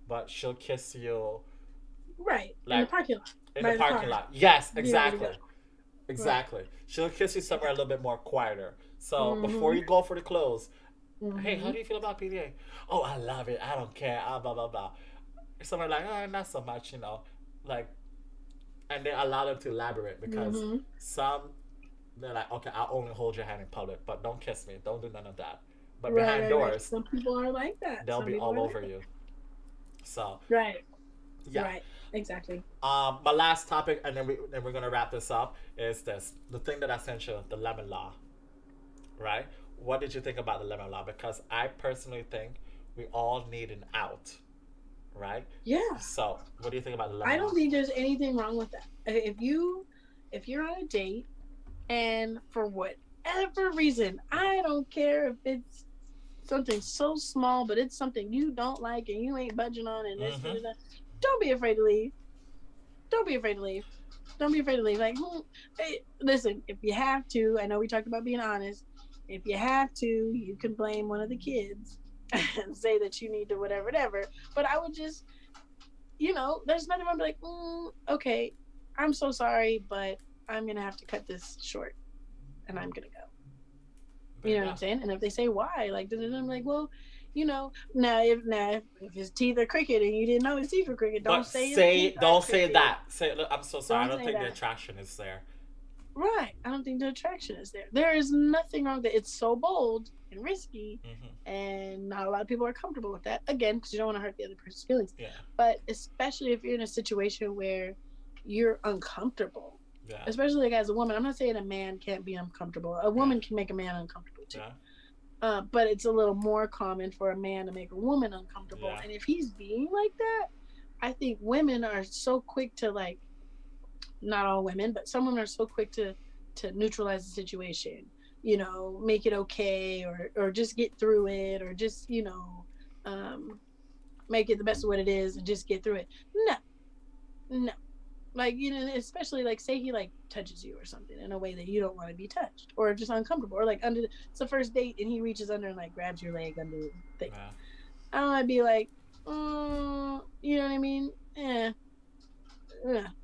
A: but she'll kiss you
B: Right. In the
A: like
B: parking lot,
A: in the
B: by the
A: parking
B: car,
A: lot. Yes,
B: getting ready to go.
A: exactly.
B: Right.
A: Exactly. She'll kiss you somewhere a little bit more quieter. So before
B: Mm-hmm.
A: you go for the close, hey, how
B: Mm-hmm.
A: do you feel about PDA? Oh, I love it. I don't care. Ah, blah blah blah. Somewhere like, oh, not so much, like, and they allow them to elaborate because
B: Mm-hmm.
A: some they're like, okay, I'll only hold your hand in public, but don't kiss me. Don't do none of that. But
B: Right,
A: behind
B: right, right.
A: doors,
B: Some people are like that.
A: they'll
B: Some
A: be
B: people
A: all
B: are like
A: over
B: that.
A: you. So
B: Right,
A: yeah.
B: right. Exactly.
A: My last topic, and then we're gonna wrap this up. Is this the thing that I sent you, the lemon law, right? What did you think about the lemon law? Because I personally think we all need an out, right?
B: Yeah.
A: So, what do you think about the
B: I
A: lemon
B: don't
A: law?
B: think there's anything wrong with that. If you're on a date and for whatever reason, I don't care if it's something so small, but it's something you don't like and you ain't budging on and this,
A: Mm-hmm.
B: don't be afraid to leave. Don't be afraid to leave. Don't be afraid to leave. Like, hey, listen, if you have to, I know we talked about being honest. If you have to, you can blame one of the kids and say that you need to whatever, whatever. But I would just, there's nothing wrong. Be like, okay, I'm so sorry, but I'm gonna have to cut this short, and I'm gonna go.
A: There
B: You
A: you
B: know what
A: go.
B: I'm saying? And if they say why, like, I'm like, well, now if his teeth are crooked and you didn't know his teeth were crooked, don't
A: But
B: say his teeth are
A: don't say
B: crooked.
A: that. Say, look, I'm so sorry. I
B: Don't
A: don't
B: say
A: think the
B: that.
A: attraction is there.
B: Right. I don't think the attraction is there. There is nothing wrong with it. It's so bold and risky,
A: Mm-hmm.
B: and not a lot of people are comfortable with that. Again, because you don't want to hurt the other person's feelings.
A: Yeah.
B: But especially if you're in a situation where you're uncomfortable,
A: Yeah.
B: especially like as a woman, I'm not saying a man can't be uncomfortable. A
A: Yeah.
B: woman can make a man uncomfortable too.
A: Yeah.
B: But it's a little more common for a man to make a woman uncomfortable.
A: Yeah.
B: And if he's being like that, I think women are so quick to like, not all women, but some women are so quick to neutralize the situation, make it okay, or just get through it, or just um, make it the best of what it is and just get through it. No, no, like especially like say he like touches you or something in a way that you don't want to be touched, or just uncomfortable, or like under it's the first date and he reaches under and like grabs your leg under the thing.
A: Yeah.
B: I don't want to be like, you know what I mean?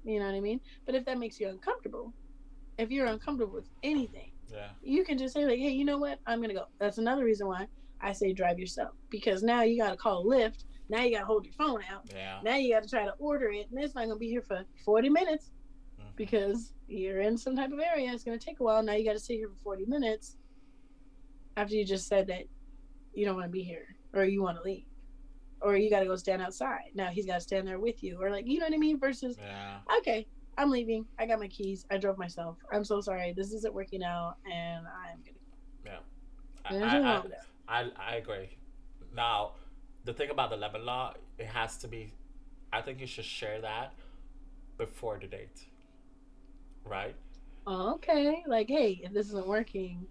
B: You know what I mean? But if that makes you uncomfortable, if you're uncomfortable with anything,
A: Yeah.
B: you can just say like, hey, you know what? I'm gonna go. That's another reason why I say drive yourself, because now you gotta call a Lyft. Now you gotta hold your phone out.
A: Yeah.
B: Now you gotta try to order it, and it's not gonna be here for 40 minutes
A: Mm-hmm.
B: because you're in some type of area. It's gonna take a while. Now you gotta sit here for 40 minutes after you just said that you don't want to be here or you want to leave. Or you got to go stand outside. Now he's got to stand there with you, or like, you know what I mean? Versus,
A: Yeah.
B: okay, I'm leaving. I got my keys. I drove myself. I'm so sorry. This isn't working out, and I'm gonna
A: Yeah.
B: go. There's nothing
A: I,
B: wrong with that.
A: I agree. Now, the thing about the lemon law, it has to be. I think you should share that before the date, right?
B: Oh, okay, like, hey, if this isn't working,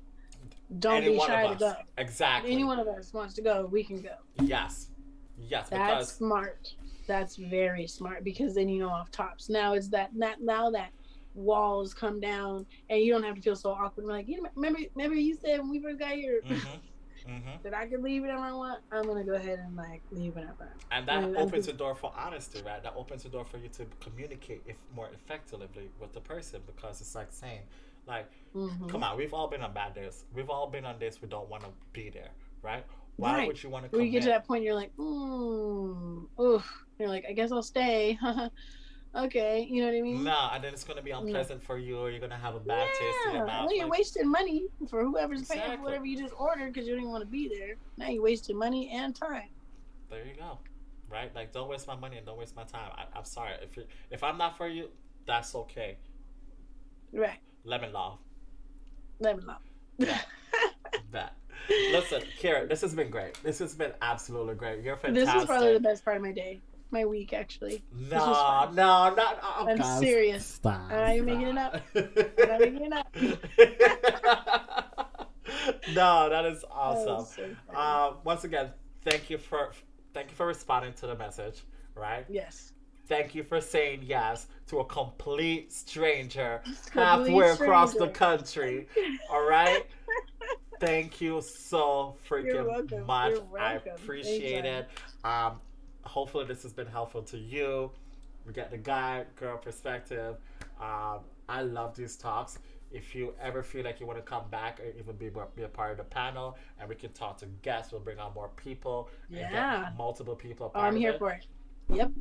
B: don't
A: Any
B: be
A: one of
B: shy to
A: us,
B: go. If any
A: exactly.
B: one of us wants to go, we can go.
A: Yes, yes,
B: That's
A: because
B: smart. That's very smart, because then you know off tops. Now it's that not now that walls come down and you don't have to feel so awkward. Like, remember you said when we first got here
A: mm-hmm, mm-hmm.
B: that I could leave whenever I want. I'm gonna go ahead and like leave whenever.
A: And
B: I
A: that
B: mean,
A: opens the door for honesty, right? That opens the door for you to communicate if more effectively with the person, because it's like saying, like,
B: mm-hmm.
A: come on, we've all been on bad days. We've all been on days we don't want to be there, right? Why
B: Right.
A: would you want to
B: When you get to
A: commit?
B: that point, you're like, oof. You're like, I guess I'll stay. Okay, you know what I mean?
A: No, and then it's gonna be unpleasant for you, or you're gonna have a bad taste in your
B: Yeah,
A: mouth.
B: well, you're
A: Like,
B: wasting money for whoever's paying for
A: exactly.
B: whatever you just ordered because you don't even want to be there. Now you're wasting money and time.
A: There you go. Right? Like, don't waste my money and don't waste my time. I'm sorry. If I'm not for you, that's okay.
B: Right.
A: Lemon law.
B: Let me know.
A: Yeah. Bet. Listen, Kira, this has been great. This has been absolutely great. You're
B: This
A: fantastic.
B: is probably the best part of my day. My week, actually. This was
A: No,
B: fun.
A: no, not. Oh,
B: I'm
A: God,
B: serious.
A: Stop.
B: I'm not even making it up. I'm not making it up.
A: No, that is
B: That
A: awesome.
B: was so funny.
A: Once again, thank you for responding to the message. Right?
B: Yes.
A: Thank you for saying yes to a complete stranger
B: Complete
A: halfway across the
B: stranger.
A: country. All right. Thank you so
B: You're
A: freaking
B: welcome.
A: much.
B: You're
A: I
B: welcome.
A: appreciate
B: Anytime.
A: it. Hopefully this has been helpful to you. We get the guy, girl perspective. I love these talks. If you ever feel like you want to come back or even be a part of the panel, and we can talk to guests, we'll bring on more people and
B: Yeah.
A: get multiple people a
B: Oh,
A: part
B: I'm
A: of
B: here
A: it.
B: for it. Yep.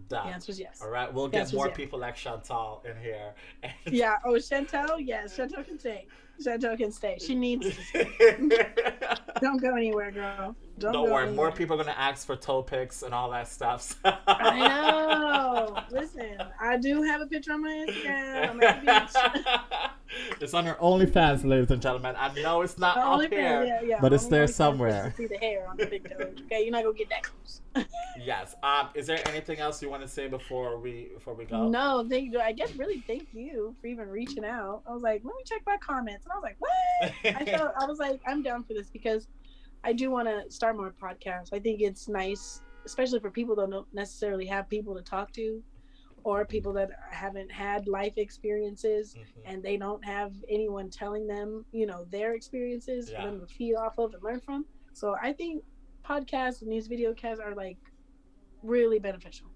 A: Done.
B: The answer is yes.
A: All right, we'll
B: The
A: get
B: answer is
A: more
B: yes.
A: people like Chantal in here.
B: Yeah. Oh, Chantel? Yes. Chantel can stay. Chantel can stay. She needs to stay. Don't go anywhere, girl.
A: Don't
B: go
A: worry,
B: anywhere.
A: more people are gonna ask for toe pics and all that stuff.
B: I know. Listen, I do have a picture on my Instagram. I'm at the beach.
A: It's on her OnlyFans, ladies and gentlemen. I know it's not up
B: Only
A: here,
B: fan, yeah.
A: but it's
B: Only
A: there
B: fan is
A: somewhere.
B: to see the hair on the big toe. Okay, you're not gonna get that close.
A: Yes. Is there anything else you want to say before we go?
B: No, thank you. I guess really thank you for even reaching out. I was like, let me check my comments, and I was like, what? I was like, I'm down for this because I do want to start more podcasts. I think it's nice, especially for people that don't necessarily have people to talk to, or people that haven't had life experiences and they don't have anyone telling them, their experiences for them to feed off of and learn from. So I think podcasts and these video casts are like really beneficial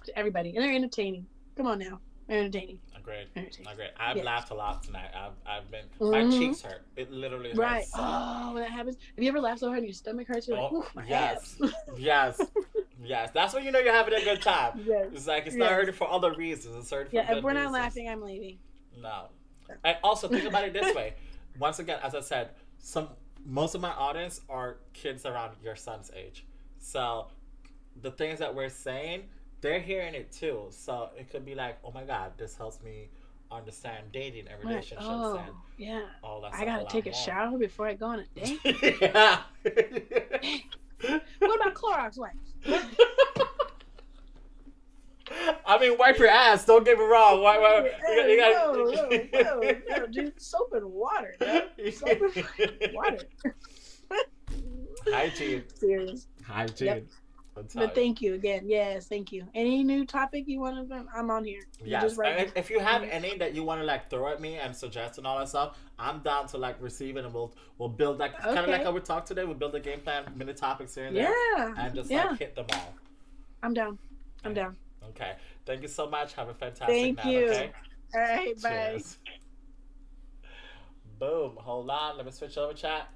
B: to everybody, and they're entertaining. Come on now, they're entertaining.
A: Agreed.
B: Entertaining.
A: Agreed. I've
B: Yes.
A: laughed a lot tonight. I've been my cheeks hurt. It literally hurts.
B: Right. Oh, when that happens, have you ever laughed so hard your stomach hurts? You're like, oof, my
A: yes.
B: abs.
A: Yes. That's when you know you're having a good time.
B: Yes.
A: It's like it's not hurting for other reasons. It's hurting for
B: Yeah,
A: good
B: if we're not
A: reasons.
B: laughing, I'm leaving.
A: No. And also think about it this way. Once again, as I said, most of my audience are kids around your son's age. So the things that we're saying, they're hearing it too. So it could be like, oh my God, this helps me understand dating and relationships and
B: yeah.
A: all that
B: I
A: stuff.
B: gotta take a shower before I go on a date.
A: Yeah.
B: What about Clorox wipes?
A: I mean, wipe your ass. Don't get me wrong.
B: No, dude, soap and water. Soap and water.
A: Hygiene.
B: Serious.
A: Hygiene.
B: Yep. But thank you again. Yes, thank you. Any new topic you want to? I'm on here.
A: Yes. And if you have any that you want to like throw at me and suggest and all that stuff, I'm down to like receive it, and we'll build like kind of like how we talked today. We'll build a game plan, mini topics here and there, and just like hit them all.
B: I'm down. I'm down.
A: Okay. Thank you so much. Have a fantastic
B: Thank
A: night.
B: you.
A: Okay.
B: All right. Bye.
A: Cheers. Boom. Hold on. Let me switch over chat.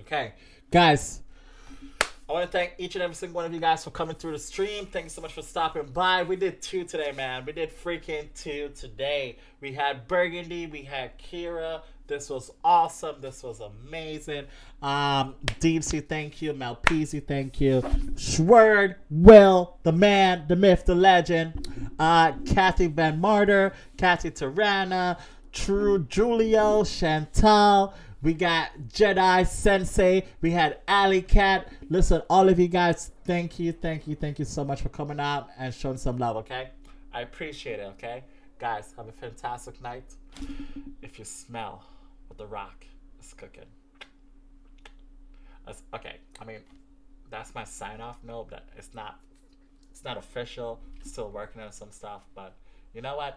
A: Okay. Guys, I want to thank each and every single one of you guys for coming through the stream. Thanks so much for stopping by. We did 2 today, man. We did freaking 2 today. We had Burgundy. We had Kira. This was awesome. This was amazing. Deep Sea, thank you. Malpeasy, thank you. Schwerd, Will, the man, the myth, the legend. Kathy Van Martyr, Kathy Tirana, True Julio, Chantal. We got Jedi Sensei. We had Alley Cat. Listen, all of you guys, thank you so much for coming out and showing some love, okay? I appreciate it, okay? Guys, have a fantastic night. If you smell what the Rock is cooking. Okay, I mean, that's my sign-off note, but it's not official. Still working on some stuff, but you know what?